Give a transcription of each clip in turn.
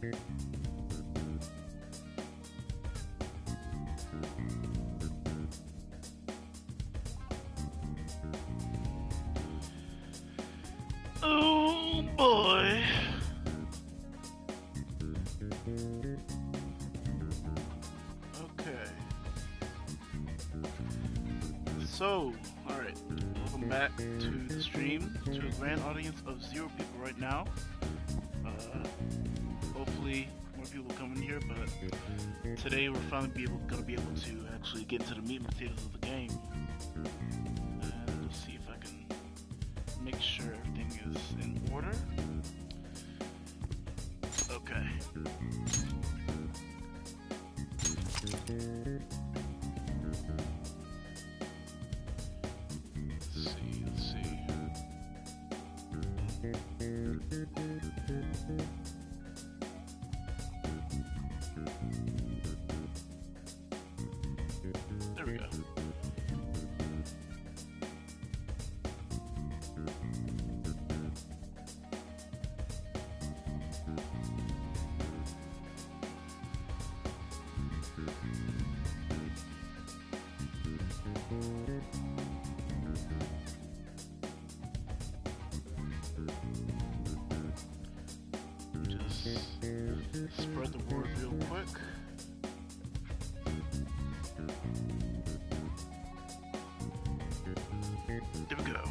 Oh boy. Okay. So, alright. Welcome back to the stream, to a grand audience of 0 people right now. Hopefully more people come in here, but today we're finally gonna be able to actually get into the meat and potatoes of the game. And let's see if I can make sure everything is in order. Okay. Let's see. There we go. Just spread the word real quick. There we go.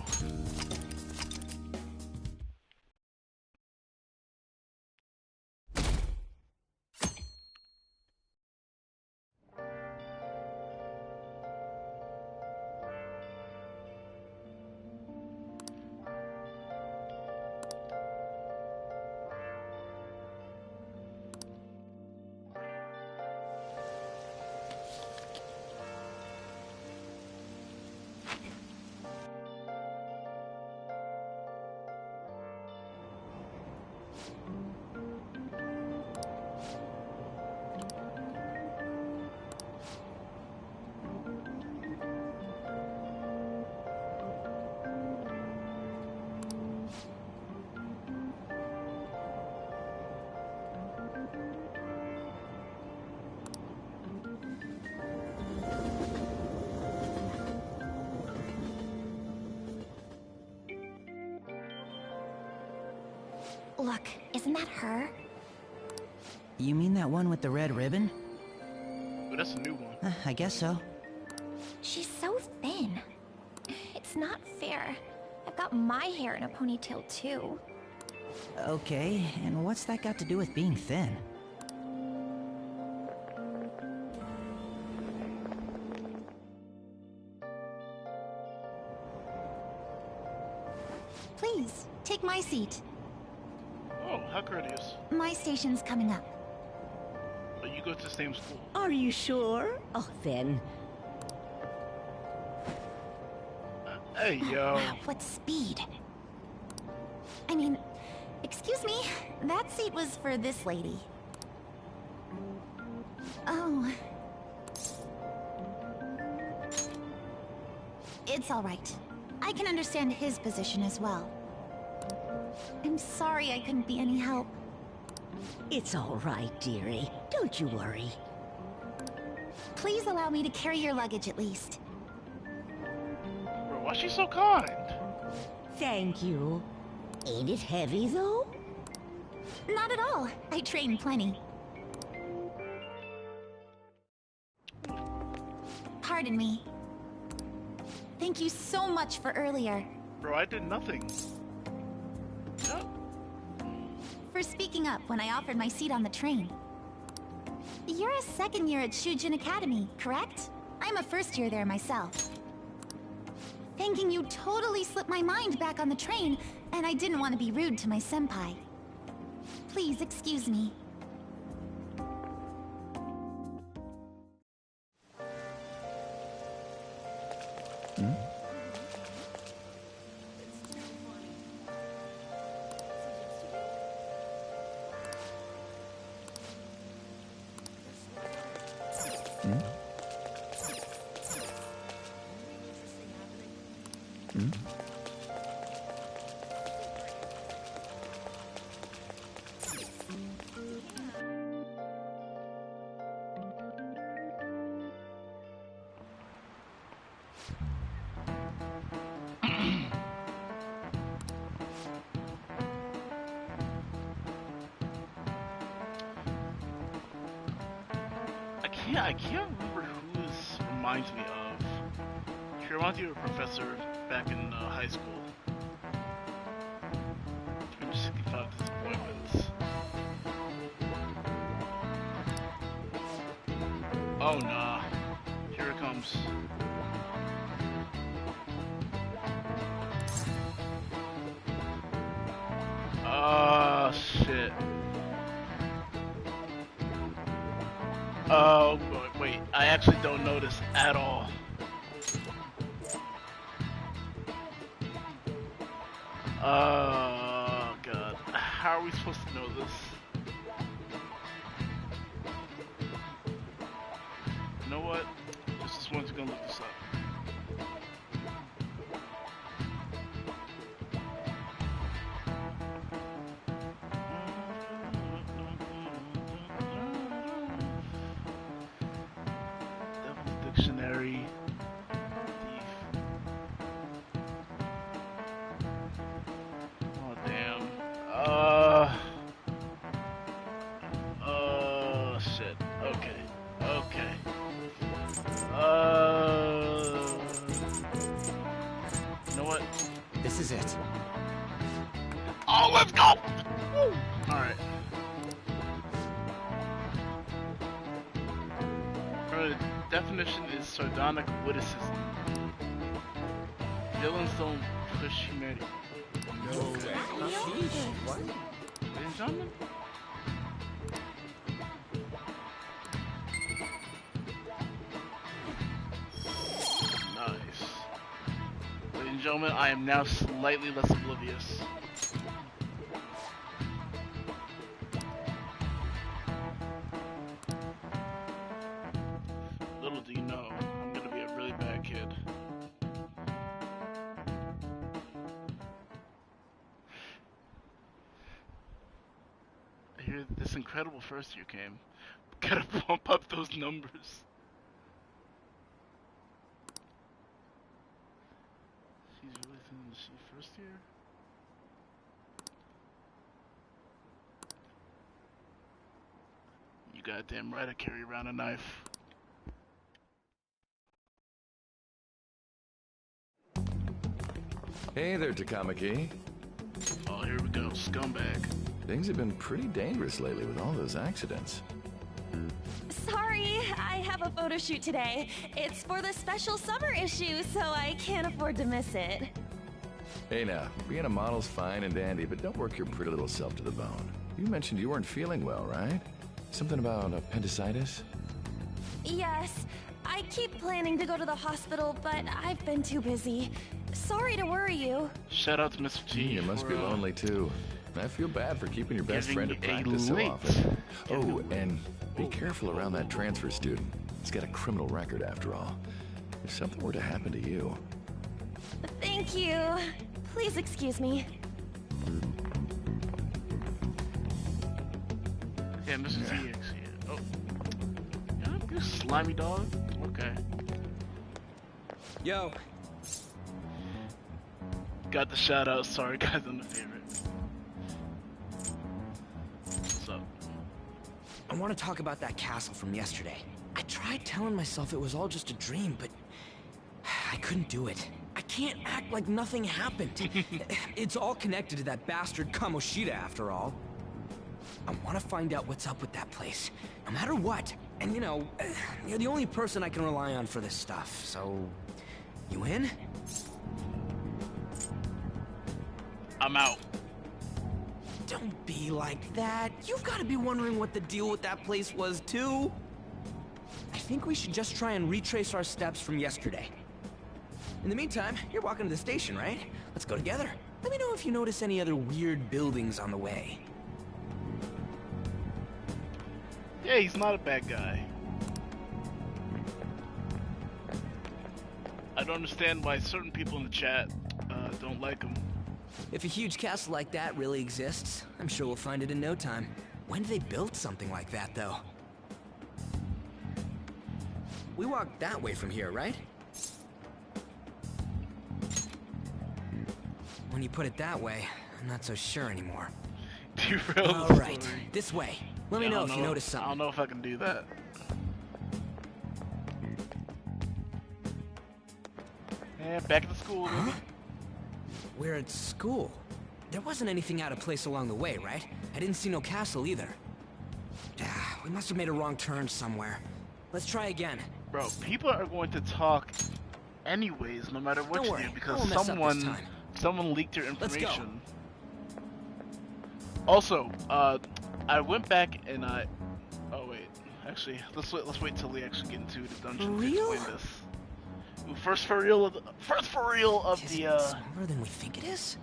Look, isn't that her? You mean that one with the red ribbon? Oh, that's a new one. I guess so. She's so thin. It's not fair. I've got my hair in a ponytail too. Okay, and what's that got to do with being thin? Please, take my seat. Oh, how courteous. My station's coming up. But you go to the same school. Are you sure? Oh, then. Hey, yo. Wow, what speed. I mean, excuse me, that seat was for this lady. Oh. It's all right. I can understand his position as well. I'm sorry I couldn't be any help. It's all right, dearie. Don't you worry. Please allow me to carry your luggage at least. Bro, why is she so kind? Thank you. Ain't it heavy, though? Not at all. I train plenty. Pardon me. Thank you so much for earlier. Bro, I did nothing. Yep. For speaking up when I offered my seat on the train. You're a second year at Shujin Academy, correct? I'm a first year there myself. Thanking you totally slipped my mind back on the train, and I didn't want to be rude to my senpai. Please excuse me. I can't remember who this reminds me of. He reminds me of a professor back in high school. 365 disappointments. Oh nah. Here it comes. Shit. Oh, wait, I actually don't know this at all. Oh, God. How are we supposed to know this? You know what? This one's gonna look this up. Dictionary. Oh damn. Shit. Okay. Okay. You know what? This is it. Oh, let's go! Woo! Alright. Definition is sardonic witticism. Villains don't push humanity. No way. What? Ladies and gentlemen? Nice. Ladies and gentlemen, I am now slightly less oblivious. Little do you know, I'm gonna be a really bad kid. I hear this incredible first year came. Gotta bump up those numbers. She's really thinking she first year? You goddamn right I carry around a knife. Hey there, Takamaki. Oh, here we go, scumbag. Things have been pretty dangerous lately with all those accidents. Sorry, I have a photo shoot today. It's for the special summer issue, so I can't afford to miss it. Hey now, being a model's fine and dandy, but don't work your pretty little self to the bone. You mentioned you weren't feeling well, right? Something about appendicitis? Yes, I keep planning to go to the hospital, but I've been too busy. Sorry to worry you. Shout out to Mr. T. You must be lonely too. I feel bad for keeping your best friend at Giving practice a so late. often. Oh, and be careful around that transfer student. He's got a criminal record after all. If something were to happen to you... Thank you. Please excuse me. Yeah, Mr. T. Yeah. Oh. Yeah, you slimy dog? Okay. Yo. Got the shout out. Sorry guys, I'm the favorite. What's up? I want to talk about that castle from yesterday. I tried telling myself it was all just a dream, but I couldn't do it. I can't act like nothing happened. It's all connected to that bastard Kamoshida after all. I want to find out what's up with that place, no matter what. And you know, you're the only person I can rely on for this stuff, so... You in? I'm out. Don't be like that. You've got to be wondering what the deal with that place was, too. I think we should just try and retrace our steps from yesterday. In the meantime, you're walking to the station, right? Let's go together. Let me know if you notice any other weird buildings on the way. Yeah, he's not a bad guy. I don't understand why certain people in the chat don't like him. If a huge castle like that really exists, I'm sure we'll find it in no time. When did they build something like that, though? We walked that way from here, right? When you put it that way, I'm not so sure anymore. Derail the All story. right, this way. Let me Yeah, I know don't if you notice I don't something. know if I can do that. And back at the school, baby. We're at school. There wasn't anything out of place along the way, right? I didn't see no castle either. We must have made a wrong turn somewhere. Let's try again. Bro, people are going to talk anyways, no matter what Don't you worry, do, I because won't mess up this time. someone leaked your Let's go. information. Also, I went back and I. Oh wait, actually, let's wait till we actually get into the dungeon For to real? explain this. Ooh, first for real of the Is it smaller than we think it is?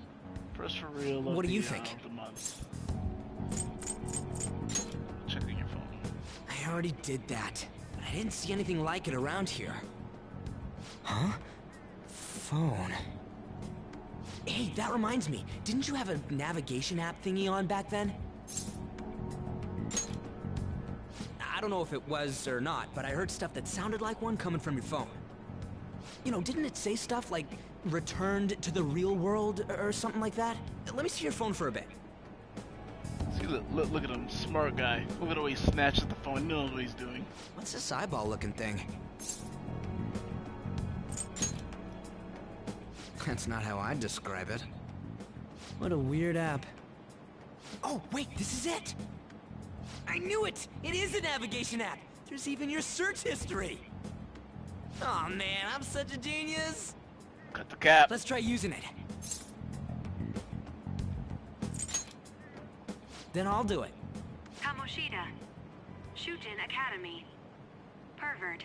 first for real. Of What do you the, think? the month. Checking your phone. I already did that, but I didn't see anything like it around here. Huh? Phone. Hey, that reminds me. Didn't you have a navigation app thingy on back then? I don't know if it was or not, but I heard stuff that sounded like one coming from your phone. You know, didn't it say stuff like returned to the real world or something like that? Let me see your phone for a bit. See, look at him, smart guy. Look at the way he snatches the phone. He knows what he's doing. What's this eyeball-looking thing? That's not how I'd describe it. What a weird app. Oh, wait, this is it! I knew it! It is a navigation app! There's even your search history! Oh man, I'm such a genius! Cut the cap. Let's try using it. Then I'll do it. Kamoshida. Shujin Academy. Pervert.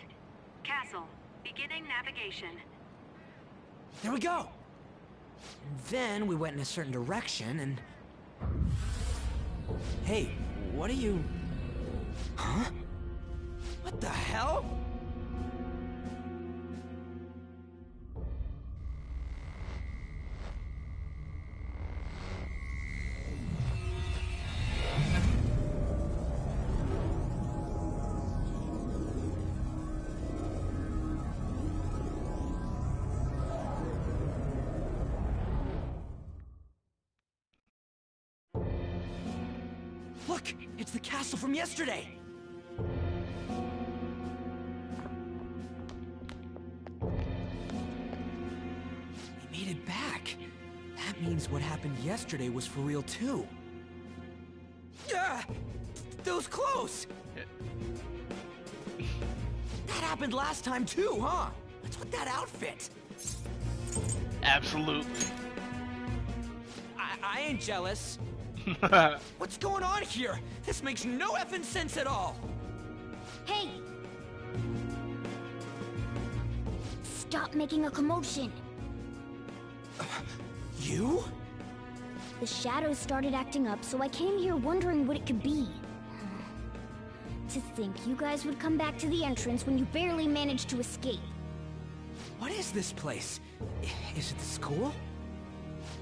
Castle. Beginning navigation. There we go! And then we went in a certain direction and... Hey, what are you... Huh? What the hell? Look! It's the castle from yesterday! We made it back. That means what happened yesterday was for real too. Ah! That was close! That happened last time too, huh? What's with that outfit? Absolutely. I ain't jealous. What's going on here? This makes no effing sense at all! Hey! Stop making a commotion. You? The shadows started acting up, so I came here wondering what it could be. To think you guys would come back to the entrance when you barely managed to escape. What is this place? Is it the school?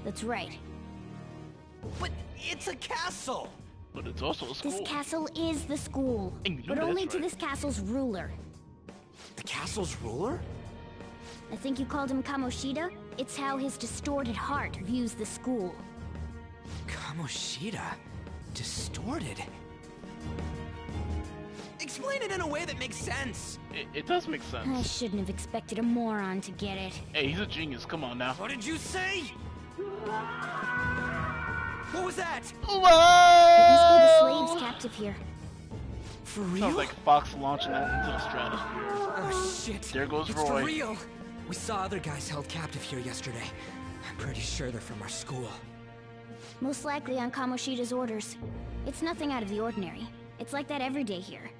That's right. But it's a castle! But it's also a school. This castle is the school, And you know but that's only to right. this castle's ruler. The castle's ruler? I think you called him Kamoshida? It's how his distorted heart views the school. Kamoshida? Distorted? Explain it in a way that makes sense! It does make sense. I shouldn't have expected a moron to get it. Hey, he's a genius. Come on now. What did you say? What was that? It must be the slaves captive here. For real? Sounds like Fox launching out into the stratosphere. Oh shit. There goes it's Roy. for real. We saw other guys held captive here yesterday. I'm pretty sure they're from our school. Most likely on Kamoshida's orders. It's nothing out of the ordinary. It's like that every day here.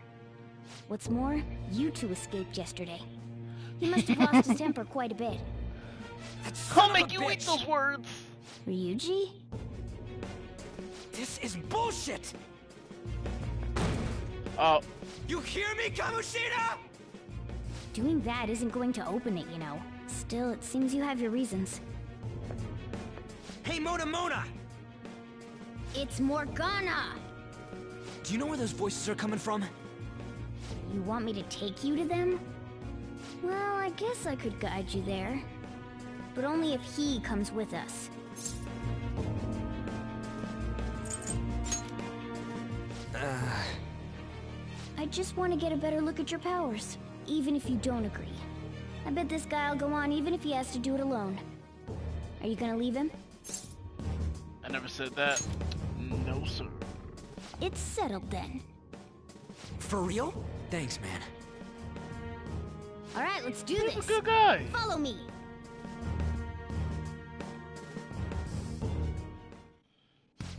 What's more, you two escaped yesterday. He must have lost his temper quite a bit. I'll make you eat those words. Ryuji? This is bullshit! Oh, You hear me, Kamoshida? Doing that isn't going to open it, you know. Still, it seems you have your reasons. Hey, Mona! It's Morgana! Do you know where those voices are coming from? You want me to take you to them? Well, I guess I could guide you there. But only if he comes with us. I just want to get a better look at your powers, even if you don't agree. I bet this guy'll go on even if he has to do it alone. Are you gonna leave him? I never said that. No, sir. It's settled then. For real? Thanks, man. All right, let's do He's this. a good guy. Follow me.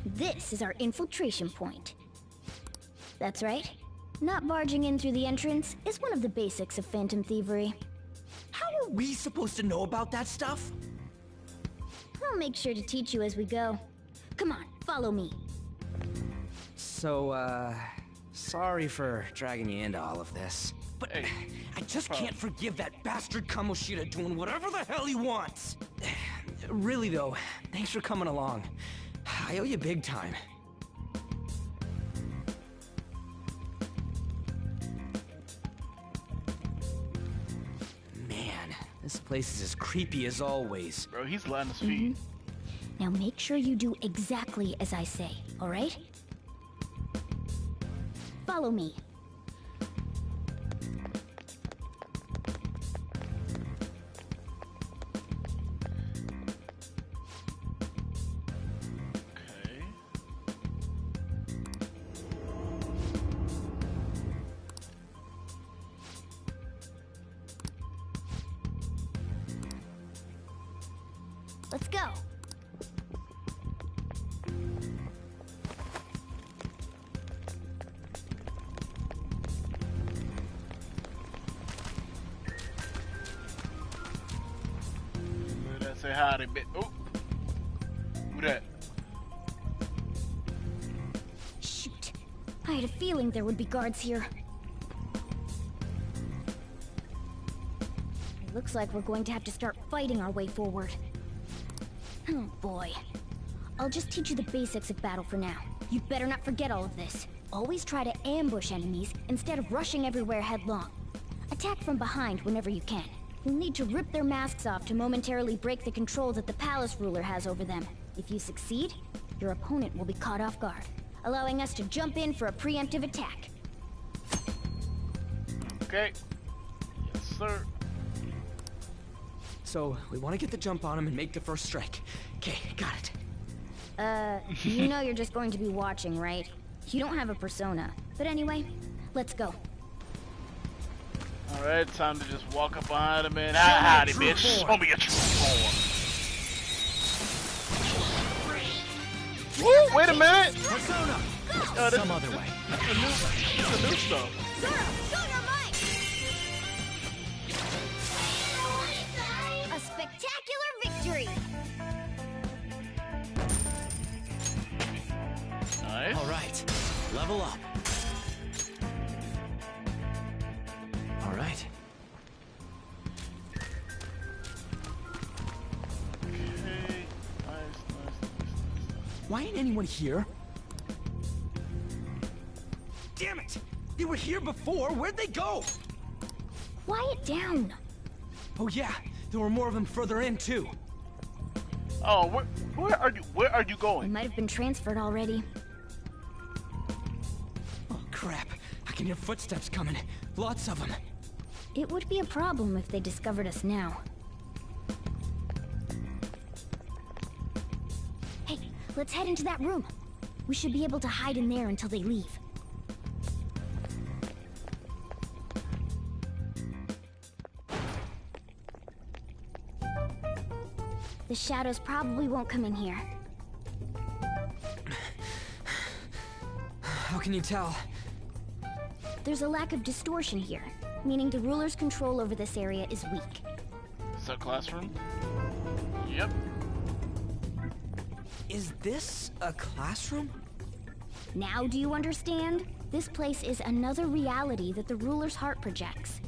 This is our infiltration point. That's right. Not barging in through the entrance is one of the basics of phantom thievery. How are we supposed to know about that stuff? I'll make sure to teach you as we go. Come on, follow me. So, sorry for dragging you into all of this. But Hey, I just can't forgive that bastard Kamoshida doing whatever the hell he wants. Really though, thanks for coming along. I owe you big time. Man, this place is as creepy as always. bro, he's lying his feet. Now make sure you do exactly as I say, all right? Follow me. Okay. Let's go. Who that say howdy, bit? Oh, who that? Shoot. I had a feeling there would be guards here. It looks like we're going to have to start fighting our way forward. Oh boy. I'll just teach you the basics of battle for now. You'd better not forget all of this. Always try to ambush enemies instead of rushing everywhere headlong. Attack from behind whenever you can. You'll need to rip their masks off to momentarily break the control that the palace ruler has over them. If you succeed, your opponent will be caught off guard, allowing us to jump in for a preemptive attack. Okay. Yes, sir. So, we want to get the jump on him and make the first strike. Okay, got it. You know you're just going to be watching, right? You don't have a persona. But anyway, let's go. Alright, time to just walk up behind him and Show me your howdy, true bitch. form. Show me your true form. Woo, wait a minute. Persona! Oh, Some other way. That's a new stuff. A spectacular victory! Nice. All right, level up. All right. Okay. Nice. Why ain't anyone here? Damn it! They were here before. Where'd they go? Quiet down. Oh yeah, there were more of them further in too. Oh, where are you? Where are you They going? might have been transferred already. Oh crap! I can hear footsteps coming. Lots of them. It would be a problem if they discovered us now. Hey, let's head into that room. We should be able to hide in there until they leave. The shadows probably won't come in here. How can you tell? There's a lack of distortion here, meaning the ruler's control over this area is weak. Is that classroom? Yep. Is this a classroom? Now do you understand? This place is another reality that the ruler's heart projects.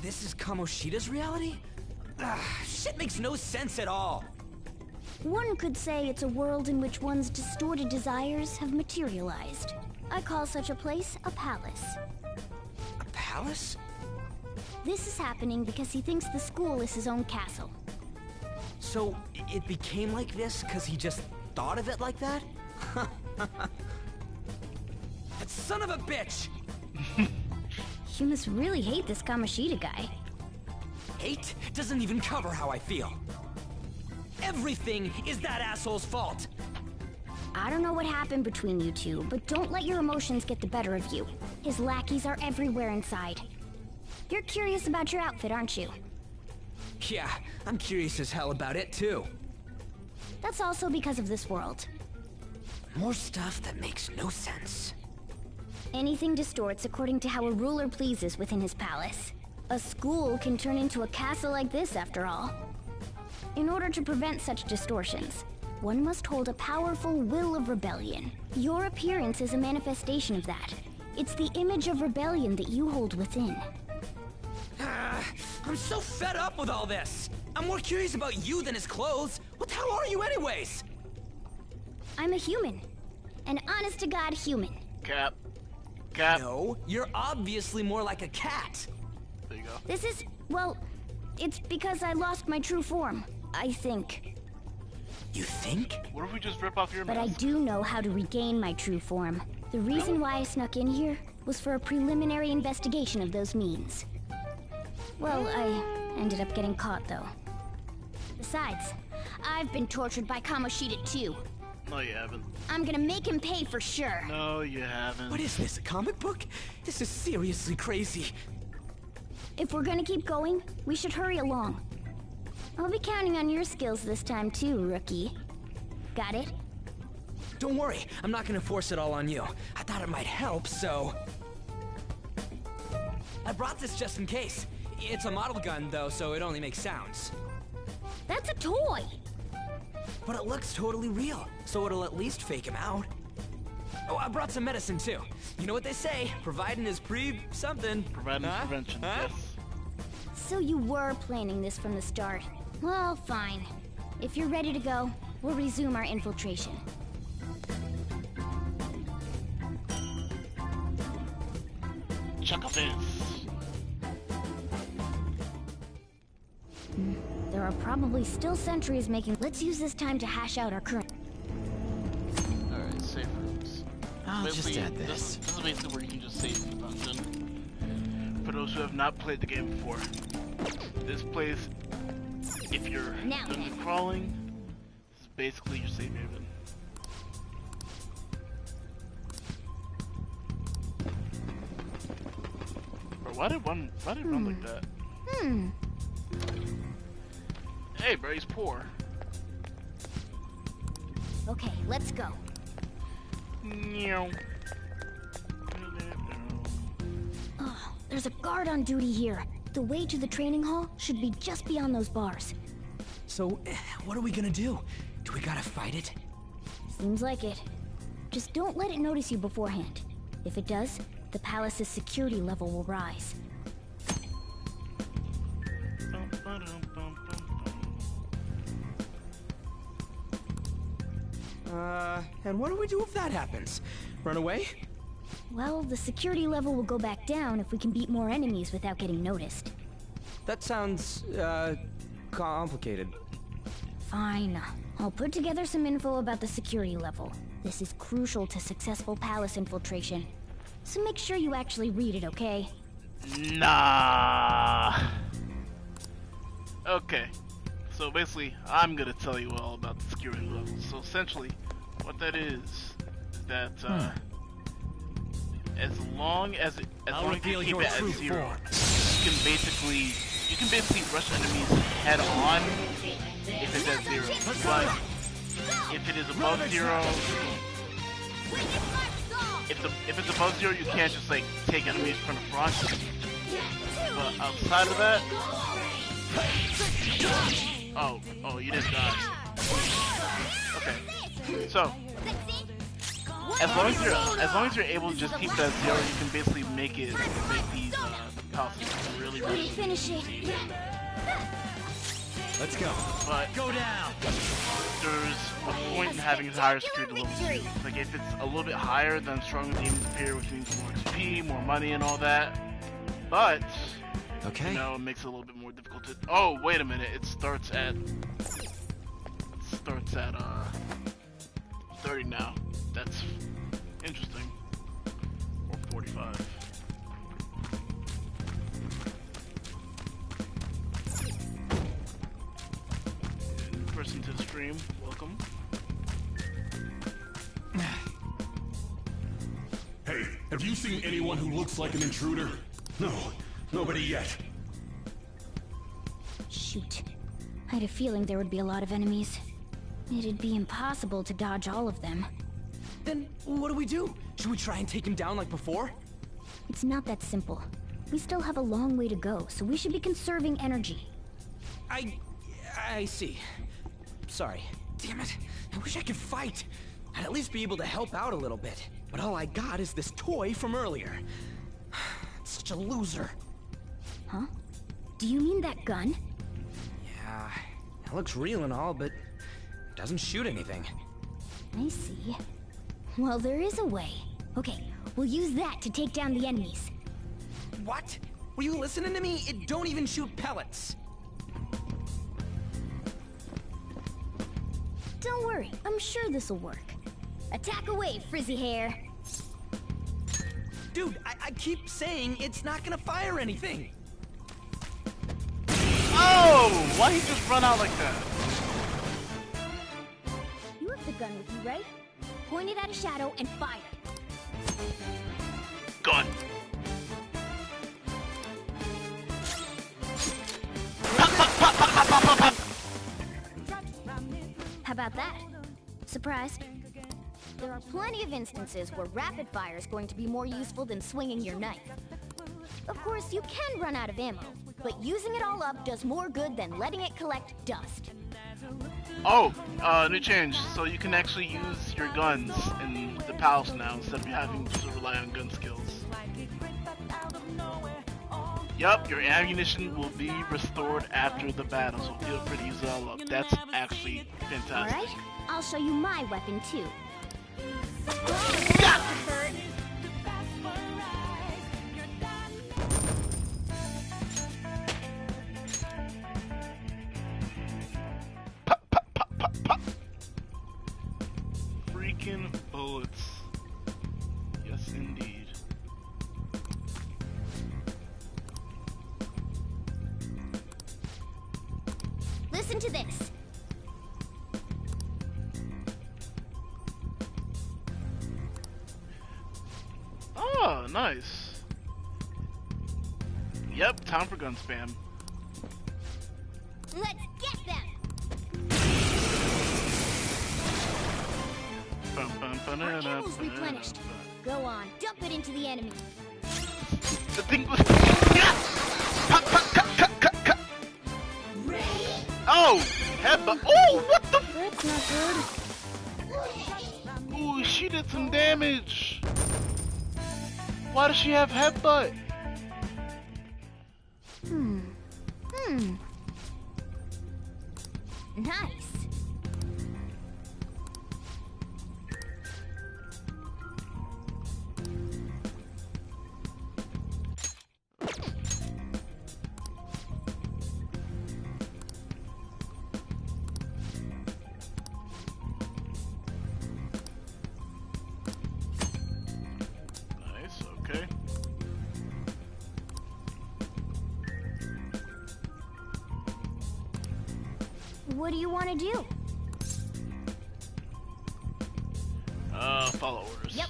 This is Kamoshida's reality? Shit makes no sense at all. One could say it's a world in which one's distorted desires have materialized. I call such a place a palace. A palace? This is happening because he thinks the school is his own castle. So, it became like this because he just thought of it like that? Son of a bitch! You must really hate this Kamoshida guy. Hate doesn't even cover how I feel. Everything is that asshole's fault. I don't know what happened between you two, but don't let your emotions get the better of you. His lackeys are everywhere inside. You're curious about your outfit, aren't you? Yeah, I'm curious as hell about it too. That's also because of this world. More stuff that makes no sense. Anything distorts according to how a ruler pleases within his palace. A school can turn into a castle like this, after all. In order to prevent such distortions, one must hold a powerful will of rebellion. Your appearance is a manifestation of that. It's the image of rebellion that you hold within. I'm so fed up with all this. I'm more curious about you than his clothes. What the hell are you anyways? I'm a human. An honest-to-God human. Cap. No, you're obviously more like a cat. There you go. This is, well, it's because I lost my true form, I think. You think? What if we just rip off your But I mask? do know how to regain my true form. The reason why I snuck in here was for a preliminary investigation of those means. Well, I ended up getting caught, though. Besides, I've been tortured by Kamoshida too. No, you haven't. I'm gonna make him pay for sure. No, you haven't. What is this, a comic book? This is seriously crazy. If we're gonna keep going, we should hurry along. I'll be counting on your skills this time too, rookie. Got it? Don't worry, I'm not gonna force it all on you. I thought it might help, so... I brought this just in case. It's a model gun, though, so it only makes sounds. That's a toy! But it looks totally real, so it'll at least fake him out. Oh, I brought some medicine, too. You know what they say, providing is something. Providing prevention, yes. So you were planning this from the start. Well, fine. If you're ready to go, we'll resume our infiltration. Check this. There are probably still sentries making... Let's use this time to hash out our current... Alright, safe rooms. I'll just Basically, add this. This is basically where you can just save the dungeon. For those who have not played the game before. This place, if you're Now dungeon then. crawling, this is basically your safe haven. Bro, why did it run like that? Hey, bro, he's poor. Okay, let's go. Meow. Oh, there's a guard on duty here. The way to the training hall should be just beyond those bars. So, what are we gonna do? Do we gotta fight it? Seems like it. Just don't let it notice you beforehand. If it does, the palace's security level will rise. And what do we do if that happens? Run away? Well, the security level will go back down if we can beat more enemies without getting noticed. That sounds, complicated. Fine. I'll put together some info about the security level. This is crucial to successful palace infiltration. So make sure you actually read it, okay? Nah. Okay. So basically, I'm gonna tell you all about the security level. So essentially, what that is that as long as you keep it at 0, you can basically rush enemies head on if it's at 0. But if it is above 0, if it's above 0, you can't just like take enemies from the front. But outside of that, oh, you didn't die. Okay, so as long as you're able to just keep that 0, you can basically make these houses really. Finish it. Let's go. But Go down. there's a point in having a higher security level. Like if it's a little bit higher, then stronger demon appear, which means more XP, more money, and all that. But Okay. you know, it makes it a little bit more difficult to. Oh, wait a minute! It starts at 30 now. That's interesting. 45. New person to the stream, welcome. Hey, have you seen anyone who looks like an intruder? No, nobody yet. Shoot. I had a feeling there would be a lot of enemies. It'd be impossible to dodge all of them. Then what do we do? Should we try and take him down like before? It's not that simple. We still have a long way to go, so we should be conserving energy. I see. Sorry. Damn it. I wish I could fight. I'd at least be able to help out a little bit. But all I got is this toy from earlier. It's such a loser. Huh? Do you mean that gun? Yeah, it looks real and all, but it doesn't shoot anything. I see. Well, there is a way. Okay, we'll use that to take down the enemies. What? Were you listening to me? It don't even shoot pellets. Don't worry, I'm sure this'll work. Attack away, frizzy hair. Dude, I keep saying it's not gonna fire anything. Oh! Why he just run out like that? You have the gun with you, right? Point it at a shadow and fire. Gun. How about that? Surprised? There are plenty of instances where rapid fire is going to be more useful than swinging your knife. Of course, you can run out of ammo, but using it all up does more good than letting it collect dust. Oh, new change. So you can actually use your guns in the palace now instead of having to rely on gun skills. Yup, your ammunition will be restored after the battle, so feel free to use it all up. That's actually fantastic. Alright, I'll show you my weapon too. Yeah! Freaking bullets. Yes, indeed. Listen to this. Oh, nice. Yep, time for gun spam. Let's get them! Our ammo's replenished. Go on, dump it into the enemy. The thing was... Oh! Headbutt. Oh, what the... That's not good. Ooh, she did some damage. Why does she have headbutt? Nice. Nice, okay. What do you want to do? Follow orders. Yep.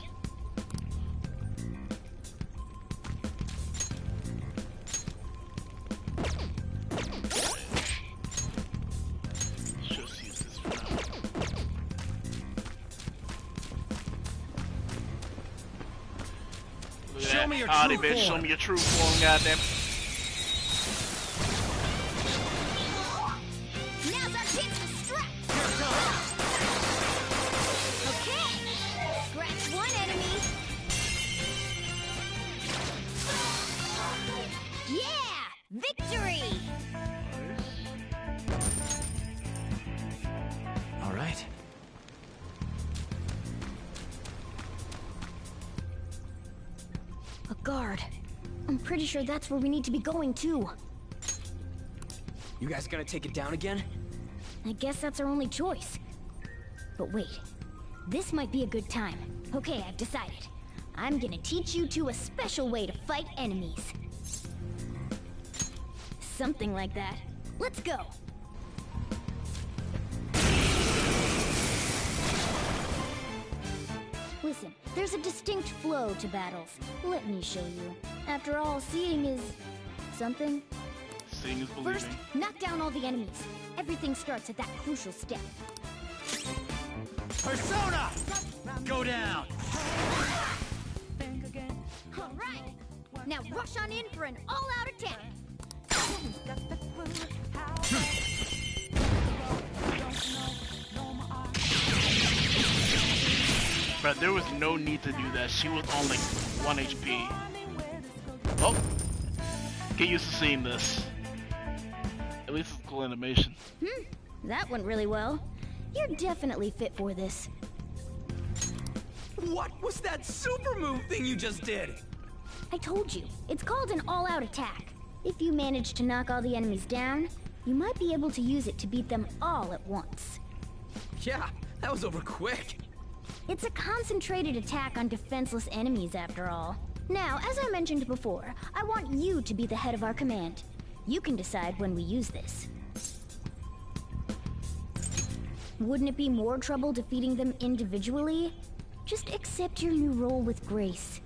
Let's just use this for now. Look at Show that. me your Howdy, true bitch. form. Show me your true form, goddamn. Now's our chance to strike! Okay! Scratch one enemy. Yeah! Victory! All right. A guard. I'm pretty sure that's where we need to be going too. You guys gonna take it down again? I guess that's our only choice. But wait, this might be a good time. Okay, I've decided. I'm gonna teach you two a special way to fight enemies. Something like that. Let's go! Listen, there's a distinct flow to battles. Let me show you. After all, seeing is... something. Seeing is believing. First, knock down all the enemies. Everything starts at that crucial step. Persona! Go down! Alright! Now rush on in for an all-out attack! But there was no need to do that. She was on like 1 HP. Oh! Get used to seeing this. At least it's cool animation. That went really well. You're definitely fit for this. What was that super move thing you just did? I told you, it's called an all-out attack. If you manage to knock all the enemies down, you might be able to use it to beat them all at once. Yeah, that was over quick. It's a concentrated attack on defenseless enemies, after all. Now, as I mentioned before, I want you to be the head of our command. You can decide when we use this. Wouldn't it be more trouble defeating them individually? Just accept your new role with grace.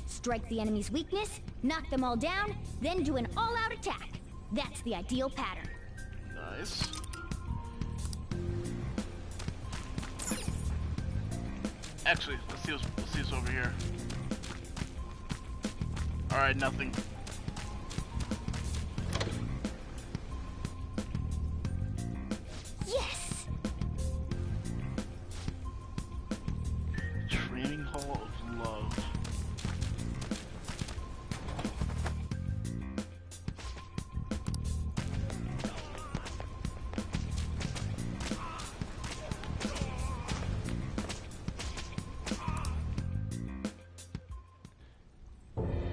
Strike the enemy's weakness, knock them all down, then do an all-out attack. That's the ideal pattern. Nice. Actually, let's see what's over here. Alright, nothing. Yes! Training Hall of Love.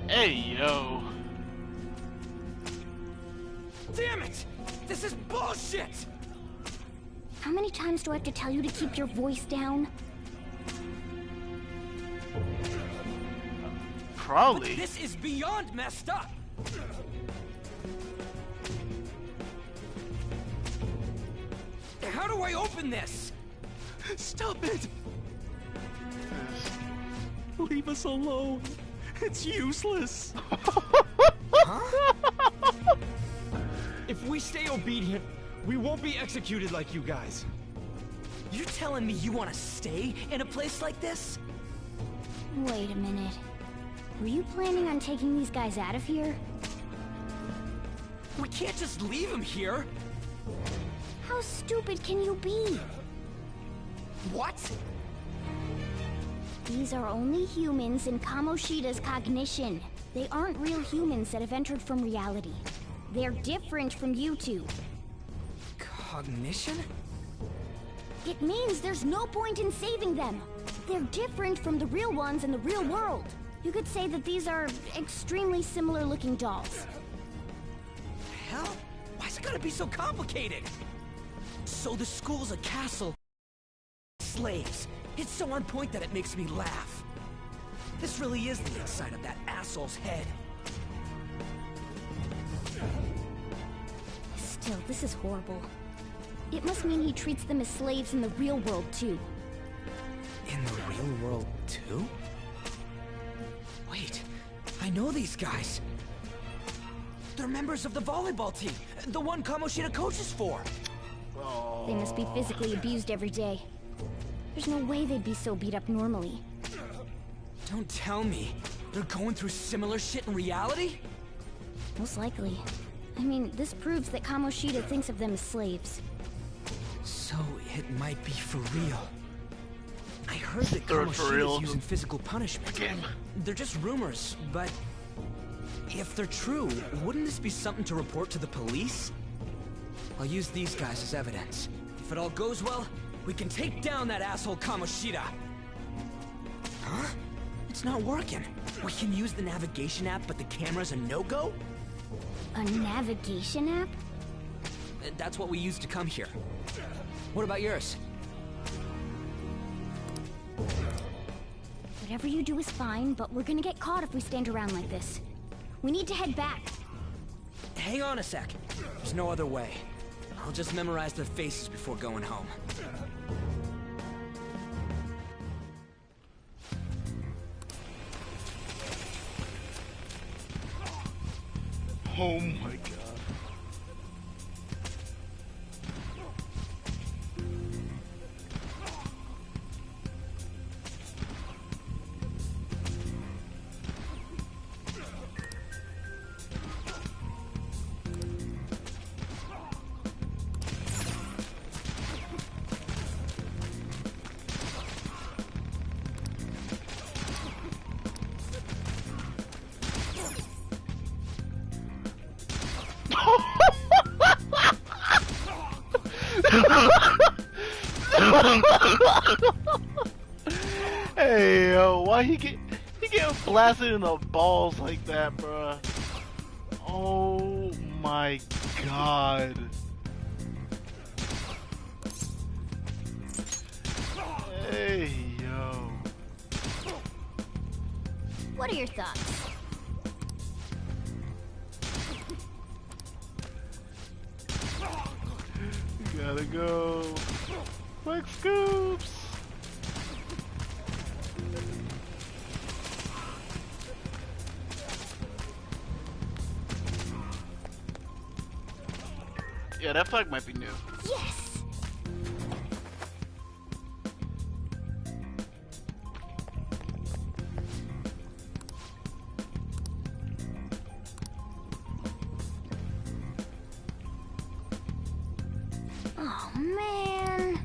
Hey, yo. Damn it! This is bullshit! How many times do I have to tell you to keep your voice down? Probably. But this is beyond messed up! How do I open this? Stop it! Leave us alone. It's useless. Huh? If we stay obedient, we won't be executed like you guys. You telling me you want to stay in a place like this? Wait a minute. Were you planning on taking these guys out of here? We can't just leave them here. How stupid can you be? What? These are only humans in Kamoshida's cognition. They aren't real humans that have entered from reality. They're different from you two. Cognition? It means there's no point in saving them. They're different from the real ones in the real world. You could say that these are extremely similar looking dolls. Hell? Why's it gotta be so complicated? So the school's a castle. Slaves. It's so on point that it makes me laugh. This really is the inside of that asshole's head. Still, this is horrible. It must mean he treats them as slaves in the real world, too. In the real world, too? Wait, I know these guys. They're members of the volleyball team, the one Kamoshida coaches for. They must be physically abused every day. There's no way they'd be so beat up normally. Don't tell me. They're going through similar shit in reality? Most likely. I mean, this proves that Kamoshida thinks of them as slaves. So it might be for real. I heard that Third for real. Kamoshida's using physical punishment. They're just rumors, but if they're true, wouldn't this be something to report to the police? I'll use these guys as evidence. If it all goes well, we can take down that asshole Kamoshida. Huh? It's not working. We can use the navigation app, but the camera's a no-go? A navigation app? That's what we used to come here. What about yours? Whatever you do is fine, but we're gonna get caught if we stand around like this. We need to head back. Hang on a sec. There's no other way. I'll just memorize their faces before going home. Oh my god. Hey yo, why he get blasted in the balls like that, bruh? Oh my god. Hey yo. What are your thoughts? Gotta go. Quick scoops. Yeah, that flag might be new. Yes! Oh, man.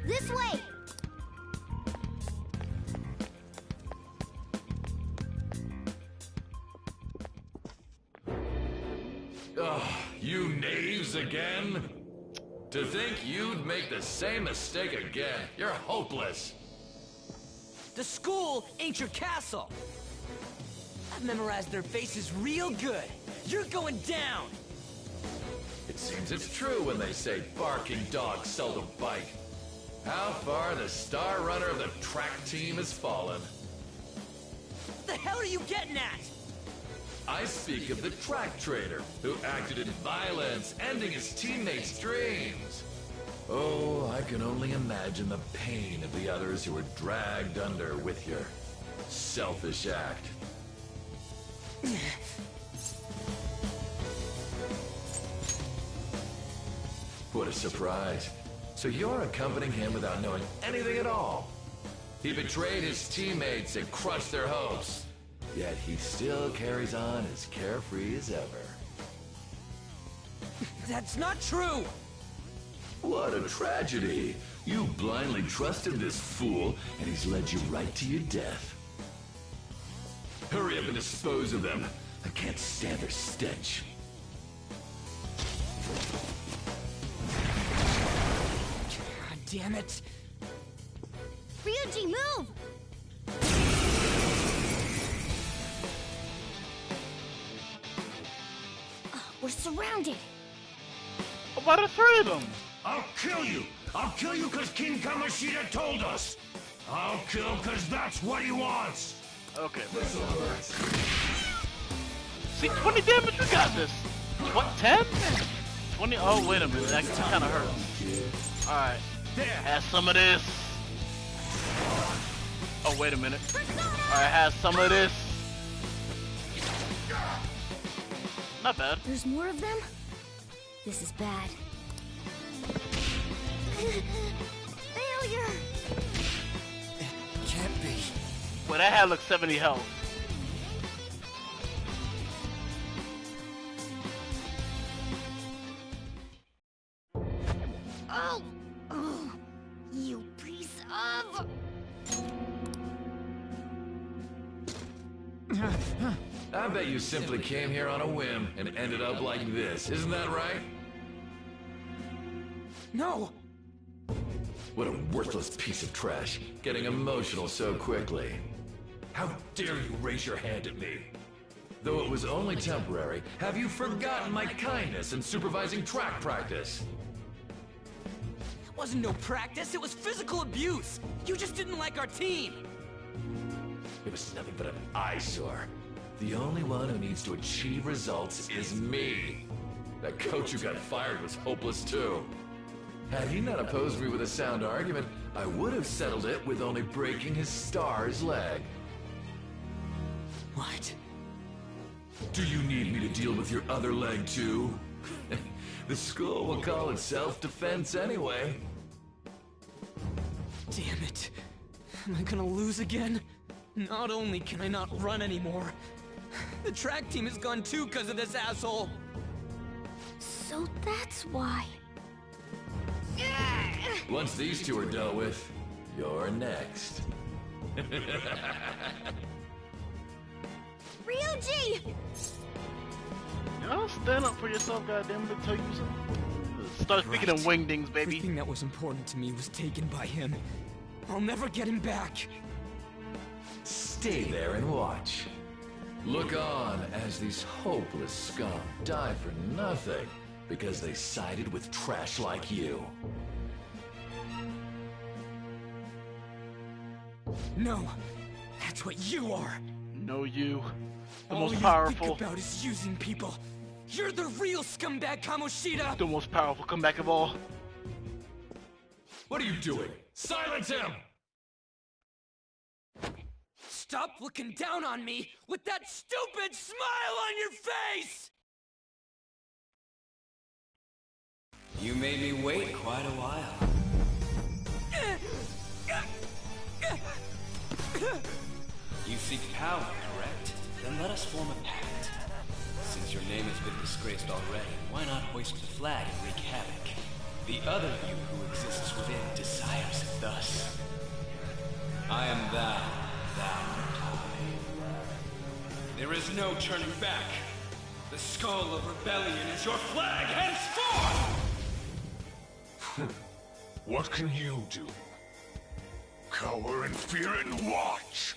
This way! Ugh, you knaves again? To think you'd make the same mistake again. You're hopeless. The school ain't your castle. I've memorized their faces real good. You're going down. It seems it's true when they say barking dogs seldom bite. How far the star runner of the track team has fallen. What the hell are you getting at? I speak of the track trader, who acted in violence, ending his teammates' dreams. Oh, I can only imagine the pain of the others who were dragged under with your selfish act. What a surprise. So you're accompanying him without knowing anything at all. He betrayed his teammates and crushed their hopes. Yet he still carries on as carefree as ever. That's not true! What a tragedy. You blindly trusted this fool, and he's led you right to your death. Hurry up and dispose of them. I can't stand their stench. God damn it. Ryuji, move! We're surrounded. About the three of them. I'll kill you! I'll kill you because King Kamoshida told us! I'll kill because that's what he wants! Okay. See, 20 damage, we got this. What, 10? 20? Oh, wait a minute, that kind of hurts. Alright, have some of this. Oh, wait a minute. Alright, have some of this. Not bad. There's more of them? This is bad. Failure! It can't be. Well, that had like 70 health. Oh! Oh! You piece of... I bet you simply came here on a whim and ended up like this. Isn't that right? No! What a worthless piece of trash, getting emotional so quickly. How dare you raise your hand at me? Though it was only temporary, have you forgotten my kindness in supervising track practice? It wasn't no practice, it was physical abuse. You just didn't like our team. It was nothing but an eyesore. The only one who needs to achieve results is me. That coach who got fired was hopeless too. Had he not opposed me with a sound argument, I would have settled it with only breaking his star's leg. What? Do you need me to deal with your other leg too? The school will call it self-defense anyway. Damn it. Am I gonna lose again? Not only can I not run anymore, the track team is gone too because of this asshole. So that's why. Once these two are dealt with, you're next. Ryuji! Y'all stand up for yourself, goddammit, to tell you something. Start speaking in wingdings, baby. Everything that was important to me was taken by him. I'll never get him back. Stay there and watch. Look on as these hopeless scum die for nothing because they sided with trash like you. No, that's what you are. No, you. The All most you powerful. think about is using people. You're the real scumbag, Kamoshida. The most powerful comeback of all. What are you doing? Silence him! Stop looking down on me with that stupid smile on your face! You made me wait quite a while. You seek power, correct? Then let us form a pact. Since your name has been disgraced already, why not hoist the flag and wreak havoc? The other you who exists within desires it thus. I am thou, thou art I. There is no turning back. The skull of rebellion is your flag henceforth! What can you do? Cower in fear and watch!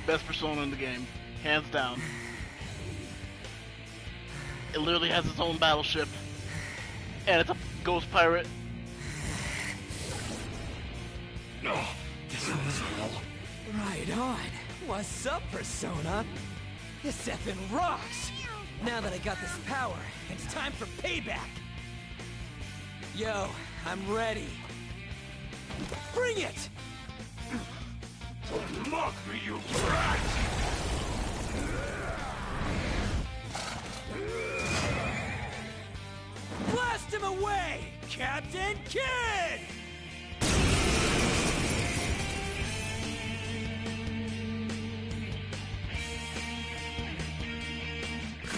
Best persona in the game, hands down. It literally has its own battleship, and it's a ghost pirate. No, this was hell. Right on. What's up, Persona? This effing rocks! Now that I got this power, it's time for payback! Yo, I'm ready. Bring it! Don't mock me, you brat! Blast him away, Captain Kidd!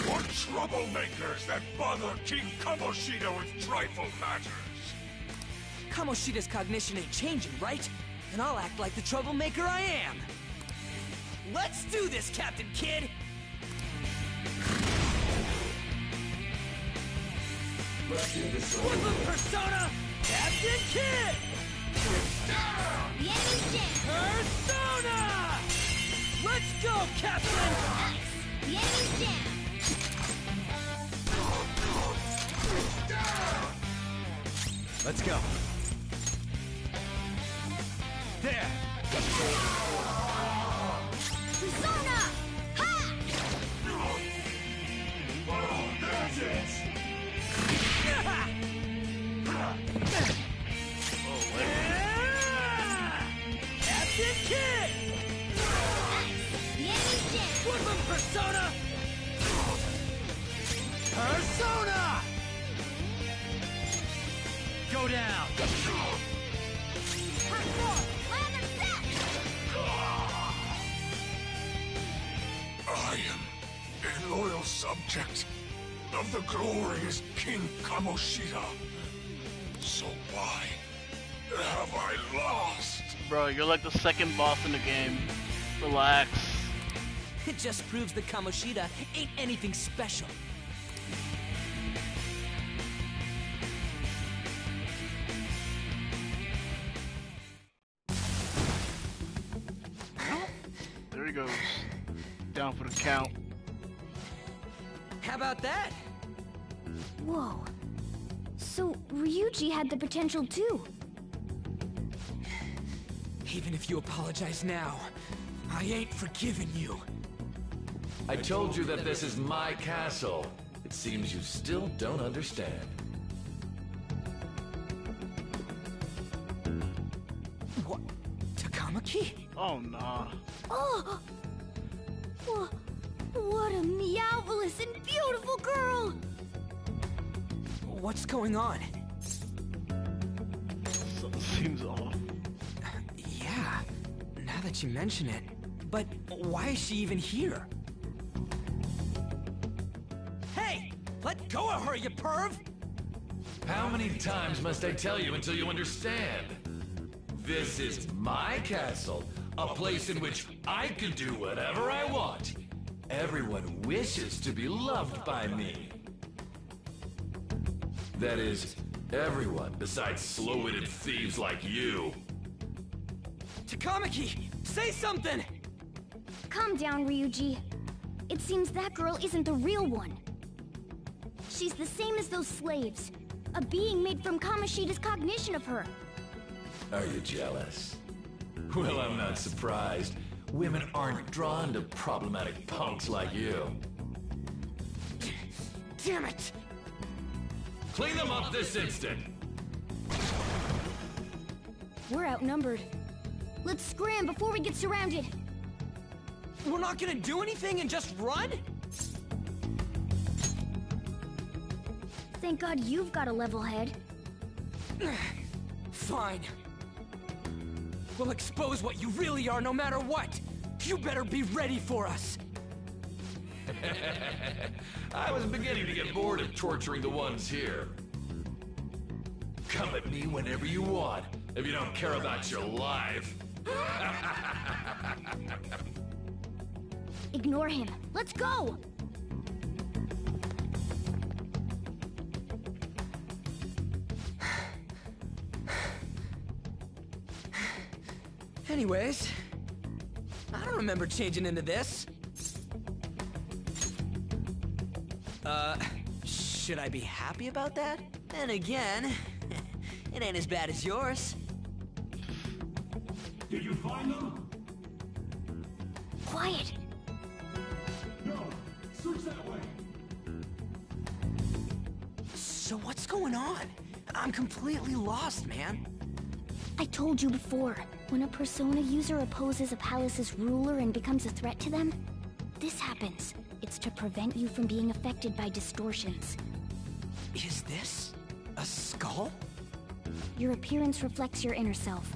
What troublemakers that bother King Kamoshida with trifle matters? Kamoshida's cognition ain't changing, right? And I'll act like the troublemaker I am. Let's do this, Captain Kidd! Let's do this. Woodland Persona, Captain Kidd! The enemy's down! Persona! Let's go, Captain! Nice! The enemy's down! Let's go. There! Persona! Ha! Oh, that's it! Captain Kidd! The enemy's down! Woodland Persona! Persona! Go down! Part 4! Lather set! I am a loyal subject of the glorious King Kamoshida. So why have I lost? Bro, you're like the second boss in the game. Relax. It just proves that Kamoshida ain't anything special. There he goes. Down for the count. How about that? Whoa. So, Ryuji had the potential too. Even if you apologize now, I ain't forgiving you. I told you that this is my castle. It seems you still don't understand. What? Takamaki? Oh, nah. Oh! What a meowvelous and beautiful girl! What's going on? Something seems off. Yeah, now that you mention it. But why is she even here? Hey! Let go of her, you perv! How many times must I tell you until you understand? This is my castle, a place in which I can do whatever I want. Everyone wishes to be loved by me. That is, everyone besides slow-witted thieves like you. Takamaki, say something! Calm down, Ryuji. It seems that girl isn't the real one. She's the same as those slaves. A being made from Kamoshida's cognition of her. Are you jealous? Well, I'm not surprised. Women aren't drawn to problematic punks like you. Damn it! Clean them up this instant! We're outnumbered. Let's scram before we get surrounded. We're not gonna do anything and just run? Thank God you've got a level head. Fine. We'll expose what you really are no matter what. You better be ready for us. I was beginning to get bored of torturing the ones here. Come at me whenever you want, if you don't care about your life. Ignore him. Let's go! Anyways, I don't remember changing into this. Should I be happy about that? Then again, it ain't as bad as yours. Did you find them? Quiet! No, search that way. So what's going on? I'm completely lost, man. I told you before, when a Persona user opposes a palace's ruler and becomes a threat to them, this happens. It's to prevent you from being affected by distortions. Is this a skull? Your appearance reflects your inner self.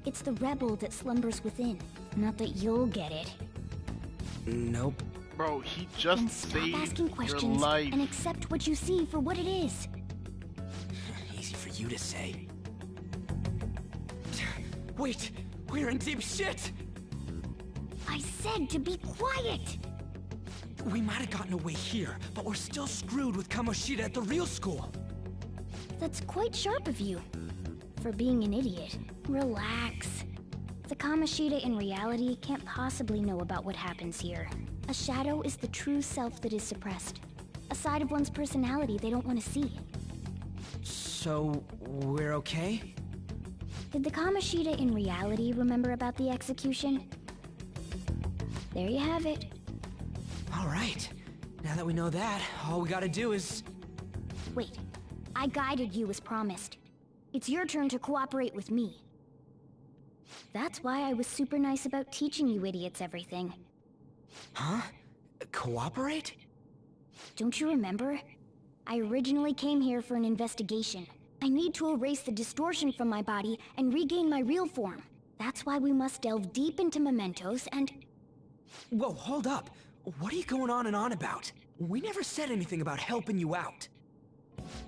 It's the rebel that slumbers within. Not that you'll get it. Nope. Bro, he Then just stop saved asking your questions life. and accept what you see for what it is. Easy for you to say. Wait, we're in deep shit! I said to be quiet! We might have gotten away here, but we're still screwed with Kamoshida at the real school. That's quite sharp of you. For being an idiot. Relax. The Kamoshida in reality can't possibly know about what happens here. A shadow is the true self that is suppressed. A side of one's personality they don't want to see. So, we're okay? Did the Kamoshida in reality remember about the execution? There you have it. Alright. Now that we know that, all we gotta do is... Wait. I guided you as promised. It's your turn to cooperate with me. That's why I was super nice about teaching you idiots everything. Huh? Cooperate? Don't you remember? I originally came here for an investigation. I need to erase the distortion from my body and regain my real form. That's why we must delve deep into mementos and... Whoa, hold up. What are you going on and on about? We never said anything about helping you out.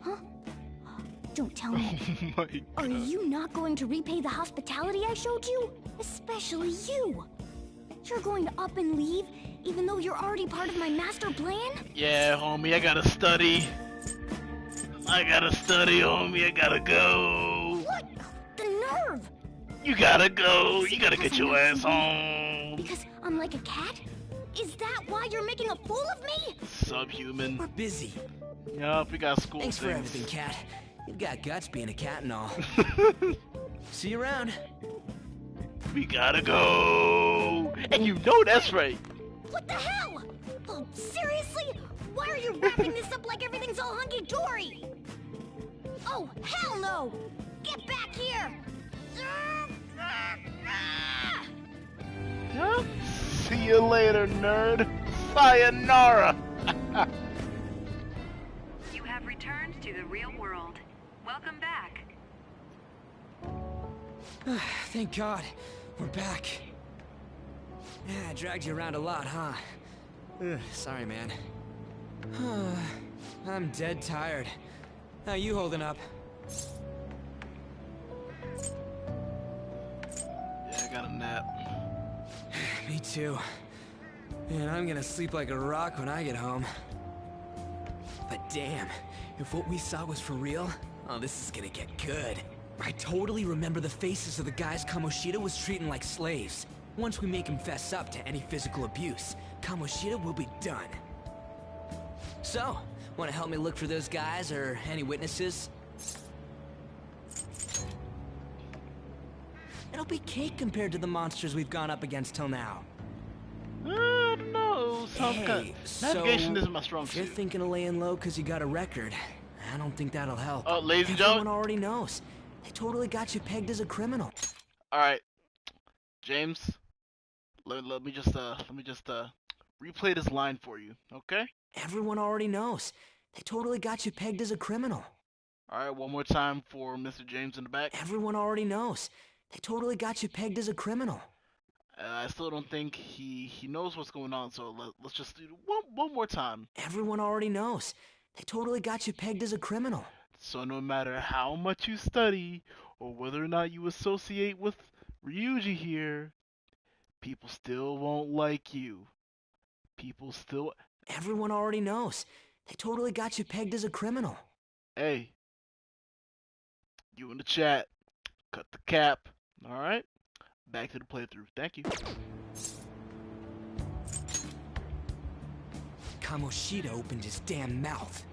Huh? Don't tell me. Oh my Are God. you not going to repay the hospitality I showed you? Especially you! You're going to up and leave, even though you're already part of my master plan? Yeah, homie, I gotta study. I gotta study, homie. I gotta go. What? The nerve! You gotta go. You gotta get your ass home. Because I'm like a cat? Is that why you're making a fool of me? Subhuman. We're busy. Yup, we got school Thanks things. for everything, Cat. You've got guts being a cat and all. See you around. We gotta go. And you know that's right. What the hell? Oh, seriously? Why are you wrapping this up like everything's all hunky-dory? Oh, hell no! Get back here! Huh? See you later, nerd. Sayonara. You have returned to the real world. Welcome back. Thank God. We're back. Yeah, I dragged you around a lot, huh? Sorry, man. I'm dead tired. How you holding up? Yeah, I got a nap. Me too. And I'm gonna sleep like a rock when I get home. But damn, if what we saw was for real, oh, this is gonna get good. I totally remember the faces of the guys Kamoshida was treating like slaves. Once we make him fess up to any physical abuse, Kamoshida will be done. So, wanna help me look for those guys or any witnesses? It'll be cake compared to the monsters we've gone up against till now. I don't know. Hey, Navigation so isn't my strong if you're suit. thinking of laying low because you got a record, I don't think that'll help. Oh, ladies and Everyone gentlemen. already knows. They totally got you pegged as a criminal. All right, James. Let me just replay this line for you, okay? Everyone already knows. They totally got you pegged as a criminal. All right, one more time for Mr. James in the back. Everyone already knows. They totally got you pegged as a criminal. I still don't think he knows what's going on, so let's just do one more time. Everyone already knows. They totally got you pegged as a criminal. So no matter how much you study or whether or not you associate with Ryuji here, people still won't like you. People still... Everyone already knows. They totally got you pegged as a criminal. Hey, you in the chat, cut the cap, alright? Back to the playthrough. Thank you. Kamoshida opened his damn mouth.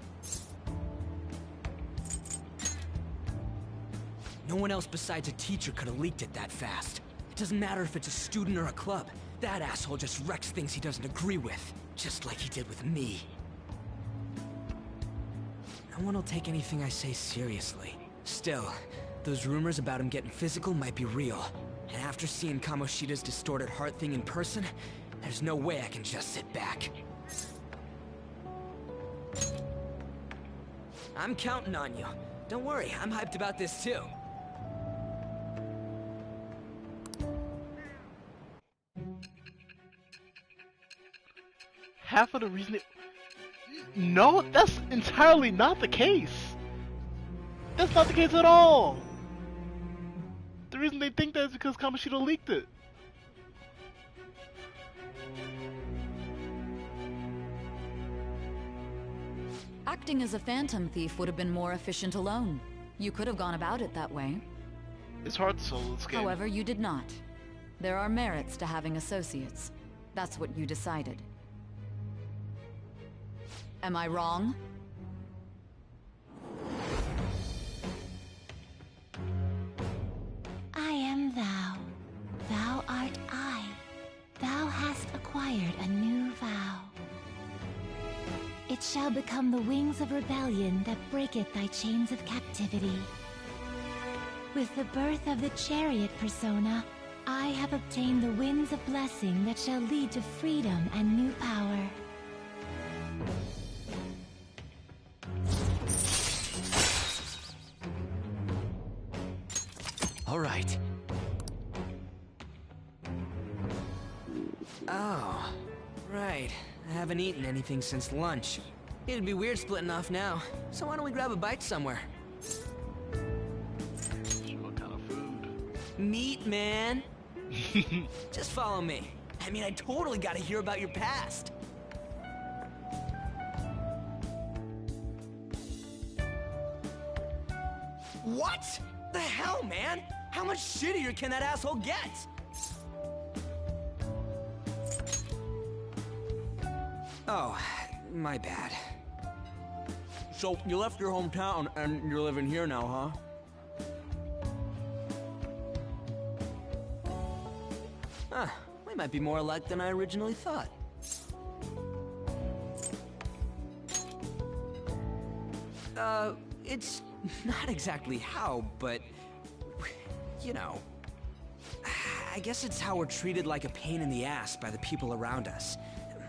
No one else besides a teacher could have leaked it that fast. It doesn't matter if it's a student or a club. That asshole just wrecks things he doesn't agree with. Just like he did with me. No one will take anything I say seriously. Still, those rumors about him getting physical might be real. And after seeing Kamoshida's distorted heart thing in person, there's no way I can just sit back. I'm counting on you. Don't worry, I'm hyped about this too. Half of the reason No, that's entirely not the case. That's not the case at all. The reason they think that is because Kamoshida leaked it. Acting as a phantom thief would have been more efficient alone. You could have gone about it that way. It's hard to solo this game. However, you did not. There are merits to having associates. That's what you decided. Am I wrong? I am thou. Thou art I. Thou hast acquired a new vow. It shall become the wings of rebellion that breaketh thy chains of captivity. With the birth of the chariot persona, I have obtained the winds of blessing that shall lead to freedom and new power. All right. Oh, right. I haven't eaten anything since lunch. It'd be weird splitting off now, so why don't we grab a bite somewhere? What kind of food? Meat, man. Just follow me. I mean, I totally gotta hear about your past. What? The hell, man? How much shittier can that asshole get? Oh, my bad. So, you left your hometown and you're living here now, huh? Huh, we might be more alike than I originally thought. It's not exactly how, but, you know. I guess it's how we're treated like a pain in the ass by the people around us.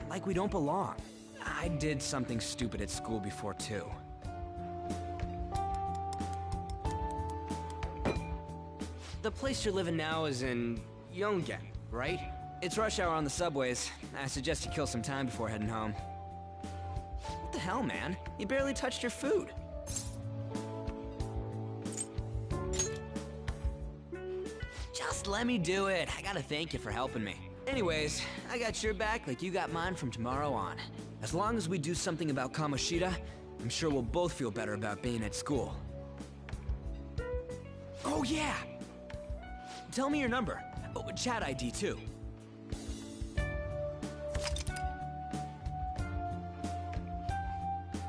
Like we don't belong. I did something stupid at school before, too. The place you're living now is in Yongen, right? It's rush hour on the subways. I suggest you kill some time before heading home. What the hell, man? You barely touched your food. Just let me do it. I gotta thank you for helping me. Anyways, I got your back like you got mine from tomorrow on. As long as we do something about Kamoshida, I'm sure we'll both feel better about being at school. Oh yeah! Tell me your number. Oh, chat ID too.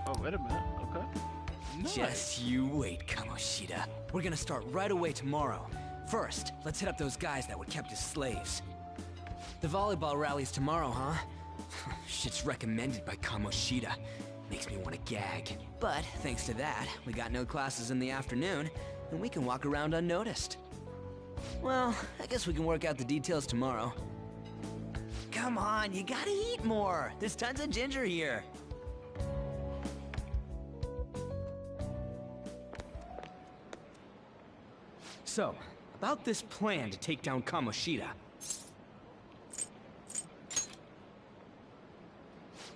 Oh, wait a minute. Okay. Nice. Just you wait, Kamoshida. We're gonna start right away tomorrow. First, let's hit up those guys that were kept as slaves. The volleyball rally's tomorrow, huh? Shit's recommended by Kamoshida. Makes me want to gag. But thanks to that, we got no classes in the afternoon, and we can walk around unnoticed. Well, I guess we can work out the details tomorrow. Come on, you gotta eat more. There's tons of ginger here. So, about this plan to take down Kamoshida.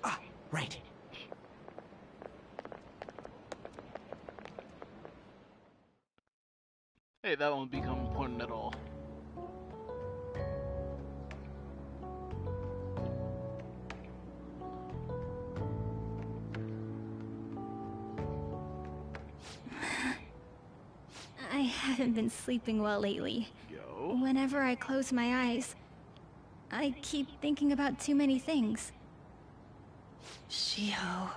Ah, right. Hey, that won't become important at all. I haven't been sleeping well lately. Yo. Whenever I close my eyes, I keep thinking about too many things. Shiho.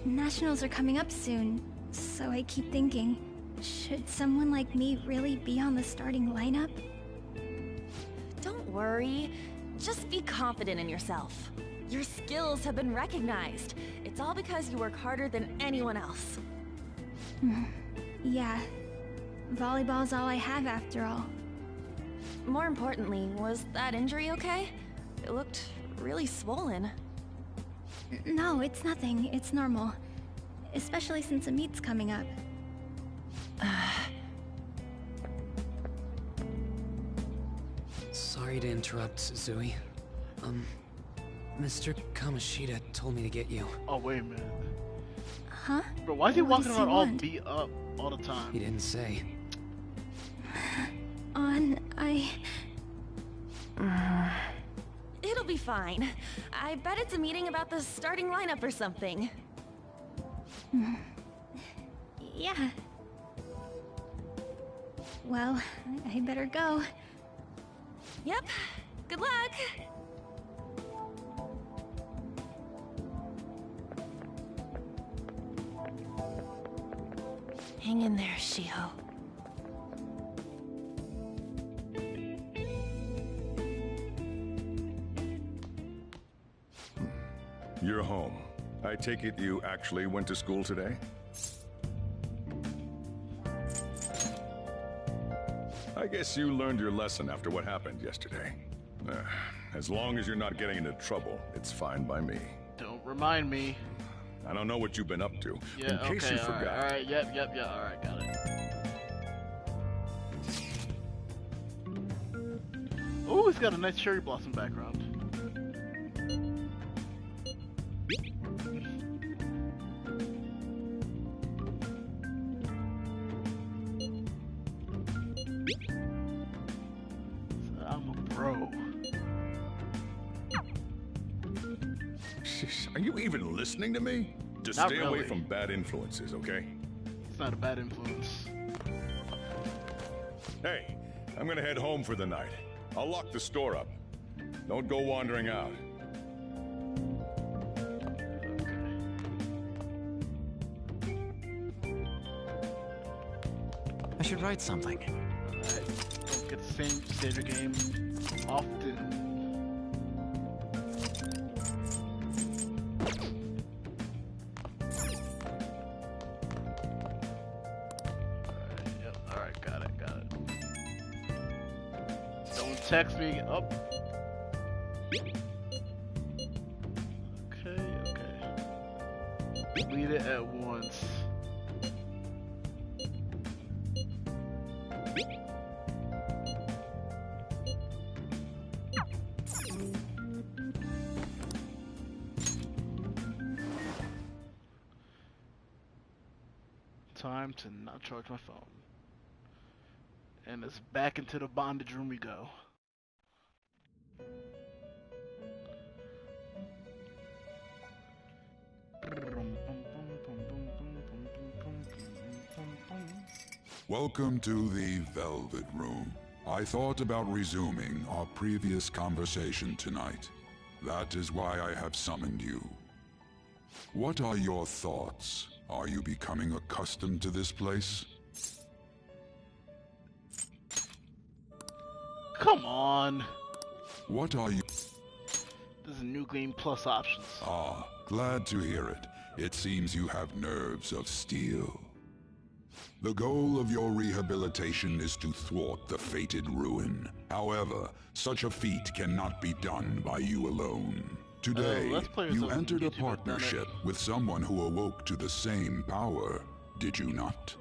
Nationals are coming up soon, so I keep thinking, should someone like me really be on the starting lineup? Don't worry. Just be confident in yourself. Your skills have been recognized. It's all because you work harder than anyone else. Yeah. Volleyball's all I have after all. More importantly, was that injury okay? It looked really swollen. No, it's nothing. It's normal. Especially since a meet's coming up. Sorry to interrupt, Zui. Mr. Kamoshida told me to get you. Oh, wait a minute. Huh? Bro, why is he walking does he around all want? beat up all the time? He didn't say. It'll be fine. I bet it's a meeting about the starting lineup or something. Yeah. Well, I better go. Yep. Good luck! Hang in there, Shiho. You're home. I take it you actually went to school today? I guess you learned your lesson after what happened yesterday. As long as you're not getting into trouble, it's fine by me. Don't remind me. I don't know what you've been up to. Yeah, in case okay, you forgot. alright, yep, alright, got it. Oh, it's got a nice cherry blossom background. I'm a pro. Are you even listening to me? Just Not stay really. away from bad influences, okay? It's not a bad influence. Hey, I'm gonna head home for the night. I'll lock the store up. Don't go wandering out. I should write something. Don't get the same stage of game often. Alright, got it. Don't text me up. Okay. Delete it at once. Time to not charge my phone. And it's back into the bondage room we go. Welcome to the Velvet Room. I thought about resuming our previous conversation tonight. That is why I have summoned you. What are your thoughts? Are you becoming accustomed to this place? Come on. What are you... This is New Game Plus options. Ah, glad to hear it. It seems you have nerves of steel. The goal of your rehabilitation is to thwart the fated ruin. However, such a feat cannot be done by you alone. Today, you entered a partnership with someone who awoke to the same power, did you not?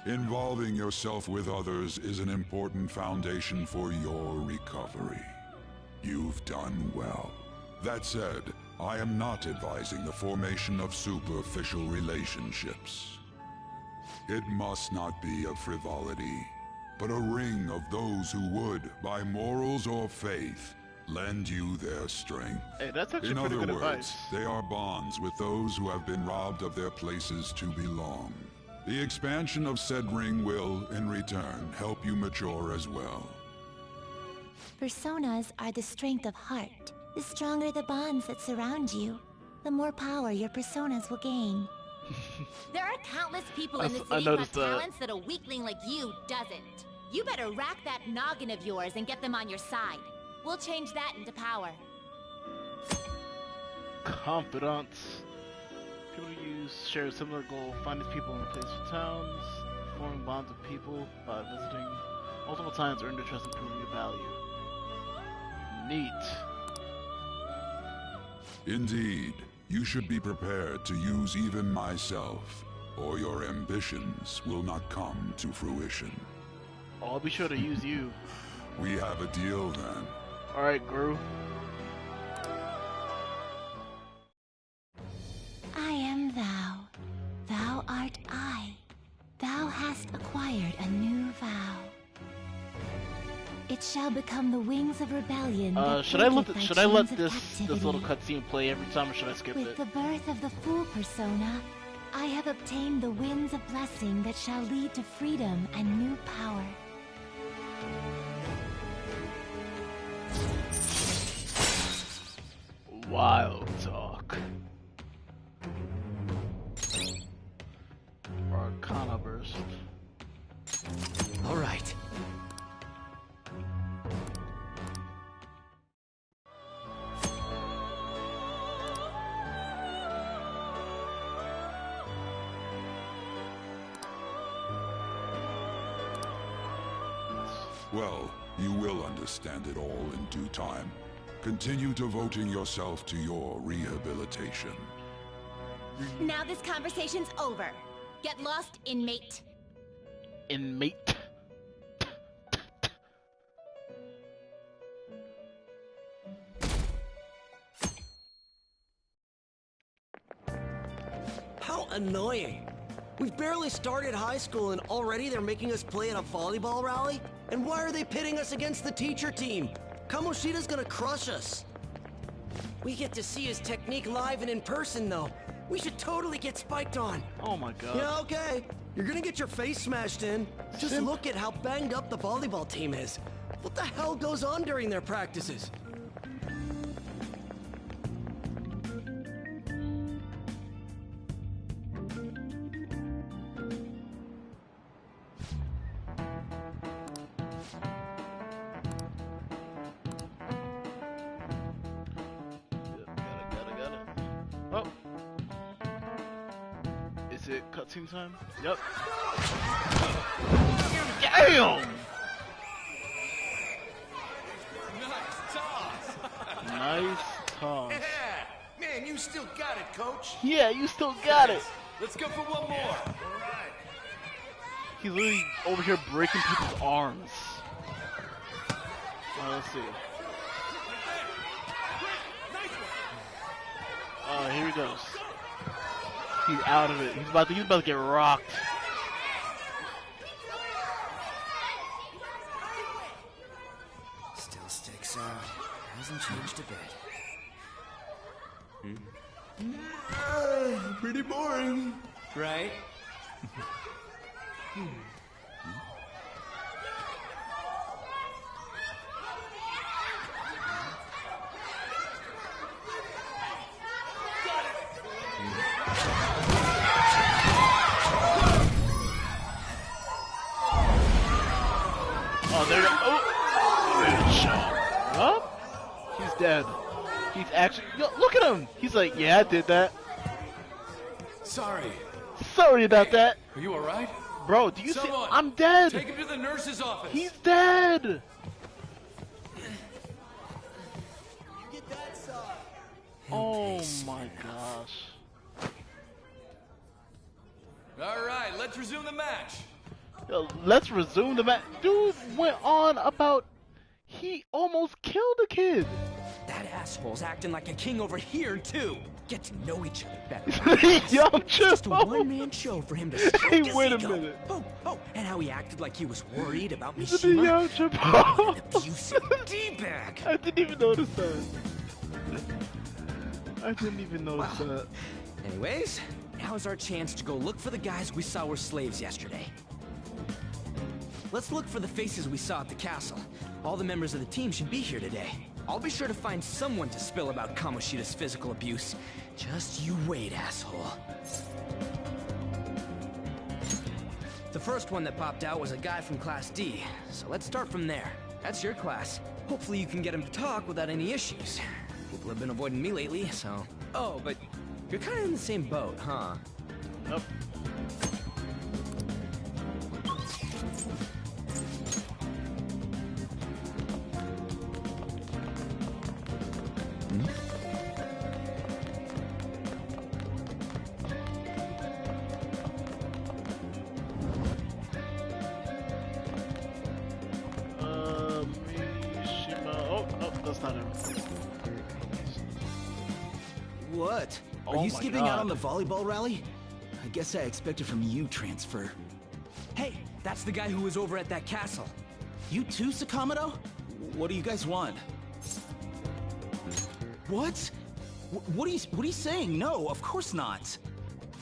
Involving yourself with others is an important foundation for your recovery. You've done well. That said, I am not advising the formation of superficial relationships. It must not be a frivolity, but a ring of those who would, by morals or faith, lend you their strength. Hey, that's actually In pretty other good words, advice. they are bonds with those who have been robbed of their places to belong. The expansion of said ring will, in return, help you mature as well. Personas are the strength of heart. The stronger the bonds that surround you, the more power your personas will gain. There are countless people I in the I city who have noticed that. talents that a weakling like you doesn't. You better rack that noggin of yours and get them on your side. We'll change that into power. Confidants. People you share a similar goal. Find these people in the place of towns. Forming bonds with people by visiting multiple times. Earn their trust and proving your value. Neat. Indeed, you should be prepared to use even myself, or your ambitions will not come to fruition. I'll be sure to use you. We have a deal then. Alright, Gru. I am thou. Thou art I. Thou hast acquired a new vow. It shall become the wings of rebellion. Should I let this little cutscene play every time, or should I skip With it? the birth of the Fool persona, I have obtained the winds of blessing that shall lead to freedom and new power. Wild talk. Arcana burst. All right. Well, you will understand it all in due time. Continue devoting yourself to your rehabilitation. Now this conversation's over. Get lost, inmate. Inmate. How annoying. We've barely started high school and already they're making us play at a volleyball rally? And why are they pitting us against the teacher team? Kamoshida's gonna crush us. We get to see his technique live and in person, though. We should totally get spiked on. Oh my god. Yeah, okay. You're gonna get your face smashed in. Just look at how banged up the volleyball team is. What the hell goes on during their practices? Oh. Is it cutscene time? Yep. Damn! Nice toss. Yeah. Man, you still got it, coach. Yeah, you still got it. Let's go for one more. He's literally over here breaking people's arms. Let's see. Oh, here he goes. He's out of it. He's about to get rocked. Still sticks out. Hasn't changed a bit. Pretty boring. Right? Oh, there you go. Oh. What? He's dead. He's actually. Yo, look at him. He's like, yeah, I did that. Sorry. Sorry about that. Are you alright? Bro, do you Someone, see? I'm dead. Take him to the nurse's office. He's dead. Oh my gosh. Alright, let's resume the match. Yo, let's resume the match. Dude went on about he almost killed a kid. That asshole's acting like a king over here, too. Get to know each other better. Yo, just a one-man show for him to stroke Hey, his wait a ego. minute. Oh, and how he acted like he was worried about He's a Mishima. Chapo. An abusive D-bag. I didn't even notice that. I didn't even notice that. Anyways, now's our chance to go look for the guys we saw were slaves yesterday. Let's look for the faces we saw at the castle. All the members of the team should be here today. I'll be sure to find someone to spill about Kamoshida's physical abuse. Just you wait, asshole. The first one that popped out was a guy from Class D, so let's start from there. That's your class. Hopefully you can get him to talk without any issues. People have been avoiding me lately, so... Oh, but you're kind of in the same boat, huh? Nope. What? Are Oh you my skipping God. out on the volleyball rally? I guess I expected from you transfer. Hey, that's the guy who was over at that castle. You too, Sakamoto? What do you guys want? What? What are you saying? No, of course not.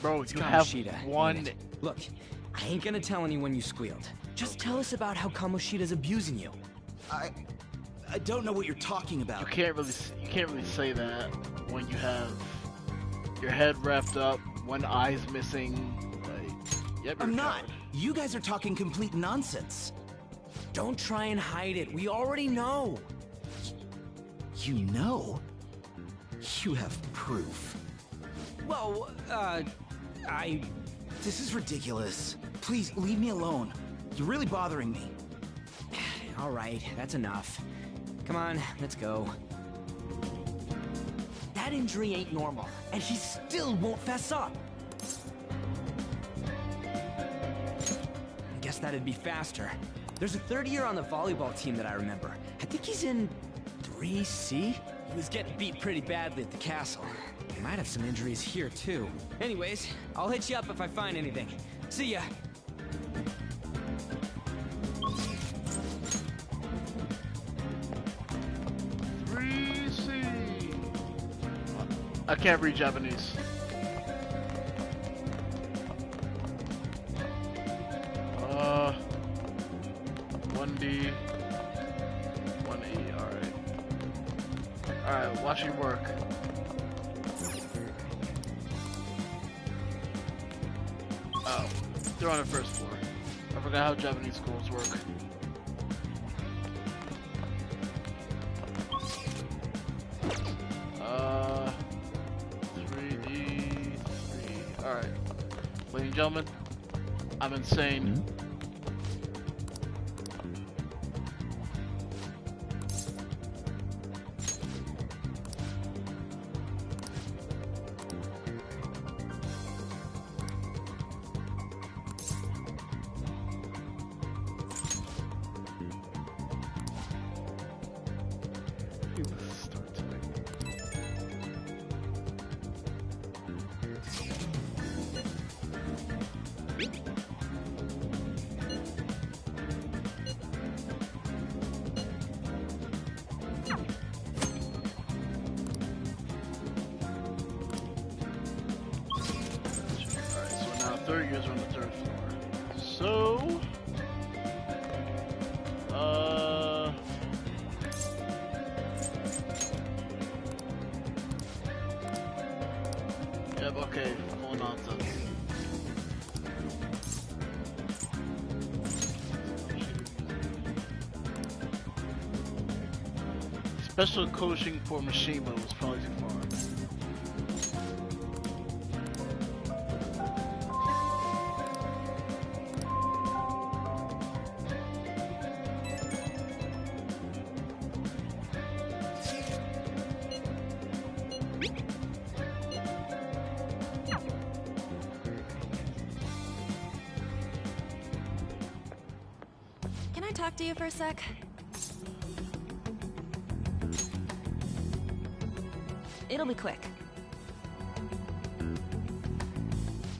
Bro, It's you have Kamoshida, one. ain't it? Look, I ain't gonna tell anyone you squealed. Just tell us about how Kamoshida's abusing you. I don't know what you're talking about. You can't really say that when you have your head wrapped up, one eye's missing. Like, yep, I'm you're not. covered. You guys are talking complete nonsense. Don't try and hide it. We already know. You know? You have proof. Well, This is ridiculous. Please, leave me alone. You're really bothering me. All right, that's enough. Come on, let's go. That injury ain't normal, and he still won't fess up. I guess that'd be faster. There's a third year on the volleyball team that I remember. I think he's in 3C? He was getting beat pretty badly at the castle. He might have some injuries here, too. Anyways, I'll hit you up if I find anything. See ya. I can't read Japanese. Uh, 1D, 1E. All right. All right. Watching work. Oh, they're on the first floor. I forgot how Japanese schools work. Alright. Ladies and gentlemen, I'm insane. Third years on the third floor. So, yep, okay, full nonsense. Special coaching for Mishima was probably too far. Can I talk to you for a sec? It'll be quick.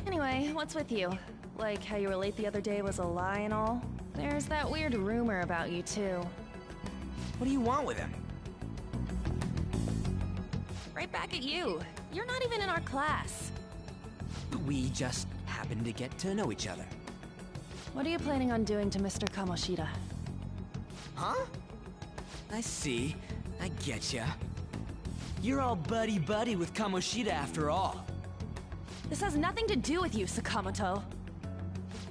Anyway, what's with you? Like how you were late the other day was a lie and all? There's that weird rumor about you too. What do you want with him? Right back at you. You're not even in our class. We just happen to get to know each other. What are you planning on doing to Mr. Kamoshida? Huh? I see. I getcha. You're all buddy-buddy with Kamoshida after all. This has nothing to do with you, Sakamoto.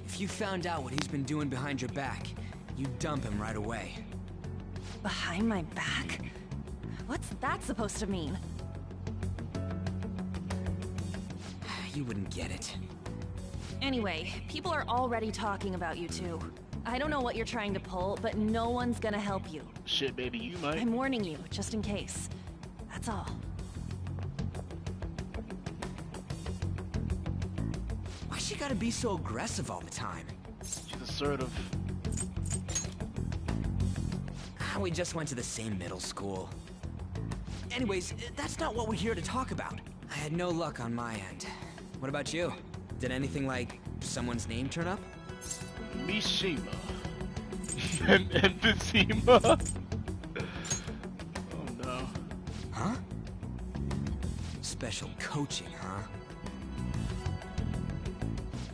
If you found out what he's been doing behind your back, you'd dump him right away. Behind my back? What's that supposed to mean? You wouldn't get it. Anyway, people are already talking about you two. I don't know what you're trying to pull, but no one's gonna help you. Shit, baby, you might. I'm warning you, just in case. That's all. Why she gotta be so aggressive all the time? She's assertive. We just went to the same middle school. Anyways, that's not what we're here to talk about. I had no luck on my end. What about you? Did anything like someone's name turn up? Mishima. and Emphysema. Oh no. Huh? Special coaching, huh?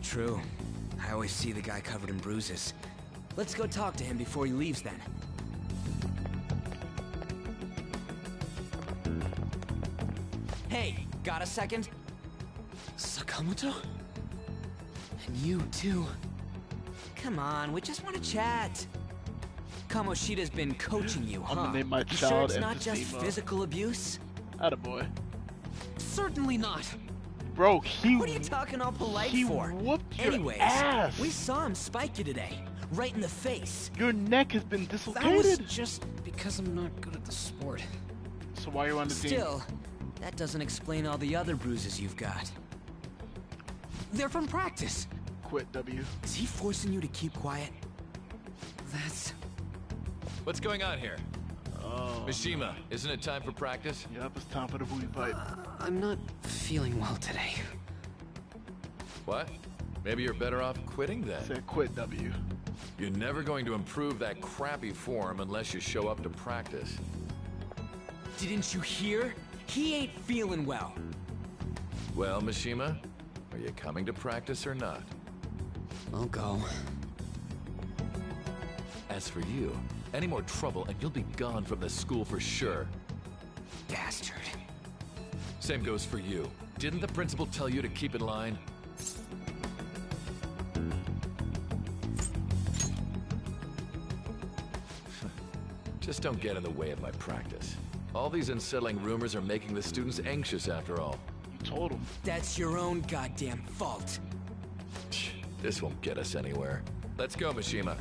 True. I always see the guy covered in bruises. Let's go talk to him before he leaves then. Hey, got a second? Sakamoto? And you too. Come on, we just want to chat. Kamoshida's been coaching you, huh? I'm gonna name my You child sure it's not just Emphysema. physical abuse? Attaboy. Certainly not. Bro, he... What are you talking all polite he for? whooped your Anyways, ass. we saw him spike you today. Right in the face. Your neck has been That was dislocated. just because I'm not good at the sport. So why are you on the team? Still, that doesn't explain all the other bruises you've got. They're from practice. Quit, W. Is he forcing you to keep quiet? That's... What's going on here? Oh. Mishima, isn't it time for practice? Yep, it's time for the booty fight. I'm not feeling well today. What? Maybe you're better off quitting then. Said quit, W. You're never going to improve that crappy form unless you show up to practice. Didn't you hear? He ain't feeling well. Well, Mishima, are you coming to practice or not? I'll go. As for you, any more trouble and you'll be gone from the school for sure. Bastard. Same goes for you. Didn't the principal tell you to keep in line? Just don't get in the way of my practice. All these unsettling rumors are making the students anxious after all. You told them. That's your own goddamn fault. This won't get us anywhere. Let's go, Mishima.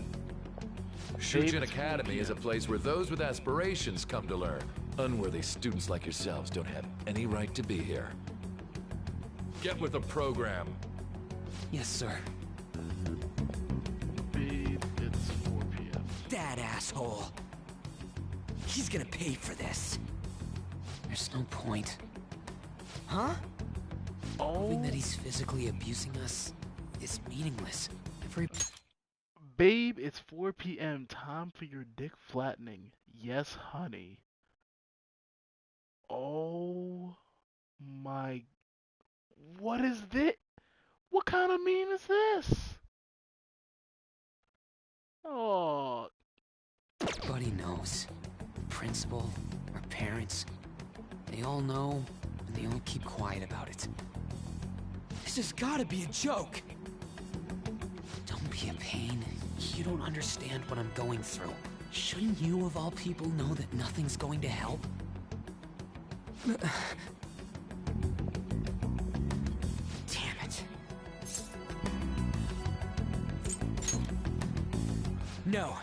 Shujin Academy is a place where those with aspirations come to learn. Unworthy students like yourselves don't have any right to be here. Get with the program. Yes, sir. Babe, it's 4 p.m. That asshole. He's gonna pay for this. There's no point. Huh? Proving that he's physically abusing us is meaningless. Babe, it's 4 p.m. Time for your dick flattening. Yes, honey. Oh my... What is this? What kind of meme is this? Oh... Everybody knows. The principal, our parents, they all know, and they all keep quiet about it. This has gotta be a joke! Don't be a pain. You don't understand what I'm going through. Shouldn't you, of all people, know that nothing's going to help? Damn it. No,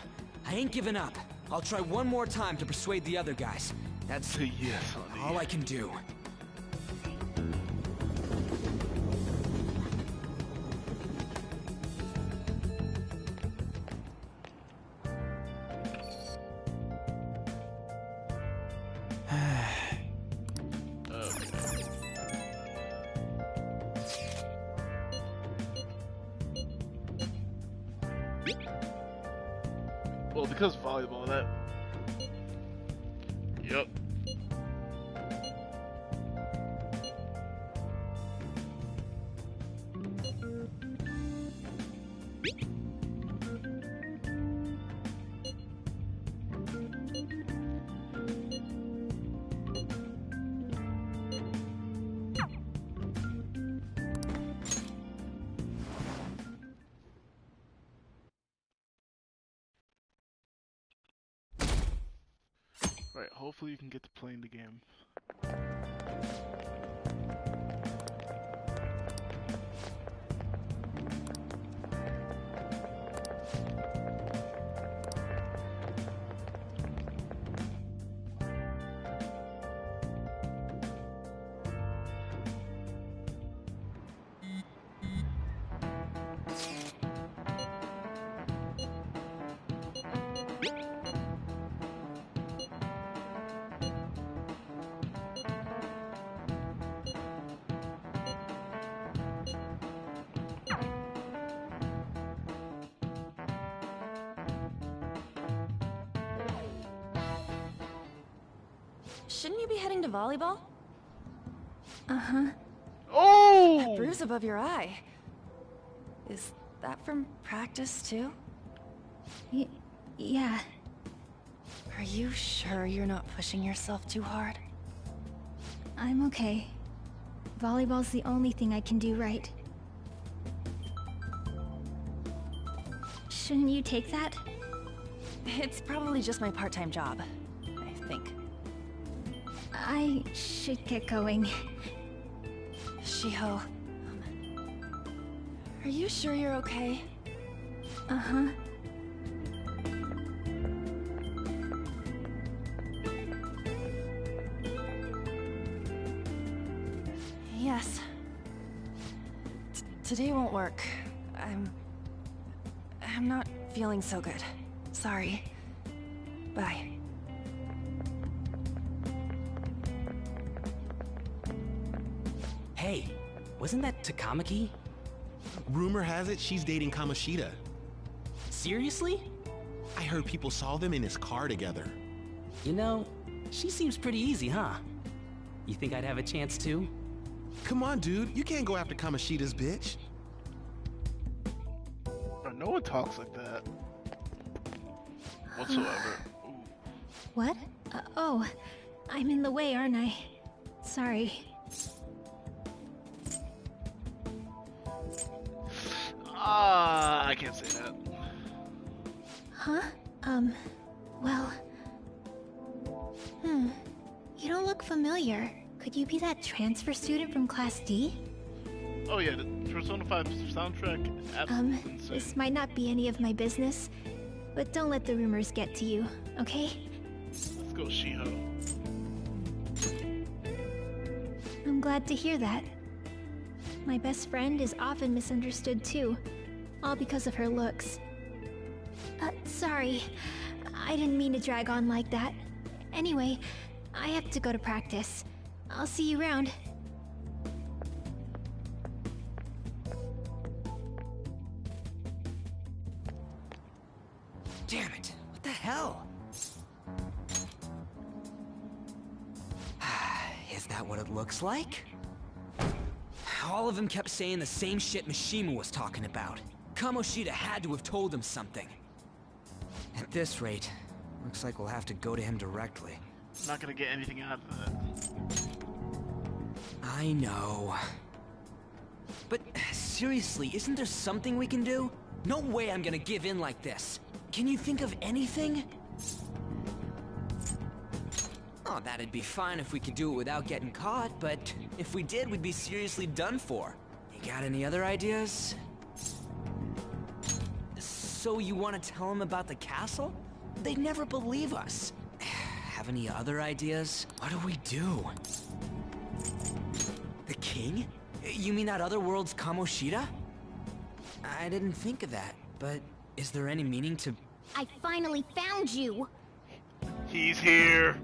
I ain't giving up. I'll try one more time to persuade the other guys. That's all I can do. Well, because volleyball, that... Yep. Right, hopefully you can get to playing the game. Shouldn't you be heading to volleyball? Uh-huh. Oh! That bruise above your eye. Is that from practice, too? Yeah. Are you sure you're not pushing yourself too hard? I'm okay. Volleyball's the only thing I can do right. Shouldn't you take that? It's probably just my part-time job, I think. I should get going. Shiho, are you sure you're okay? Uh-huh. Yes. Today won't work. I'm not feeling so good. Sorry. Bye. Hey, wasn't that Takamaki? Rumor has it she's dating Kamoshida. Seriously? I heard people saw them in his car together. You know, she seems pretty easy, huh? You think I'd have a chance too? Come on, dude. You can't go after Kamoshida's bitch. Bro, no one talks like that. Whatsoever. What? Oh, I'm in the way, aren't I? Sorry. I can't say that. Huh? Well... You don't look familiar. Could you be that transfer student from Class D? Oh yeah, the Persona 5 soundtrack, absolutely insane. This might not be any of my business, but don't let the rumors get to you, okay? Let's go, Shiho. I'm glad to hear that. My best friend is often misunderstood too, all because of her looks. Sorry. I didn't mean to drag on like that. Anyway, I have to go to practice. I'll see you around. Damn it! What the hell? Is that what it looks like? All of them kept saying the same shit Mishima was talking about. Kamoshida had to have told him something. At this rate, looks like we'll have to go to him directly. Not gonna get anything out of that. I know. But seriously, isn't there something we can do? No way I'm gonna give in like this. Can you think of anything? Oh, that'd be fine if we could do it without getting caught, but if we did, we'd be seriously done for. You got any other ideas? So you want to tell them about the castle? They'd never believe us. Have any other ideas? What do we do? The king? You mean that other world's Kamoshida? I didn't think of that, but is there any meaning to... I finally found you! He's here!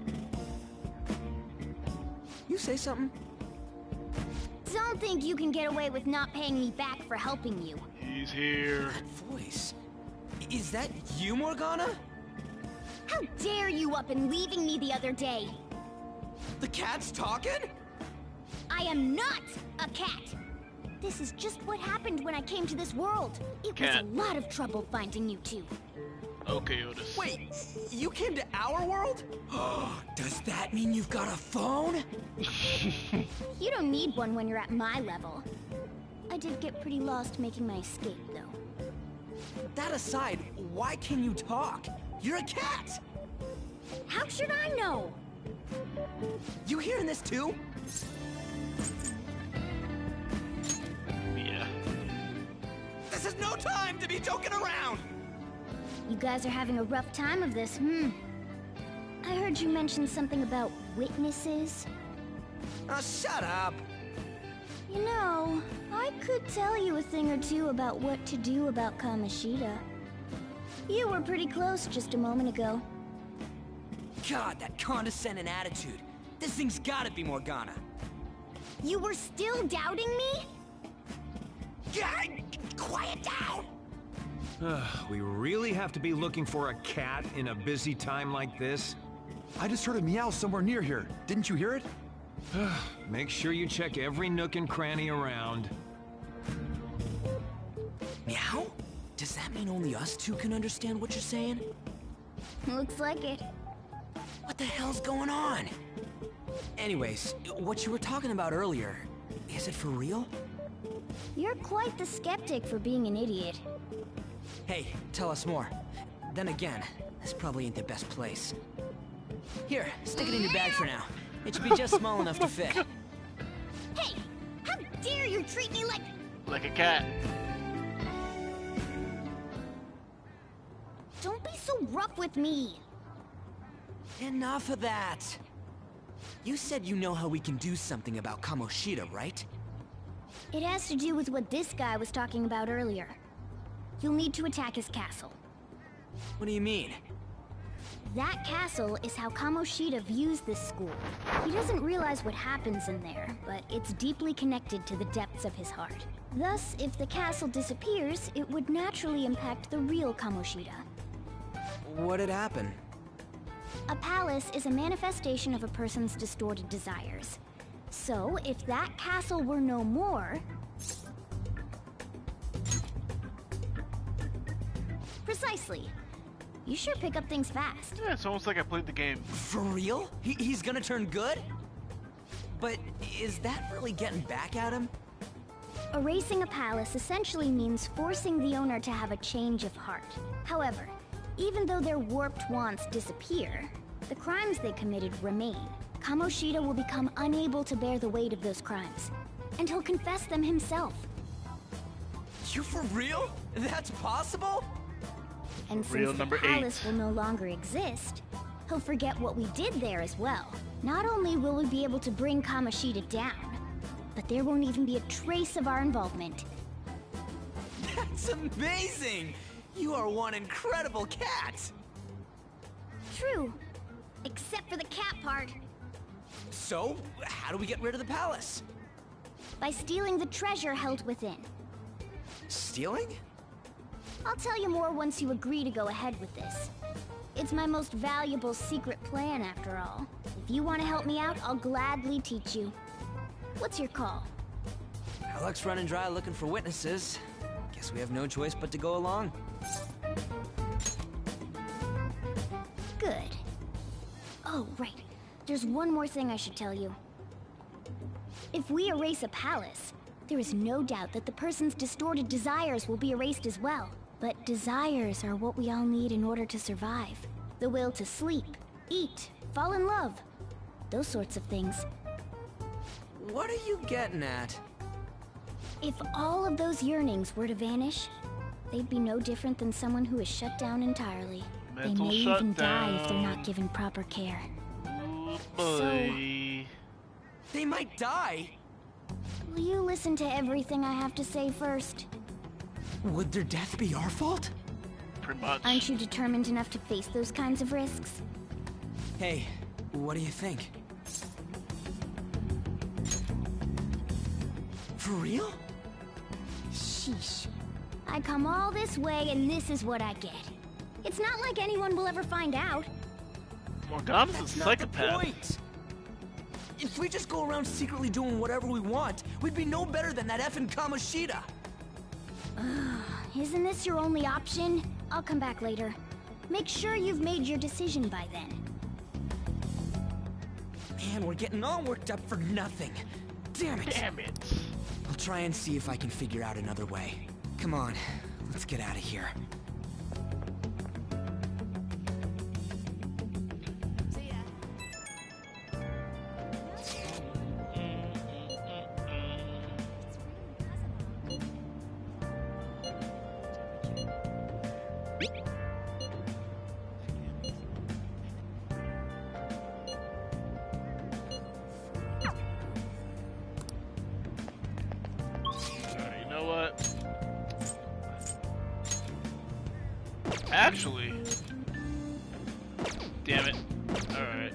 You say something? Don't think you can get away with not paying me back for helping you. He's here. That voice. Is that you, Morgana? How dare you up and leaving me the other day? The cat's talking? I am not a cat! This is just what happened when I came to this world. It was a lot of trouble finding you two. Okay, Otis. Wait, you came to our world? Does that mean you've got a phone? You don't need one when you're at my level. I did get pretty lost making my escape, though. That aside, why can you talk? You're a cat! How should I know? You hearing this too? Yeah. This is no time to be joking around! You guys are having a rough time of this, I heard you mention something about witnesses. Shut up! You know, I could tell you a thing or two about what to do about Kamoshida. You were pretty close just a moment ago. God, that condescending attitude. This thing's gotta be Morgana. You were still doubting me? Quiet down! We really have to be looking for a cat in a busy time like this? I just heard a meow somewhere near here. Didn't you hear it? Make sure you check every nook and cranny around. Meow? Does that mean only us two can understand what you're saying? Looks like it. What the hell's going on? Anyways, what you were talking about earlier, is it for real? You're quite the skeptic for being an idiot. Hey, tell us more. Then again, this probably ain't the best place. Here, stick it in your bag for now. It should be just small enough to fit. Hey! How dare you treat me like... Like a cat. Don't be so rough with me! Enough of that! You said you know how we can do something about Kamoshida, right? It has to do with what this guy was talking about earlier. You'll need to attack his castle. What do you mean? That castle is how Kamoshida views this school. He doesn't realize what happens in there, but it's deeply connected to the depths of his heart. Thus, if the castle disappears, it would naturally impact the real Kamoshida. What'd happen? A palace is a manifestation of a person's distorted desires. So, if that castle were no more... Precisely. You sure pick up things fast. Yeah, it's almost like I played the game. For real? He's gonna turn good? But is that really getting back at him? Erasing a palace essentially means forcing the owner to have a change of heart. However, even though their warped wants disappear, the crimes they committed remain. Kamoshida will become unable to bear the weight of those crimes, and he'll confess them himself. You for real? That's possible? And since the palace will no longer exist, he'll forget what we did there as well. Not only will we be able to bring Kamoshida down, but there won't even be a trace of our involvement. That's amazing! You are one incredible cat! True. Except for the cat part. So, how do we get rid of the palace? By stealing the treasure held within. Stealing? I'll tell you more once you agree to go ahead with this. It's my most valuable secret plan, after all. If you want to help me out, I'll gladly teach you. What's your call? Our luck's running dry looking for witnesses. Guess we have no choice but to go along. Good. Oh, right. There's one more thing I should tell you. If we erase a palace, there is no doubt that the person's distorted desires will be erased as well. But desires are what we all need in order to survive. The will to sleep, eat, fall in love. Those sorts of things. What are you getting at? If all of those yearnings were to vanish, they'd be no different than someone who is shut down entirely. They may even die if they're not given proper care. So, they might die? Will you listen to everything I have to say first? Would their death be our fault? Pretty much. Aren't you determined enough to face those kinds of risks? Hey, what do you think? For real? Sheesh. I come all this way and this is what I get. It's not like anyone will ever find out. Morgana's a psychopath. Not the point. If we just go around secretly doing whatever we want, we'd be no better than that effing Kamoshida. Isn't this your only option? I'll come back later. Make sure you've made your decision by then. Man, we're getting all worked up for nothing. Damn it. Damn it. I'll try and see if I can figure out another way. Come on, let's get out of here. Actually, damn it. Alright.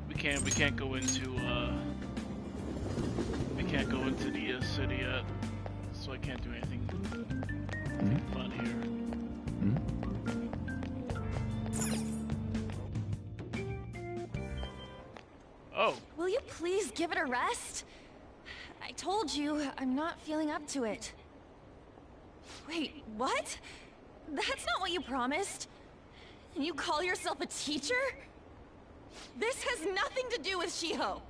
We can't go into the city yet, so I can't do anything fun here. Oh. Will you please give it a rest? I told you, I'm not feeling up to it. Wait, what? That's not what you promised. And you call yourself a teacher? This has nothing to do with Shiho.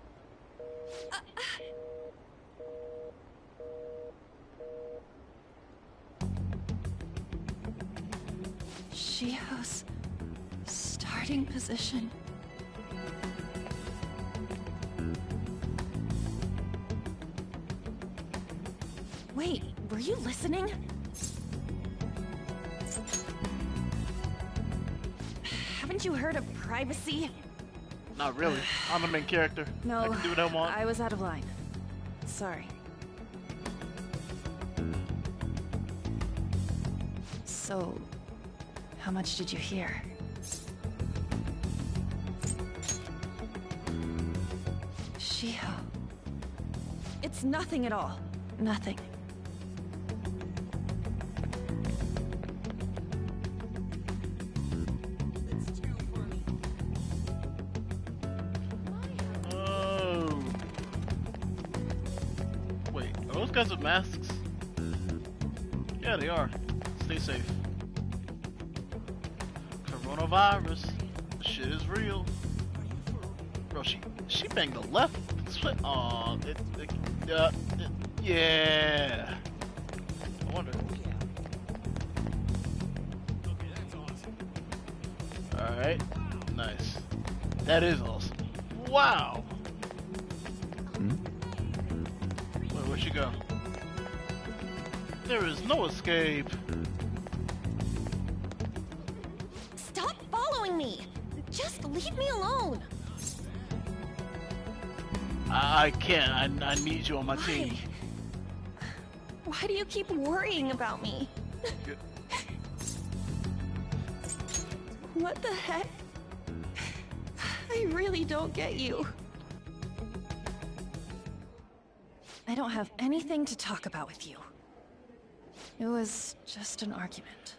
Shiho's starting position. Wait, were you listening? Haven't you heard of privacy? Not really. I'm the main character. No, I can do what I want. I was out of line. Sorry. So, how much did you hear? Shiho. It's nothing at all. Nothing. those guys with masks? Yeah, they are. Stay safe. Coronavirus. Shit is real. Bro, she banged the left. Aw, yeah. I wonder. Alright. Nice. That is awesome. Wow. Wait, where'd she go? There is no escape. Stop following me! Just leave me alone! I can't. I need you on my team. Why do you keep worrying about me? What the heck? I really don't get you. I don't have anything to talk about with you. It was just an argument.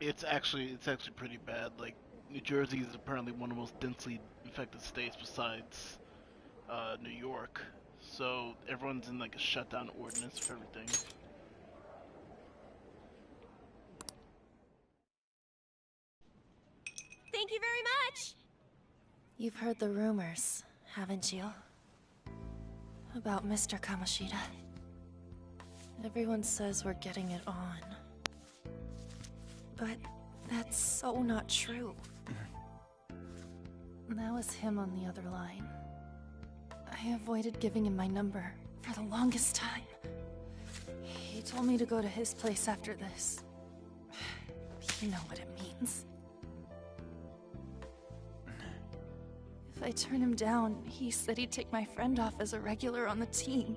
It's actually pretty bad. Like, New Jersey is apparently one of the most densely infected states besides New York. So everyone's in like a shutdown ordinance for everything. Thank you very much! You've heard the rumors, haven't you? About Mr. Kamoshida. Everyone says we're getting it on. But that's so not true. That was him on the other line. I avoided giving him my number for the longest time. He told me to go to his place after this. You know what it means. If I turn him down, he said he'd take my friend off as a regular on the team.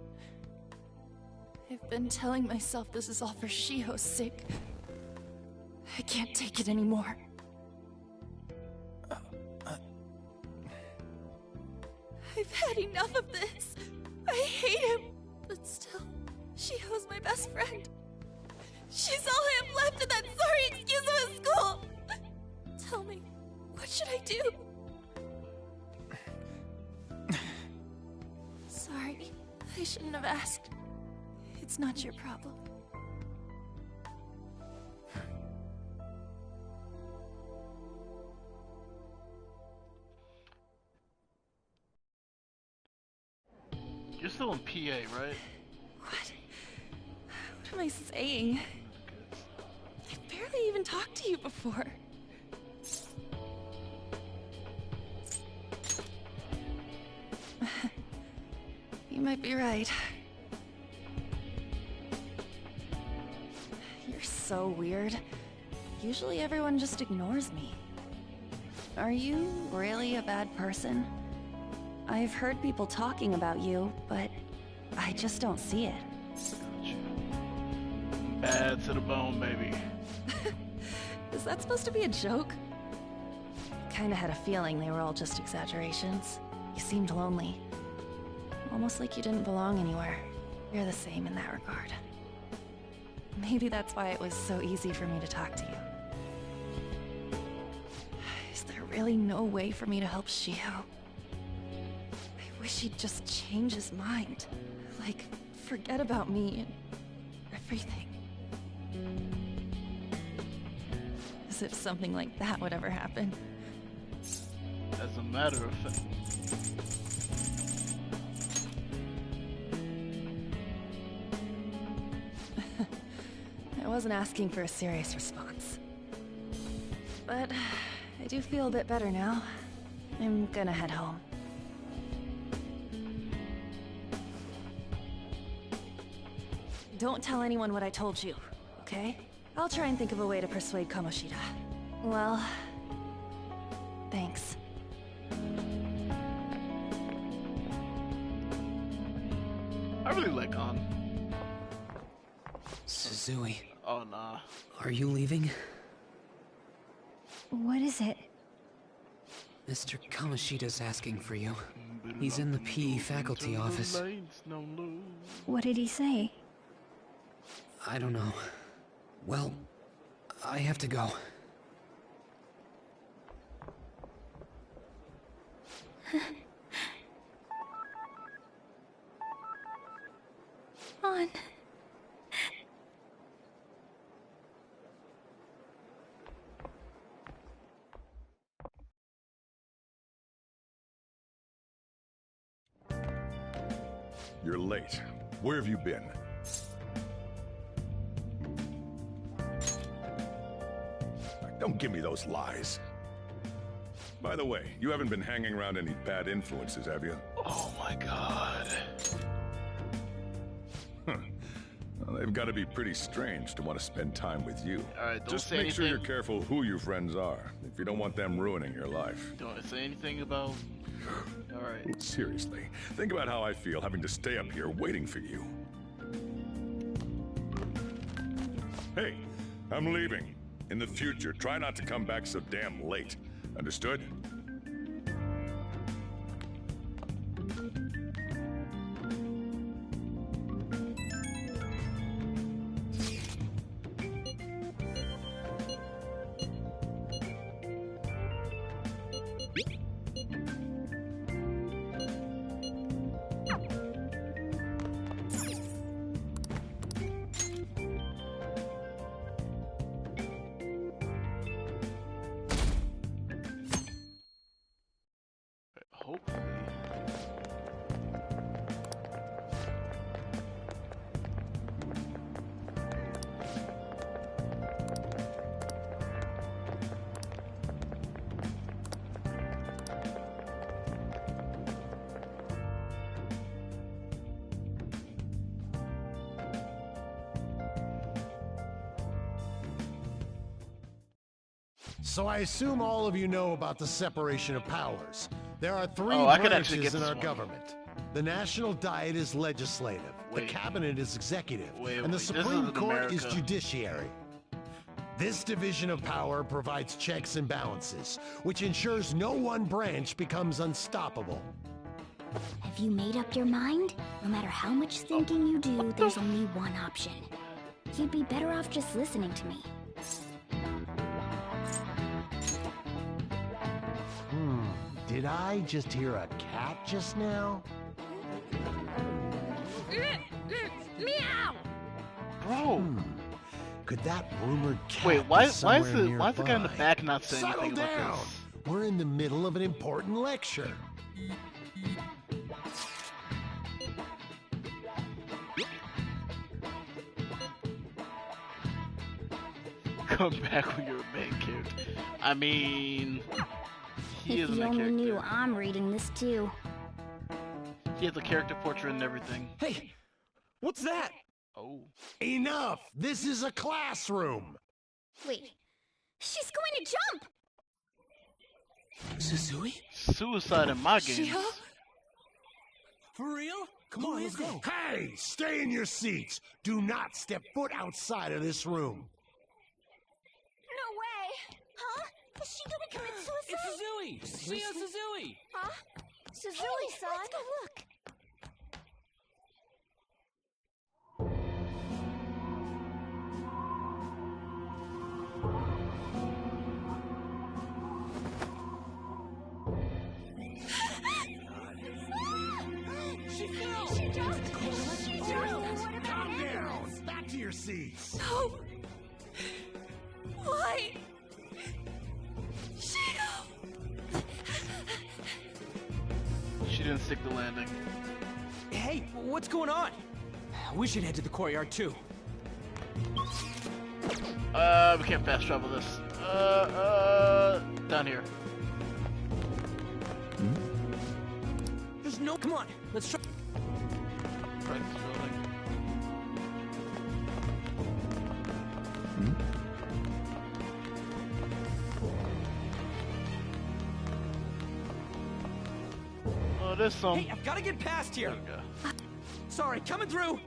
I've been telling myself this is all for Shiho's sake. I can't take it anymore. I've had enough of this. I hate him. But still, Shiho's my best friend. She's all I have left in that sorry excuse of a school. Tell me, what should I do? Sorry, I shouldn't have asked. It's not your problem. You're still in PA, right? What? What am I saying? I barely even talked to you before. You might be right. You're so weird. Usually everyone just ignores me. Are you really a bad person? I've heard people talking about you, but I just don't see it. Bad to the bone, baby. Is that supposed to be a joke? Kinda had a feeling they were all just exaggerations. You seemed lonely. Almost like you didn't belong anywhere. You're the same in that regard. Maybe that's why it was so easy for me to talk to you. Is there really no way for me to help Shiho? I wish he'd just change his mind. Like, forget about me and everything. As if something like that would ever happen. As a matter of fact. I wasn't asking for a serious response. But I do feel a bit better now. I'm gonna head home. Don't tell anyone what I told you, okay? I'll try and think of a way to persuade Kamoshida. Well, thanks. I really like Han. Suzui. Oh, nah. Are you leaving? What is it? Mr. Kamoshida's asking for you. He's in the PE faculty office. What did he say? I don't know. Well, I have to go. on. You're late. Where have you been? Don't give me those lies. By the way, you haven't been hanging around any bad influences, have you? Oh my god. Well, they've got to be pretty strange to want to spend time with you. Alright, don't Just say make sure anything. you're careful who your friends are, if you don't want them ruining your life. Don't say anything about... Alright. Seriously, think about how I feel having to stay up here waiting for you. Hey, I'm leaving. In the future, try not to come back so damn late. Understood? Hopefully. So I assume all of you know about the separation of powers. There are three Oh, I could actually branches get in this our one. government. The National Diet is legislative, Wait. the Cabinet is executive, Wait, and the wait, this Supreme isn't Court is America. judiciary. This division of power provides checks and balances, which ensures no one branch becomes unstoppable. Have you made up your mind? No matter how much thinking you do, there's only one option. You'd be better off just listening to me. Did I just hear a cat just now? Meow! Bro! Could that rumored cat Wait, why be is somewhere the guy in the nearby? back not saying Settle anything down. about this? We're in the middle of an important lecture. Come back when you're a main character. I mean, he is If a you main only character. knew, I'm reading this too. He has a character portrait and everything. Hey, what's that? Oh. Enough! This is a classroom! Wait, she's going to jump! Suzui? Suicide in my game. Shiho? For real? Come on, let's go. Hey, stay in your seats! Do not step foot outside of this room. No way! Huh? Is she gonna commit suicide? It's Suzui! Shio Suzui! Huh? Suzui-san? Let's go look. She fell! She jumped! She jumped! Calm down! Back to your seats! No! Why? Shio! She didn't stick the landing. Hey, what's going on? We should head to the courtyard too. We can't fast travel this. Down here. There's no. Come on, let's try. Right, this building. Oh, there's some. Hey, I've got to get past here. There we go. Sorry, coming through.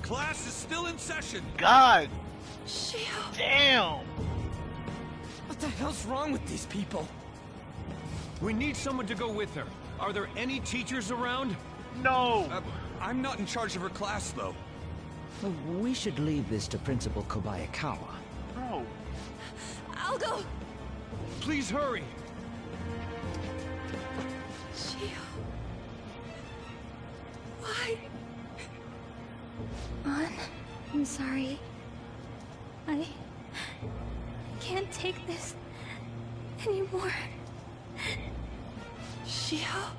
Class is still in session. God Shio! damn! What the hell's wrong with these people? We need someone to go with her. Are there any teachers around? No! I'm not in charge of her class, though. Well, we should leave this to Principal Kobayakawa. Bro. I'll go. Please hurry. Shio. Why? Ann, I'm sorry. I can't take this anymore. Shio?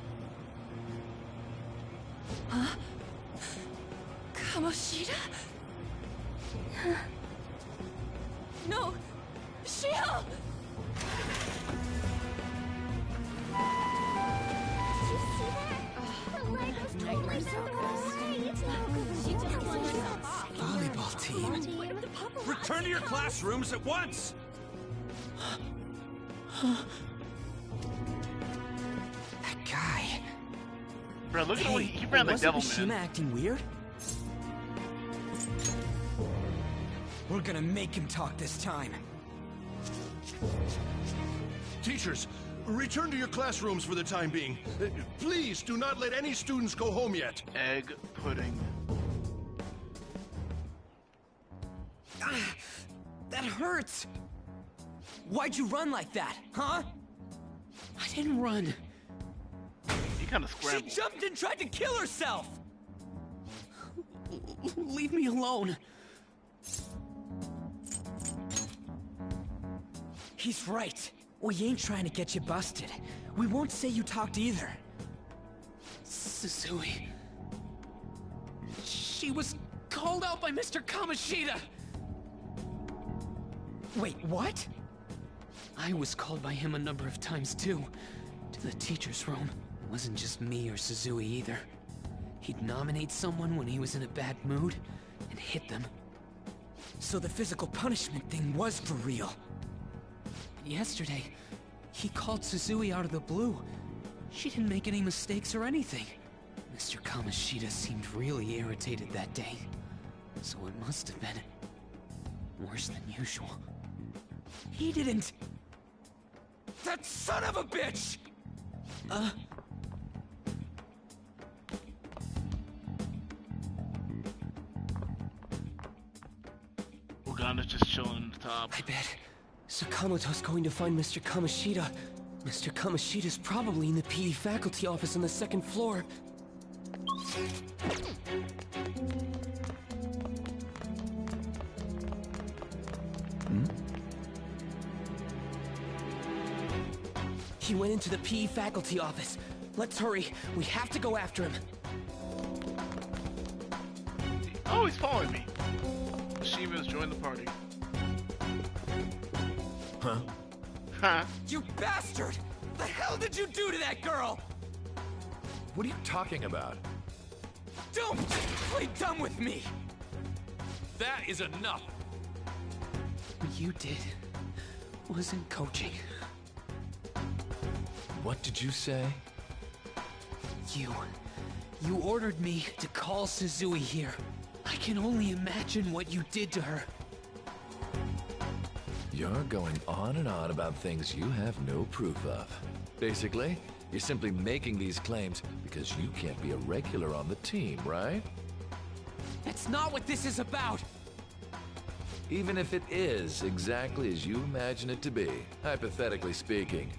Huh? Kamoshida? No! Shio! Volleyball team. Return to your classrooms at once! That guy. Bro, look at the way he ran like devil, Mishima man. acting weird? We're gonna make him talk this time. Teachers, return to your classrooms for the time being. Please do not let any students go home yet. Egg pudding. That hurts! Why'd you run like that, huh? I didn't run. He kind of scrambled. She jumped and tried to kill herself! Leave me alone. He's right. We ain't trying to get you busted. We won't say you talked either. Suzui. She was called out by Mr. Kamoshida! Wait, what? I was called by him a number of times too. To the teacher's room. It wasn't just me or Suzui either. He'd nominate someone when he was in a bad mood, and hit them. So the physical punishment thing was for real. And yesterday, he called Suzui out of the blue. She didn't make any mistakes or anything. Mr. Kamoshida seemed really irritated that day. So it must have been worse than usual. He didn't... That son of a bitch! Uganda's just chilling on the top. I bet Sakamoto's going to find Mr. Kamoshida. Mr. Kamoshida's probably in the PE faculty office on the second floor. He went into the PE faculty office. Let's hurry. We have to go after him. Oh, he's following me. Shiva's joined the party. Huh? Huh? You bastard! The hell did you do to that girl? What are you talking about? Don't play dumb with me! That is enough! What you did wasn't coaching. What did you say? You ordered me to call Suzui here. I can only imagine what you did to her. You're going on and on about things you have no proof of. Basically, you're simply making these claims because you can't be a regular on the team, right? That's not what this is about! Even if it is exactly as you imagine it to be, hypothetically speaking,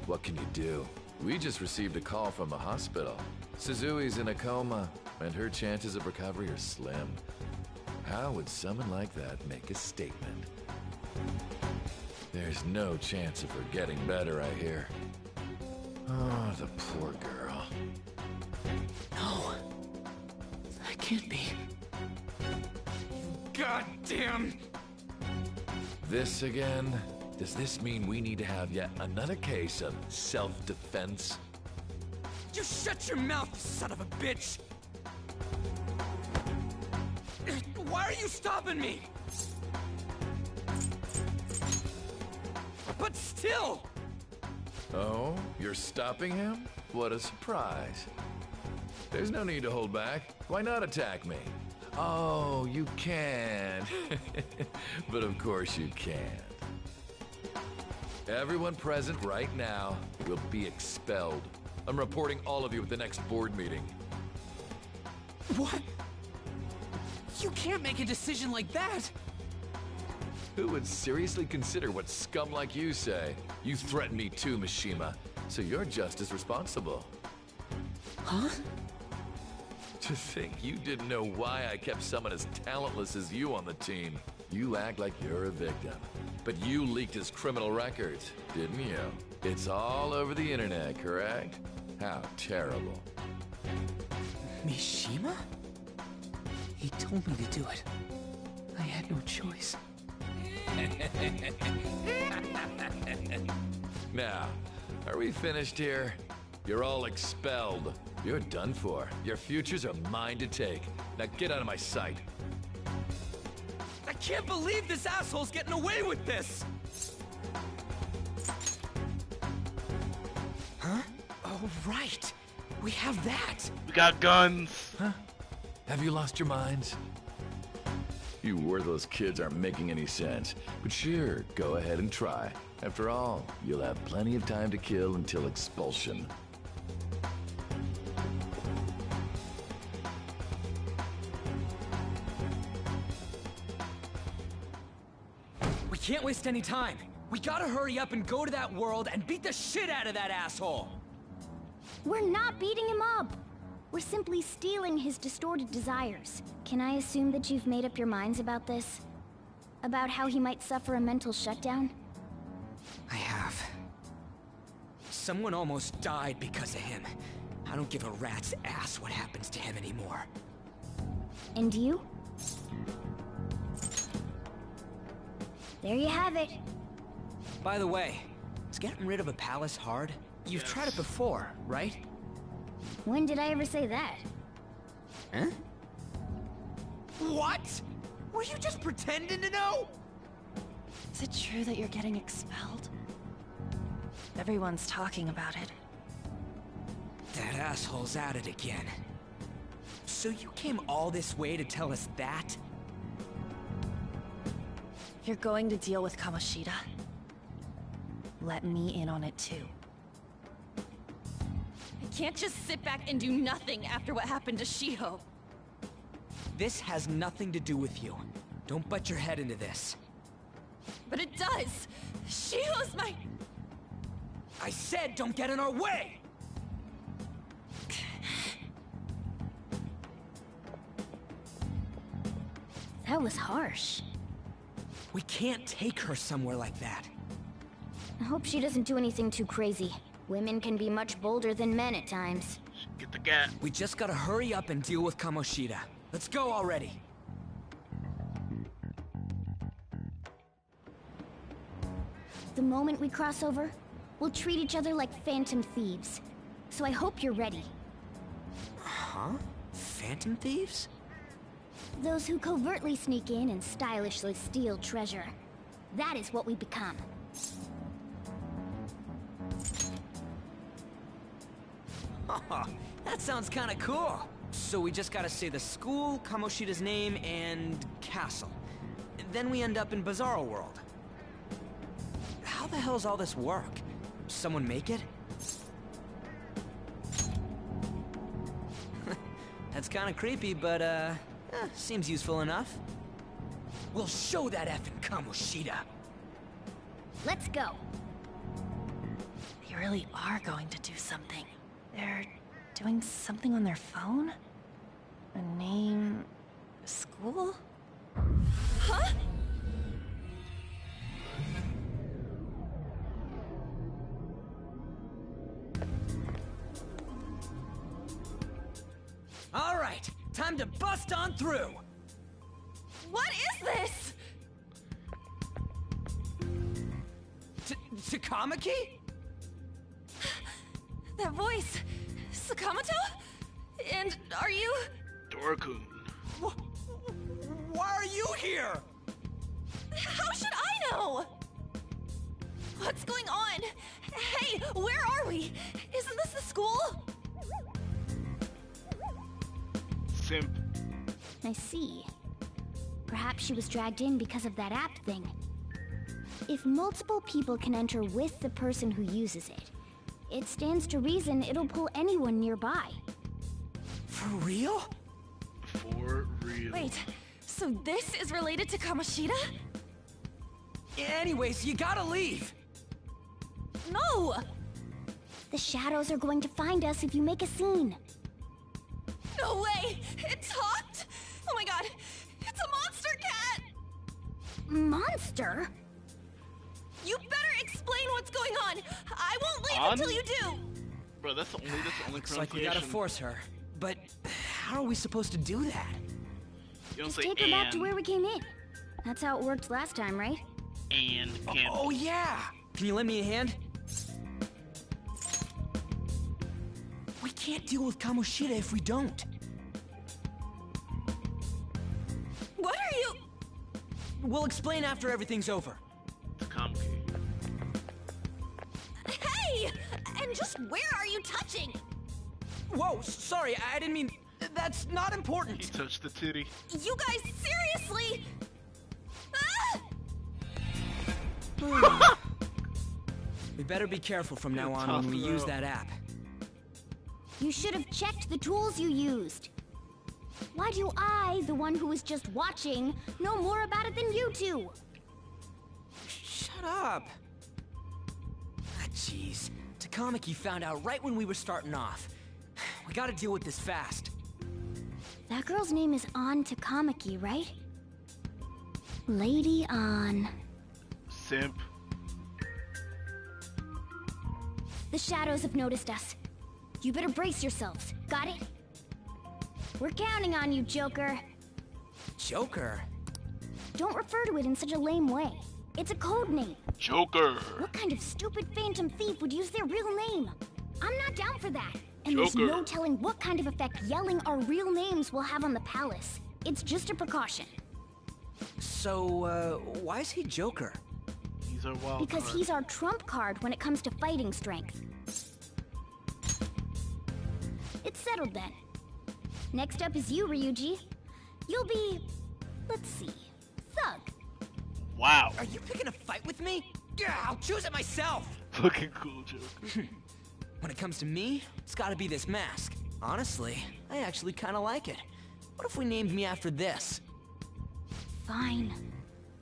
what can you do? We just received a call from the hospital. Suzui's in a coma, and her chances of recovery are slim. How would someone like that make a statement? There's no chance of her getting better, I hear. Oh, the poor girl. No. That can't be. Goddamn! This again? Does this mean we need to have yet another case of self-defense? You shut your mouth, you son of a bitch! Why are you stopping me? But still! Oh, you're stopping him? What a surprise. There's no need to hold back. Why not attack me? Oh, you can. But of course you can't. Everyone present right now will be expelled. I'm reporting all of you at the next board meeting. What? You can't make a decision like that! Who would seriously consider what scum like you say? You threatened me too, Mishima, so you're just as responsible. Huh? To think you didn't know why I kept someone as talentless as you on the team. You act like you're a victim. But you leaked his criminal records, didn't you? It's all over the internet, correct? How terrible. Mishima? He told me to do it. I had no choice. Now, are we finished here? You're all expelled. You're done for. Your futures are mine to take. Now get out of my sight. I can't believe this asshole's getting away with this! Huh? Oh, right. We have that. We got guns. Huh? Have you lost your minds? You worthless kids aren't making any sense. But sure, go ahead and try. After all, you'll have plenty of time to kill until expulsion. We can't waste any time. We gotta hurry up and go to that world and beat the shit out of that asshole. We're not beating him up. We're simply stealing his distorted desires. Can I assume that you've made up your minds about this? About how he might suffer a mental shutdown? I have. Someone almost died because of him. I don't give a rat's ass what happens to him anymore. And you? There you have it. By the way, is getting rid of a palace hard? You've tried it before, right? When did I ever say that? Huh? What? Were you just pretending to know? Is it true that you're getting expelled? Everyone's talking about it. That asshole's at it again. So you came all this way to tell us that? You're going to deal with Kamoshida. Let me in on it too. I can't just sit back and do nothing after what happened to Shiho. This has nothing to do with you. Don't butt your head into this. But it does! Shiho's my... I said don't get in our way! That was harsh. We can't take her somewhere like that. I hope she doesn't do anything too crazy. Women can be much bolder than men at times. Get the gat. We just gotta hurry up and deal with Kamoshida. Let's go already. The moment we cross over, we'll treat each other like phantom thieves. So I hope you're ready. Huh? Phantom thieves? Those who covertly sneak in and stylishly steal treasure. That is what we become. That sounds kinda cool. So we just gotta say the school, Kamoshida's name, and castle. Then we end up in Bizarro World. How the hell's all this work? Someone make it? That's kinda creepy, but seems useful enough. We'll show that effing Kamoshida. Let's go. They really are going to do something. They're doing something on their phone? A name... a school? Huh? All right, time to bust on through. What is this? Takamaki? That voice... Sakamoto? And are you... Dorkun. Why are you here? How should I know? What's going on? Hey, where are we? Isn't this the school? Simp. I see. Perhaps she was dragged in because of that app thing. If multiple people can enter with the person who uses it, it stands to reason it'll pull anyone nearby. For real? Wait, so this is related to Kamoshida? Anyways, you gotta leave. No! The shadows are going to find us if you make a scene. No way! It talked? Oh my god, it's a monster cat! Monster? You better explain what's going on! I won't leave until you do! Bro, that's the only Looks like we gotta force her. But how are we supposed to do that? You don't Just say take her back to where we came in. That's how it worked last time, right? and can't. Oh yeah! Can you lend me a hand? We can't deal with Kamoshida if we don't. What are you? We'll explain after everything's over. It's complicated. Hey! And just where are you touching? Whoa, sorry, I didn't mean... That's not important. He touched the titty. You guys, seriously? Ah! We better be careful from now on when we use that app. You should have checked the tools you used. Why do I, the one who was just watching, know more about it than you two? Shut up. Ah, jeez. Takamaki found out right when we were starting off. We gotta deal with this fast. That girl's name is An Takamaki, right? Lady An. Simp. The shadows have noticed us. You better brace yourselves. Got it? We're counting on you, Joker. Joker? Don't refer to it in such a lame way. It's a code name. Joker. What kind of stupid phantom thief would use their real name? I'm not down for that. And Joker. There's no telling what kind of effect yelling our real names will have on the palace. It's just a precaution. So, why is he Joker? He's our wild Because card. he's our trump card when it comes to fighting strength. It's settled then. Next up is you, Ryuji. You'll be... let's see... Thug. Wow. Are you picking a fight with me? Yeah, I'll choose it myself! Fucking cool, Joker. When it comes to me, it's gotta be this mask. Honestly, I actually kinda like it. What if we named me after this? Fine.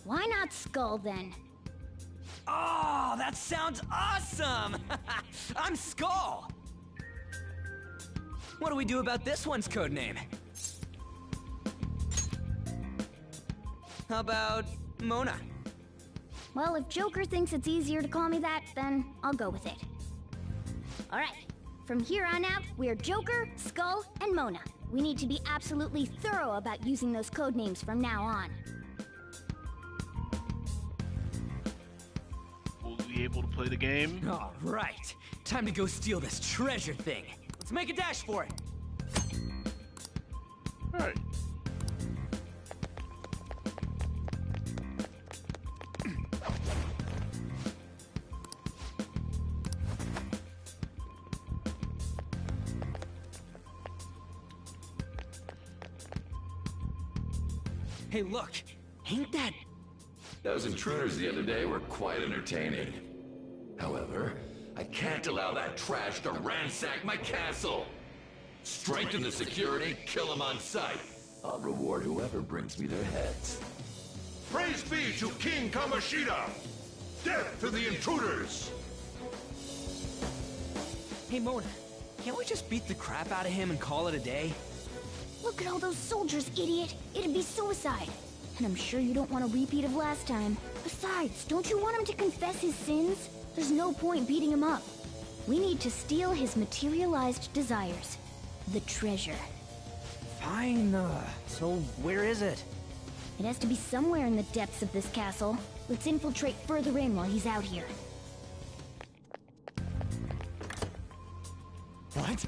Why not Skull, then? Oh, that sounds awesome! I'm Skull! What do we do about this one's codename? How about Mona? Well, if Joker thinks it's easier to call me that, then I'll go with it. Alright, from here on out, we're Joker, Skull, and Mona. We need to be absolutely thorough about using those codenames from now on. Will we be able to play the game? All right, time to go steal this treasure thing. Let's make a dash for it. Alright. Hey, look, ain't that... Those intruders the other day were quite entertaining. However, I can't allow that trash to ransack my castle. Strengthen the security, kill them on sight. I'll reward whoever brings me their heads. Praise be to King Kamoshida! Death to the intruders! Hey, Mona, can't we just beat the crap out of him and call it a day? Look at all those soldiers, idiot! It'd be suicide! And I'm sure you don't want a repeat of last time. Besides, don't you want him to confess his sins? There's no point beating him up. We need to steal his materialized desires. The treasure. Fine, so where is it? It has to be somewhere in the depths of this castle. Let's infiltrate further in while he's out here. What?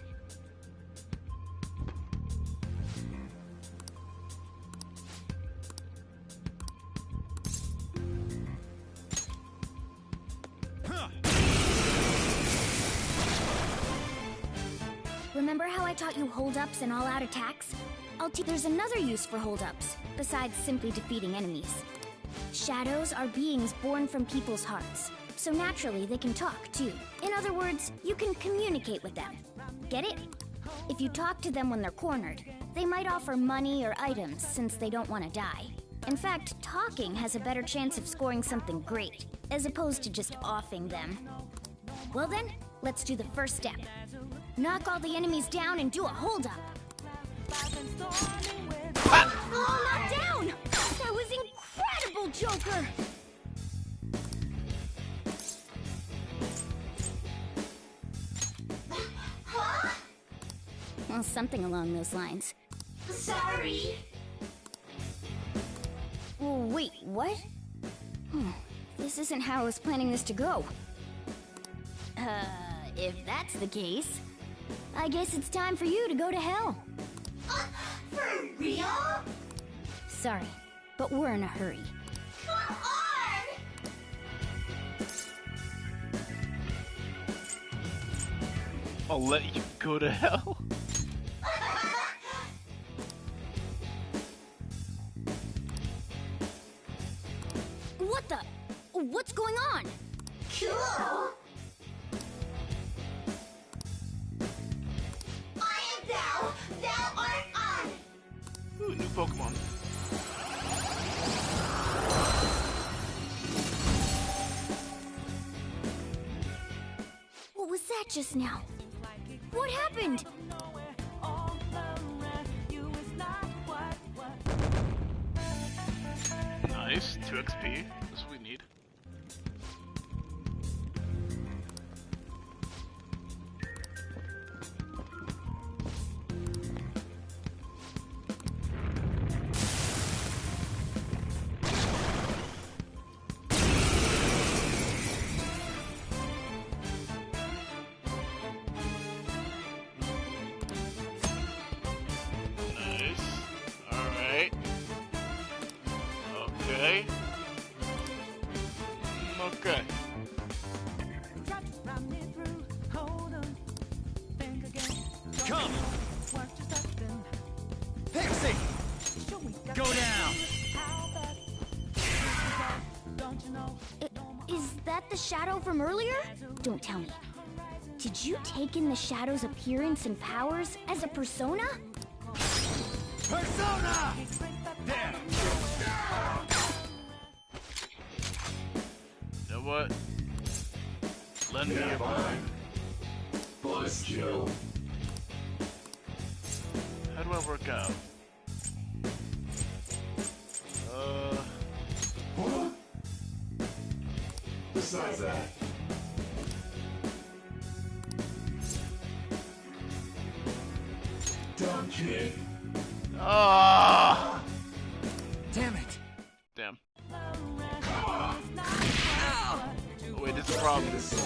Remember how I taught you hold-ups and all-out attacks? There's another use for hold-ups, besides simply defeating enemies. Shadows are beings born from people's hearts, so naturally they can talk, too. In other words, you can communicate with them. Get it? If you talk to them when they're cornered, They might offer money or items since they don't want to die. In fact, talking has a better chance of scoring something great, as opposed to just offing them. Well then, let's do the first step. Knock all the enemies down and do a hold-up. Oh, not down! That was incredible, Joker! Well, something along those lines. Sorry. Wait, what? This isn't how I was planning this to go. If that's the case, I guess it's time for you to go to hell. For real? Sorry, but we're in a hurry. Come on! I'll let you go to hell. What the? What's going on? Cool! I am thou, thou art I! Ooh, new Pokemon. What was that just now? What happened? Nice, 2 XP. That's what we need. Nice. Alright. Okay. Okay. Come! Pixie! Go down! Is that the shadow from earlier? Don't tell me. Did you take in the shadow's appearance and powers as a persona? Persona! There! You know what? Lend me your mind. Buzz kill. How do I work out? What? Besides that. Dumb kid. Ah! Damn it! Damn. Oh, wait, this is a problem. Persona!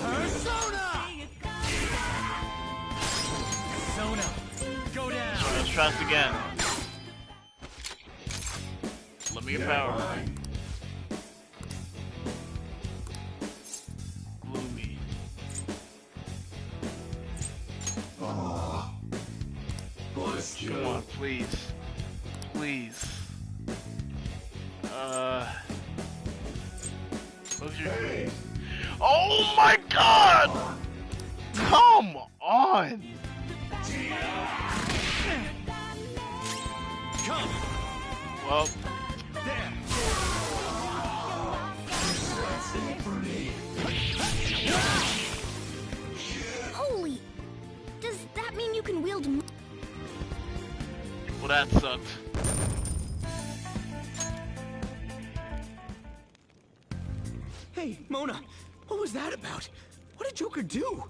Persona! Go down! Alright, let's try this again. Let me your power. Gloomy. Oh. Buzz kill. Come on, please. Please. What's your... Hey. Oh my god! Come on! Come! Well, There! Holy! Does that mean you can wield well, that sucked. Hey, Mona, what was that about? What did Joker do?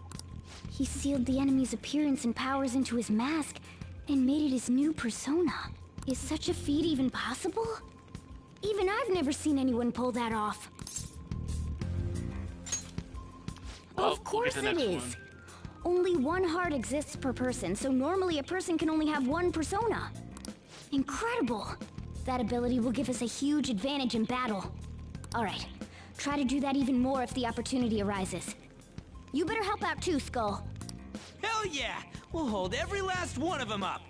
He sealed the enemy's appearance and powers into his mask and made it his new persona. Is such a feat even possible? Even I've never seen anyone pull that off. Well, Of course we'll get it the is. next Only one heart exists per person, so normally a person can only have one persona. Incredible! That ability will give us a huge advantage in battle. Alright, try to do that even more if the opportunity arises. You better help out too, Skull. Hell yeah! We'll hold every last one of them up!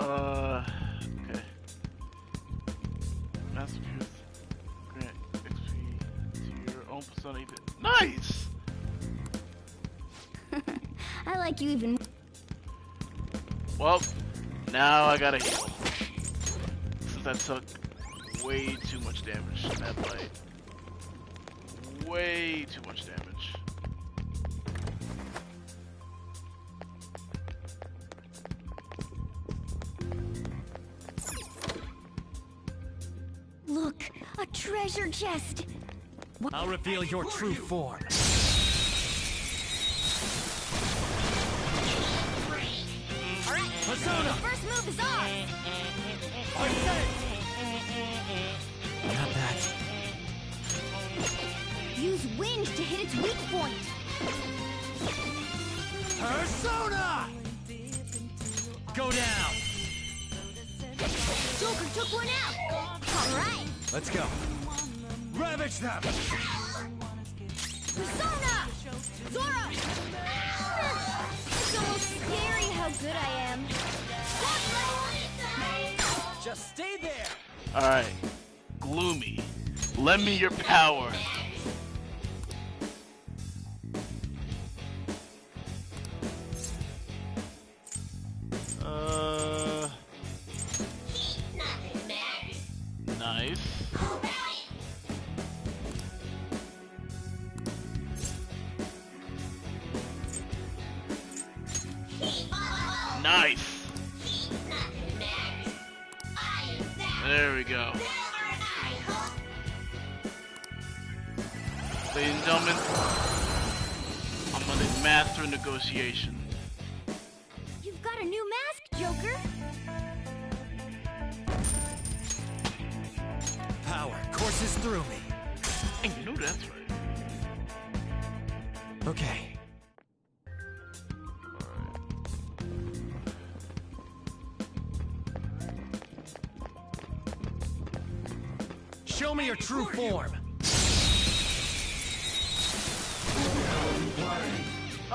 Okay. Master Truth. Grant XP to your own persona. Nice! I like you even. Well, now I gotta heal. Since that took way too much damage, that bite. Way too much damage. Look, a treasure chest. I'll reveal your true form. Alright, Persona! first move is ours! Not that. Use wind to hit its weak point. Persona! Go down! Joker took one out! Alright! Let's go. Ravage them! Persona! Zora! It's almost scary how good I am. Just stay there! Alright. Gloomy. Lend me your power. Nice. Nice. There we go. Ladies and gentlemen, I'm gonna master negotiation. You've got a new mask, Joker! Power courses through me. And you know that's right. Okay. Show me your true form.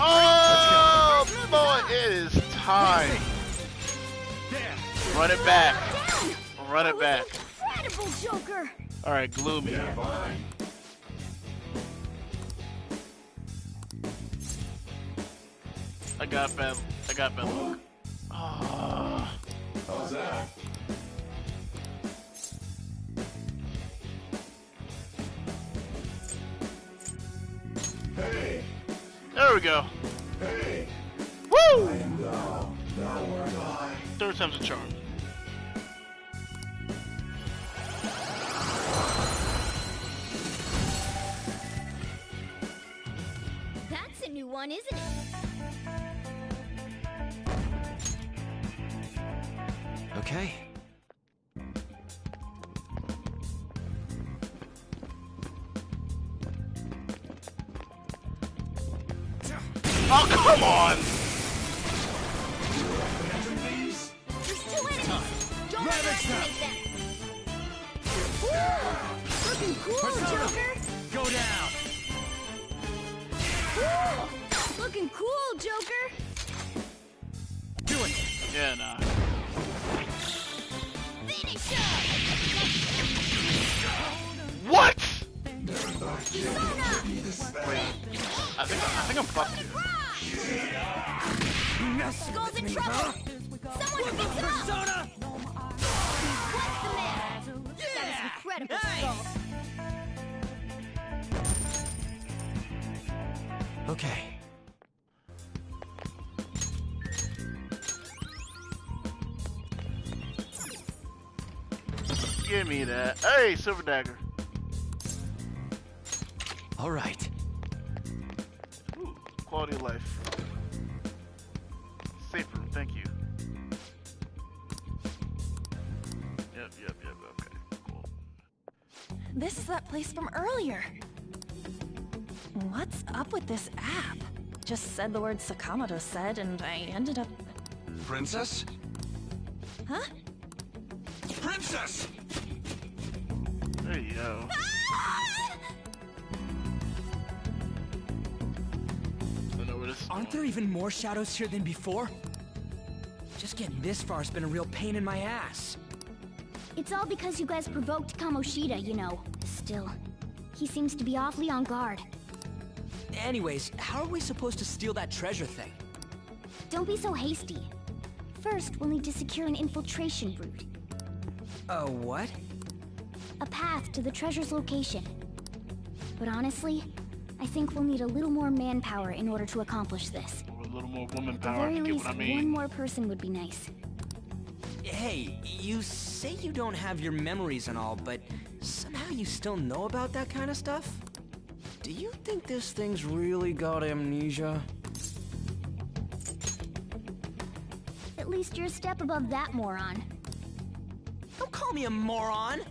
Oh boy, it is time. Run it back. Run it back. Incredible, Joker! Alright, Gloomy. I got bad luck. Ah. How's that? Hey. There we go. Hey. Woo! I am thou. Thou art I. Third time's a charm. That's a new one, isn't it? Okay. Oh, come on! There's two enemies! Don't underestimate them! Woo! Looking cool, Joker! Go down! Woo! Looking cool, Joker! Do it! Yeah, nah. Finish him! What? Persona! Wait, I think I'm fucked here. Skull's in trouble! Someone fix him up! Persona! What's the man? That is incredible, Skull! Okay. Give me that. Hey, Silver Dagger. All right. Ooh, quality of life. Safe room, thank you. Yep, okay, cool. This is that place from earlier. What's up with this app? Just said the word Sakamoto said, and I ended up... Princess? Huh? Princess! There you go. Aren't there even more shadows here than before? Just getting this far has been a real pain in my ass. It's all because you guys provoked Kamoshida, you know. Still, he seems to be awfully on guard. Anyways, how are we supposed to steal that treasure thing? Don't be so hasty. First, we'll need to secure an infiltration route. What? A path to the treasure's location. But honestly, I think we'll need a little more manpower in order to accomplish this. Or a little more woman At the power, very if you least, get what I mean. one more person would be nice. Hey, you say you don't have your memories and all, but somehow you still know about that kind of stuff? Do you think this thing's really got amnesia? At least you're a step above that moron. Don't call me a moron!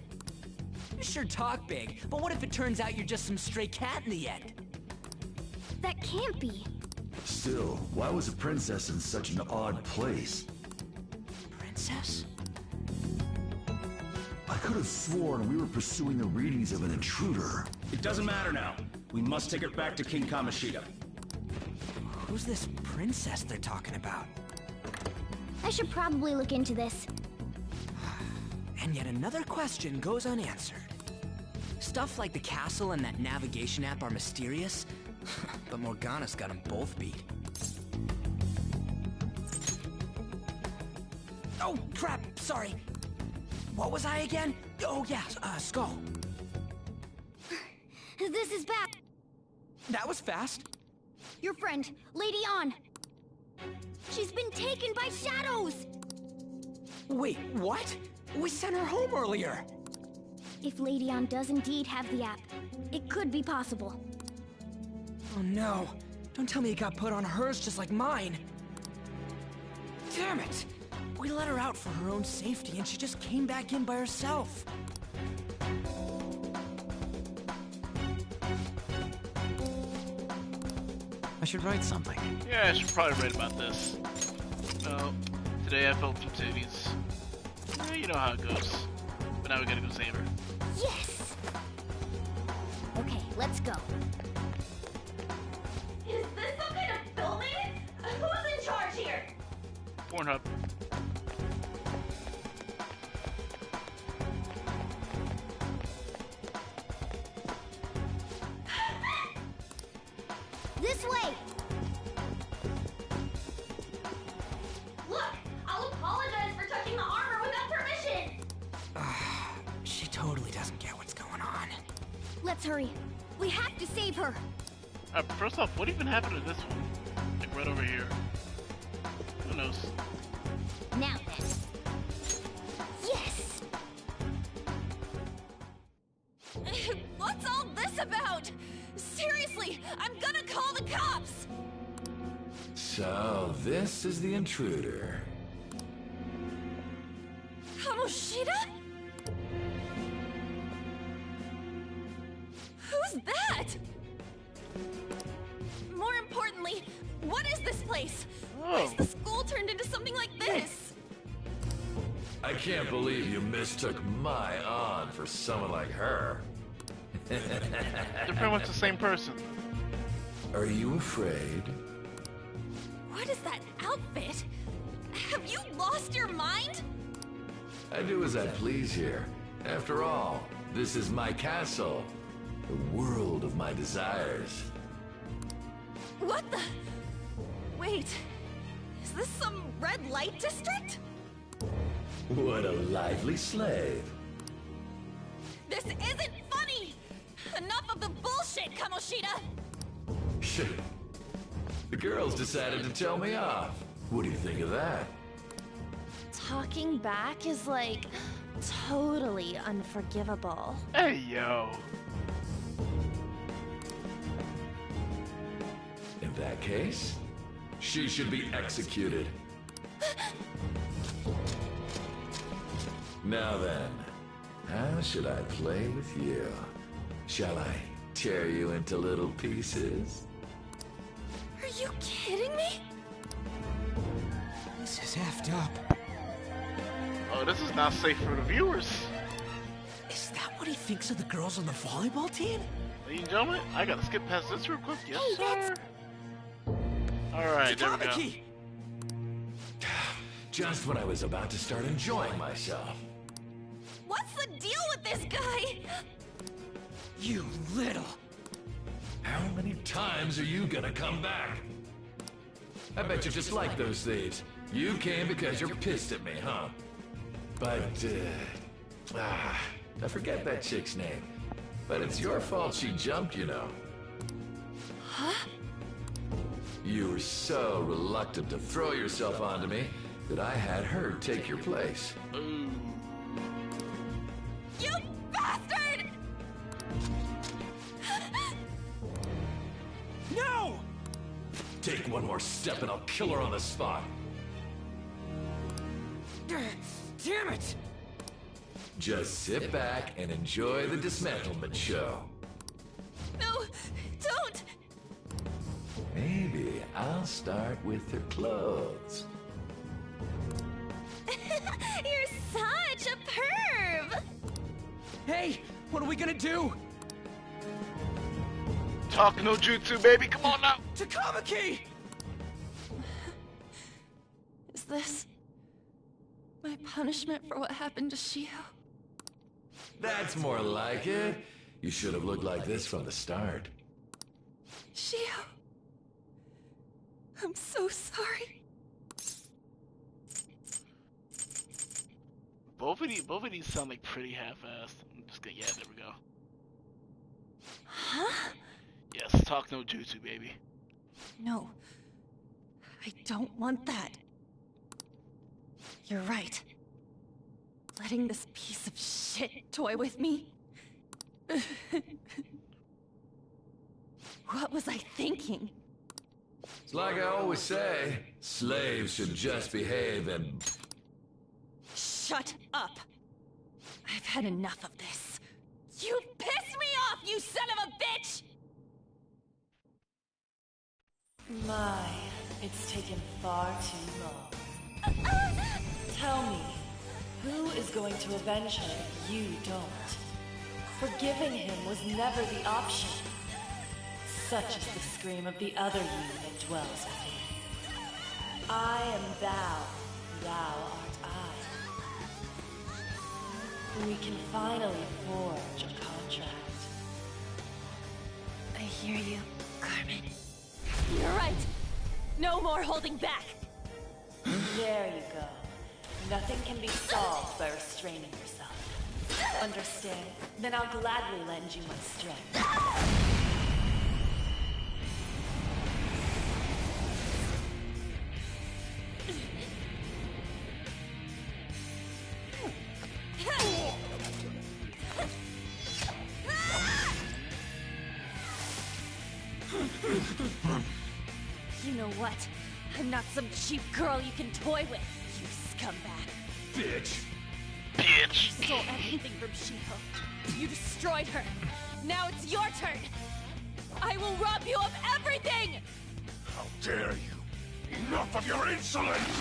You sure talk big, but what if it turns out you're just some stray cat in the end? That can't be. Still, why was a princess in such an odd place? Princess? I could have sworn we were pursuing the readings of an intruder. It doesn't matter now. We must take her back to King Kamoshida. Who's this princess they're talking about? I should probably look into this. And yet another question goes unanswered. Stuff like the castle and that navigation app are mysterious, but Morgana's got them both beat. Oh, crap, sorry. What was I again? Oh, yeah, Skull. This is bad. That was fast. Your friend, Lady Ann. She's been taken by shadows! Wait, what? We sent her home earlier. If Lady Ann does indeed have the app, it could be possible. Oh no. Don't tell me it got put on hers just like mine. Damn it! We let her out for her own safety and she just came back in by herself. I should write something. Yeah, I should probably write about this. Well, today I felt some titties. You know how it goes. But now we gotta go save her. Yes! Okay, let's go. Is this some kind of filming? Who's in charge here? Pornhub. This way! Look! I'll apologize for touching the armor without permission! She totally doesn't get what's going on. Let's hurry. We have to save her. First off, what even happened to this one? Like right over here. Who knows? Now then. Yes! What's all this about? Seriously, I'm gonna call the cops! So, this is the intruder. Kamoshida? Who's that? More importantly, what is this place? Why is the school turned into something like this? I can't believe you mistook my aunt for someone like her. They're pretty much the same person. Are you afraid? What is that outfit? Have you lost your mind? I do as I please here. After all, this is my castle. The world of my desires. What the? Wait, is this some red light district? What a lively slave. This isn't funny! Enough of the bullshit, Kamoshida! Shit. The girls decided to tell me off. What do you think of that? Talking back is like totally unforgivable. Hey, yo. In that case, she should be executed. Now then, how should I play with you? Shall I tear you into little pieces? Are you kidding me? This is effed up. Oh, this is not safe for the viewers. Is that what he thinks of the girls on the volleyball team? Ladies and gentlemen, I gotta skip past this real quick. Yes, sir. Alright, there we go. Just when I was about to start enjoying myself. What's the deal with this guy? You little... How many times are you gonna come back? I bet you just like those thieves. You came because you're pissed at me, huh? But, I forget that chick's name. But it's your fault she jumped, you know. Huh? You were so reluctant to throw yourself onto me that I had her take your place. You bastard! No! Take one more step and I'll kill her on the spot. Damn it! Just sit back and enjoy the dismantlement show. No, don't! Maybe I'll start with her clothes. You're such a perv! Hey, what are we gonna do? Talk no jutsu, baby. Come on now. Takamaki! Is this my punishment for what happened to Shio? That's more like it. You should have looked like this from the start. Shio, I'm so sorry. Both of these sound like pretty half-assed. I'm just gonna, yeah, there we go. Huh? Yes, talk no jutsu, baby. No, I don't want that. You're right. Letting this piece of shit toy with me? What was I thinking? It's like I always say, slaves should just behave and... Shut up! I've had enough of this. You pissed me off, you son of a bitch! My, it's taken far too long. Tell me, who is going to avenge him if you don't? Forgiving him was never the option. Such is the scream of the other you that dwells within. I am thou, thou art I. We can finally forge a contract. I hear you, Carmen. You're right. No more holding back. There you go. Nothing can be solved by restraining yourself. Understand? Then I'll gladly lend you my strength. You know what? I'm not some cheap girl you can toy with, you scumbag. Bitch! Bitch! You stole everything from Shiho. You destroyed her. Now it's your turn. I will rob you of everything! How dare you! Enough of your insolence!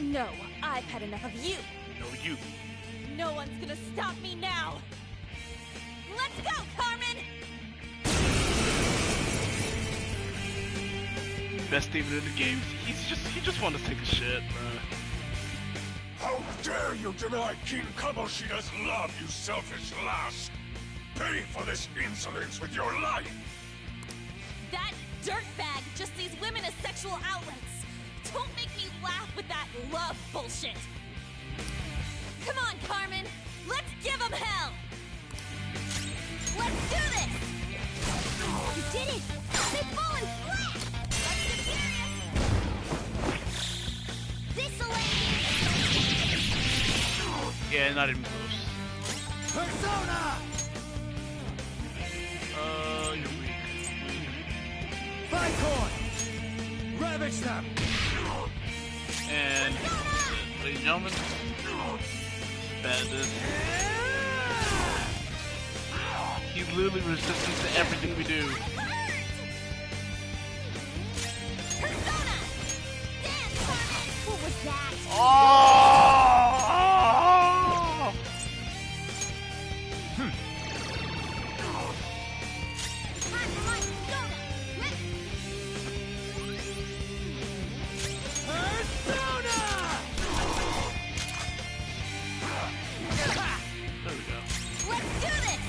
No, I've had enough of you. No, you. No one's gonna stop me now. Let's go, Carmen! Best demon in the game. He just wanted to take a shit, bruh. How dare you deny King Kamoshida's love, you selfish lass! Pay for this insolence with your life! That dirtbag just sees women as sexual outlets. Don't make me laugh with that love bullshit. Come on, Carmen. Let's give him hell. Let's do this. You did it! They've fallen flat! Let's get serious. This'll Yeah, not even close. Persona! You're weak. Vicon! Ravage them! And, ladies and gentlemen, Bandit. He's literally resistant to everything we do. Persona! Dance, Carmen! What was that? Oh! Let's do this!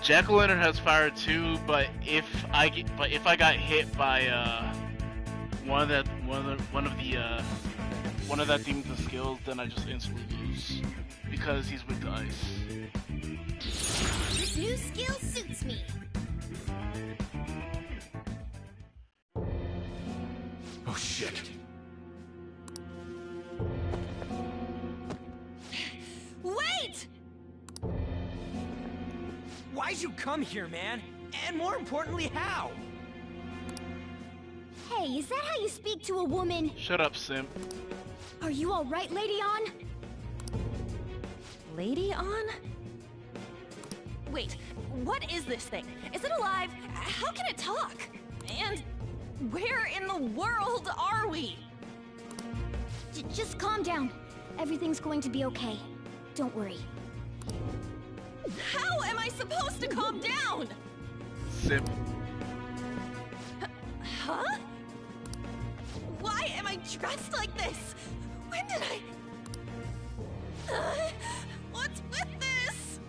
Jack-o'-lantern has fire too, but if I got hit by one of that demon's skills, then I just instantly lose because he's weak to ice. This new skill suits me. Oh shit. Wait! Why'd you come here, man? And more importantly, how? Hey, is that how you speak to a woman? Shut up, simp. Are you all right, Lady On? Lady On? Wait, what is this thing? Is it alive? How can it talk? And where in the world are we? Just calm down. Everything's going to be okay. Don't worry. How am I supposed to calm down? Simp. Huh? Why am I dressed like this? When did I... what's with this?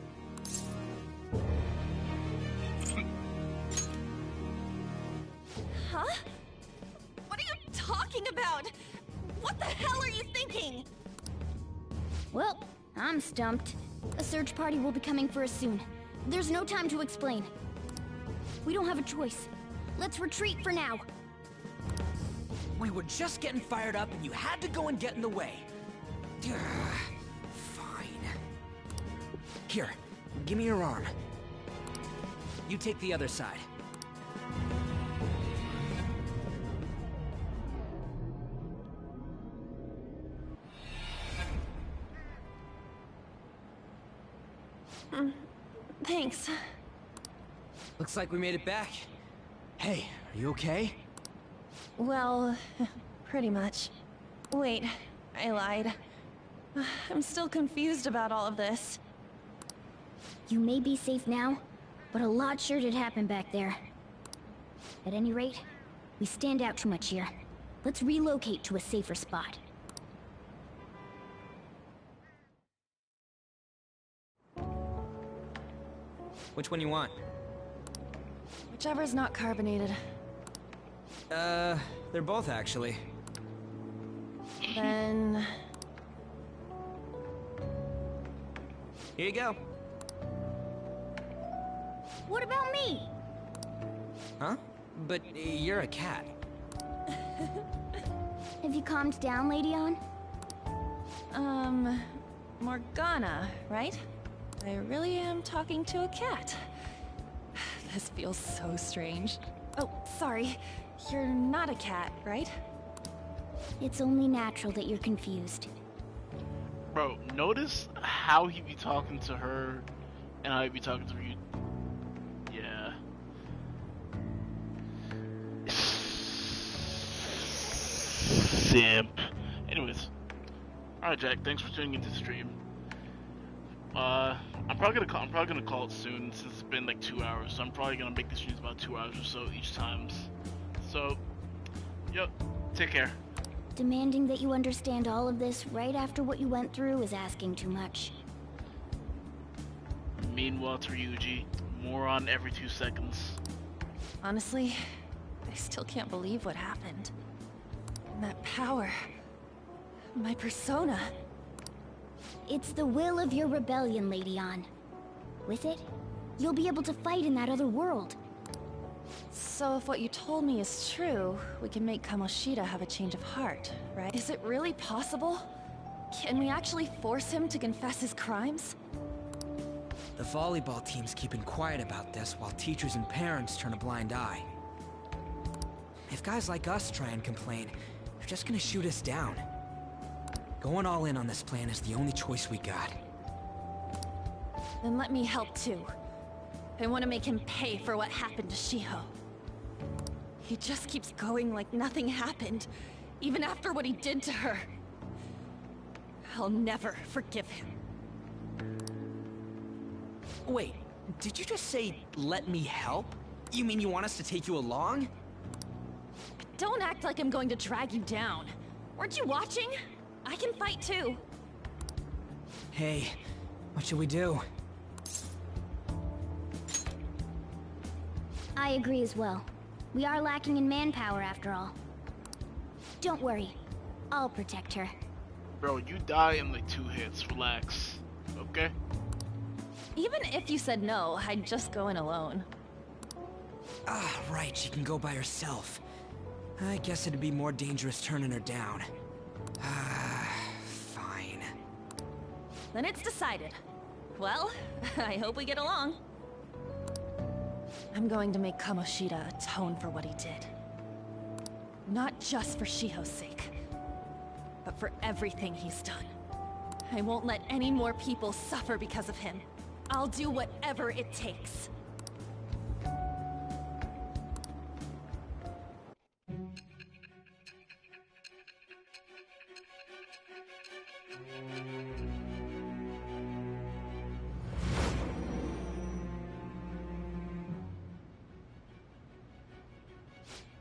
Huh? What are you talking about? What the hell are you thinking? Well, I'm stumped. A search party will be coming for us soon. There's no time to explain. We don't have a choice. Let's retreat for now. We were just getting fired up and you had to go and get in the way. Fine. Here, give me your arm. You take the other side. Thanks. Looks like we made it back. Hey, are you okay? Well, pretty much. Wait, I lied. I'm still confused about all of this. You may be safe now, but a lot sure did happen back there. At any rate, we stand out too much here. Let's relocate to a safer spot. Which one you want? Whichever's not carbonated. They're both actually. Then... Here you go. What about me? Huh? But you're a cat. Have you calmed down, Lady On? Morgana, right? I really am talking to a cat. This feels so strange. Oh, sorry. You're not a cat, right? It's only natural that you're confused. Bro, notice how he be talking to her and how he be talking to you. Yeah. Simp. Anyways. Alright, Jack, thanks for tuning into the stream. I'm probably gonna call it soon since it's been like 2 hours, so I'm probably gonna make the streams about 2 hours or so each time. So, yep, take care. Demanding that you understand all of this right after what you went through is asking too much. Meanwhile to Ryuji, more on every 2 seconds. Honestly, I still can't believe what happened. And that power... my persona... It's the will of your rebellion, Lady On. With it, you'll be able to fight in that other world. So if what you told me is true, we can make Kamoshida have a change of heart, right? Is it really possible? Can we actually force him to confess his crimes? The volleyball team's keeping quiet about this while teachers and parents turn a blind eye. If guys like us try and complain, they're just gonna shoot us down. Going all in on this plan is the only choice we got. Then let me help too. I want to make him pay for what happened to Shiho. He just keeps going like nothing happened, even after what he did to her. I'll never forgive him. Wait, did you just say, let me help? You mean you want us to take you along? Don't act like I'm going to drag you down. Weren't you watching? I can fight too. Hey, what should we do? I agree as well. We are lacking in manpower after all. Don't worry. I'll protect her. Bro, you die in like 2 hits. Relax. Okay? Even if you said no, I'd just go in alone. Ah, right, she can go by herself. I guess it'd be more dangerous turning her down. Ah, fine. Then it's decided. Well, I hope we get along. I'm going to make Kamoshida atone for what he did. Not just for Shiho's sake, but for everything he's done. I won't let any more people suffer because of him. I'll do whatever it takes.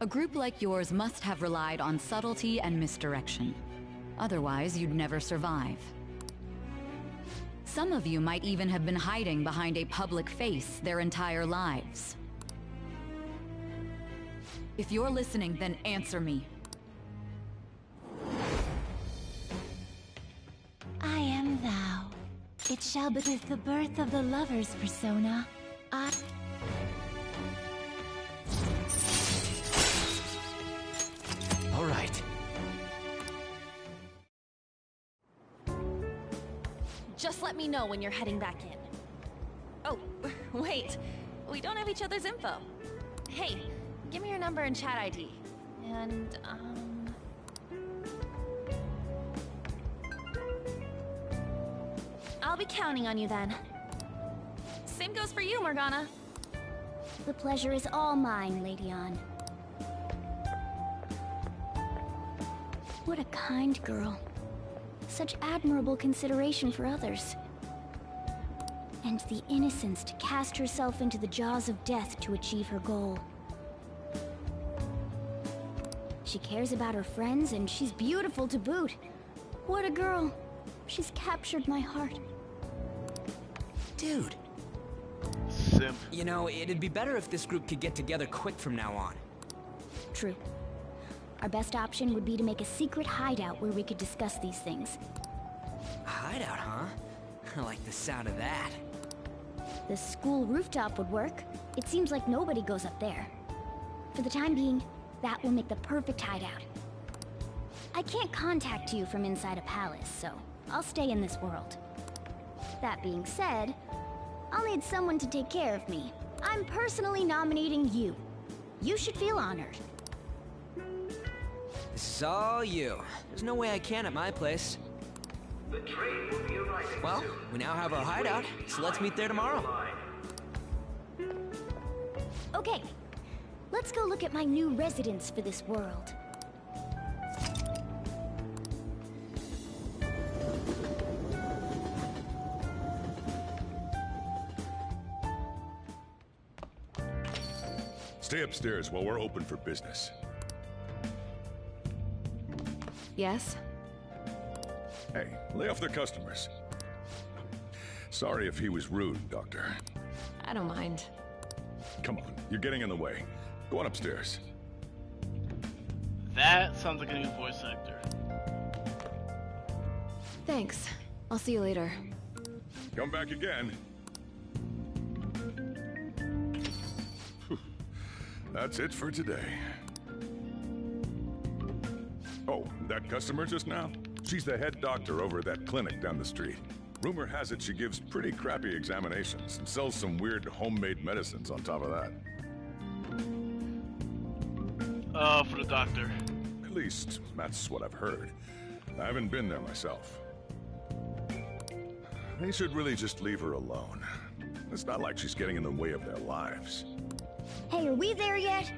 A group like yours must have relied on subtlety and misdirection. Otherwise, you'd never survive. Some of you might even have been hiding behind a public face their entire lives. If you're listening, then answer me. I am thou. It shall be with the birth of the lover's persona. All right. Just let me know when you're heading back in. Oh, wait. We don't have each other's info. Hey, give me your number and chat ID. And, I'll be counting on you then. Same goes for you, Morgana. The pleasure is all mine, Lady Ann. What a kind girl. Such admirable consideration for others. And the innocence to cast herself into the jaws of death to achieve her goal. She cares about her friends, and she's beautiful to boot. What a girl. She's captured my heart. Dude. Simp. You know, it'd be better if this group could get together quick from now on. True. Our best option would be to make a secret hideout where we could discuss these things. A hideout, huh? I like the sound of that. The school rooftop would work. It seems like nobody goes up there. For the time being, that will make the perfect hideout. I can't contact you from inside a palace, so I'll stay in this world. That being said, I'll need someone to take care of me. I'm personally nominating you. You should feel honored. This is all you. There's no way I can at my place. The train will be arriving well, soon. We now have our hideout, so let's meet there tomorrow. Okay, let's go look at my new residence for this world. Stay upstairs while we're open for business. Yes? Hey, lay off the customers. Sorry if he was rude, Doctor. I don't mind. Come on, you're getting in the way. Go on upstairs. That sounds like a new voice actor. Thanks. I'll see you later. Come back again. Whew. That's it for today. Oh, that customer just now? She's the head doctor over at that clinic down the street. Rumor has it she gives pretty crappy examinations and sells some weird homemade medicines on top of that. For the doctor. At least, that's what I've heard. I haven't been there myself. They should really just leave her alone. It's not like she's getting in the way of their lives. Hey, are we there yet?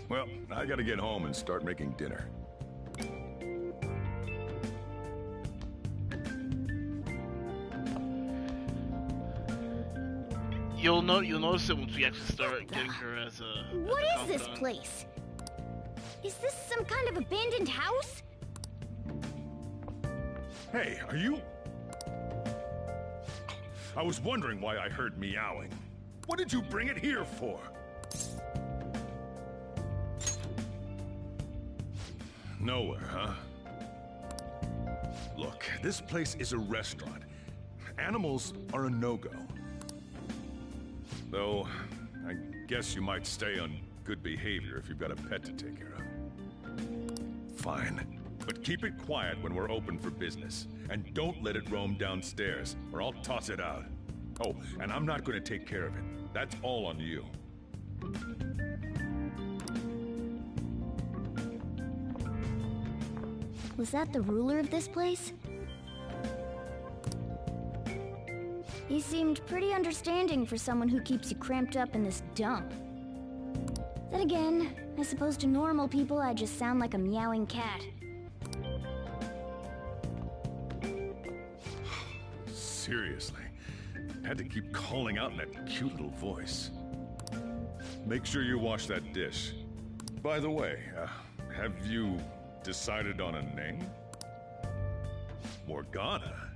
Well, I gotta get home and start making dinner. You'll notice it once we actually start getting her as a. What is this place? Is this some kind of abandoned house? Hey, are you... I was wondering why I heard meowing. What did you bring it here for? Nowhere, huh? Look, this place is a restaurant. Animals are a no-go. Though, I guess you might stay on good behavior if you've got a pet to take care of. Fine. But keep it quiet when we're open for business. And don't let it roam downstairs, or I'll toss it out. Oh, and I'm not going to take care of it. That's all on you. Was that the ruler of this place? He seemed pretty understanding for someone who keeps you cramped up in this dump. Then again, I suppose to normal people I just sound like a meowing cat. Seriously. Had to keep calling out in that cute little voice. Make sure you wash that dish. By the way, have you decided on a name? Morgana?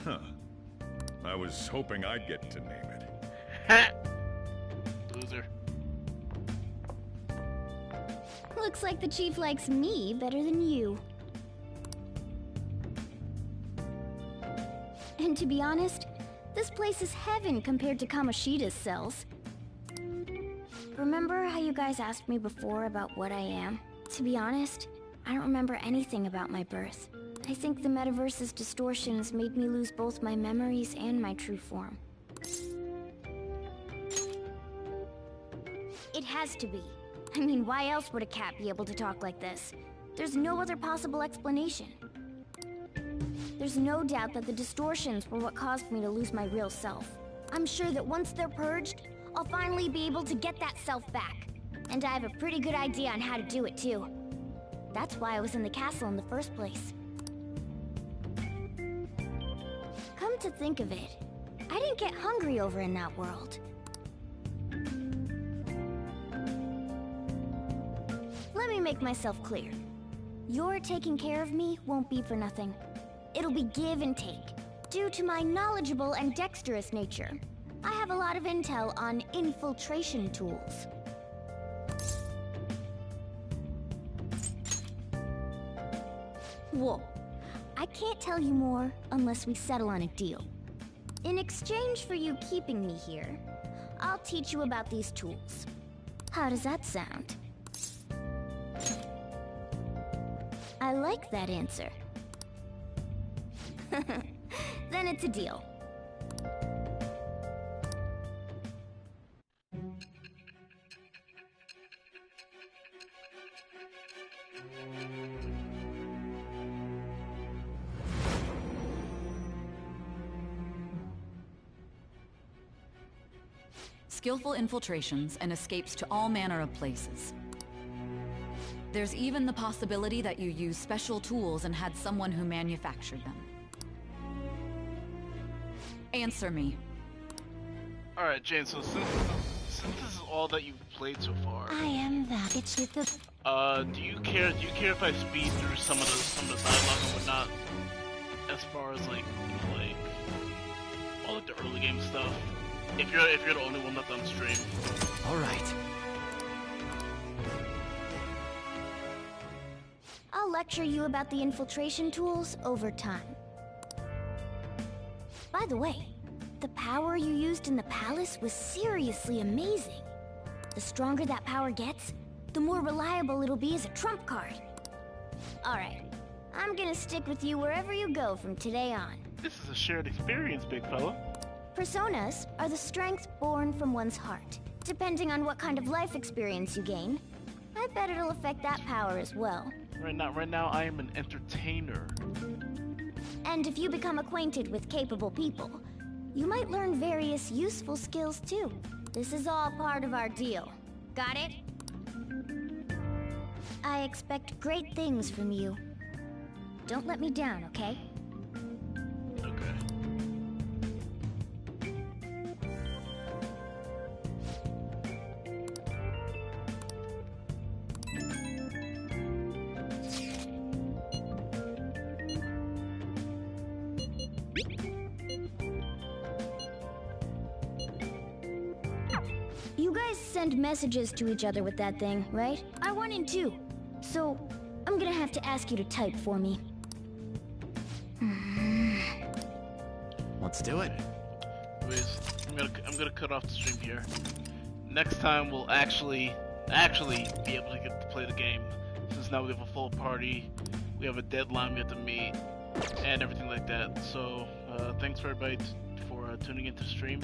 Huh. I was hoping I'd get to name it. Loser. Looks like the chief likes me better than you. And to be honest, this place is heaven compared to Kamoshida's cells. Remember how you guys asked me before about what I am? To be honest, I don't remember anything about my birth. I think the metaverse's distortions made me lose both my memories and my true form. It has to be. I mean, why else would a cat be able to talk like this? There's no other possible explanation. There's no doubt that the distortions were what caused me to lose my real self. I'm sure that once they're purged, I'll finally be able to get that self back. And I have a pretty good idea on how to do it too. That's why I was in the castle in the first place. Come to think of it, I didn't get hungry over in that world. Let me make myself clear. Your taking care of me won't be for nothing. It'll be give and take. Due to my knowledgeable and dexterous nature, I have a lot of intel on infiltration tools. Whoa. I can't tell you more unless we settle on a deal. In exchange for you keeping me here, I'll teach you about these tools. How does that sound? I like that answer. Then it's a deal. Skillful infiltrations and escapes to all manner of places. There's even the possibility that you use special tools and had someone who manufactured them. Answer me. Alright, Jane, so since this is all that you've played so far, I am that. It's with the... do you care if I speed through some of the dialogue and whatnot? As far as like, you know, like all like the early game stuff? If you're the only one left on stream. Alright. I'll lecture you about the infiltration tools over time. By the way, the power you used in the palace was seriously amazing. The stronger that power gets, the more reliable it'll be as a trump card. Alright, I'm gonna stick with you wherever you go from today on. This is a shared experience, big fella. Personas are the strength born from one's heart. Depending on what kind of life experience you gain, I bet it'll affect that power as well. Right now I am an entertainer. And if you become acquainted with capable people, you might learn various useful skills too. This is all part of our deal. Got it? I expect great things from you. Don't let me down, okay? Okay. send messages to each other with that thing, right? I want in too. So, I'm gonna have to ask you to type for me. Let's do it. Anyways, I'm gonna cut off the stream here. Next time we'll actually be able to get to play the game. Since now we have a full party, we have a deadline we have to meet, and everything like that. So thanks for everybody for tuning into the stream.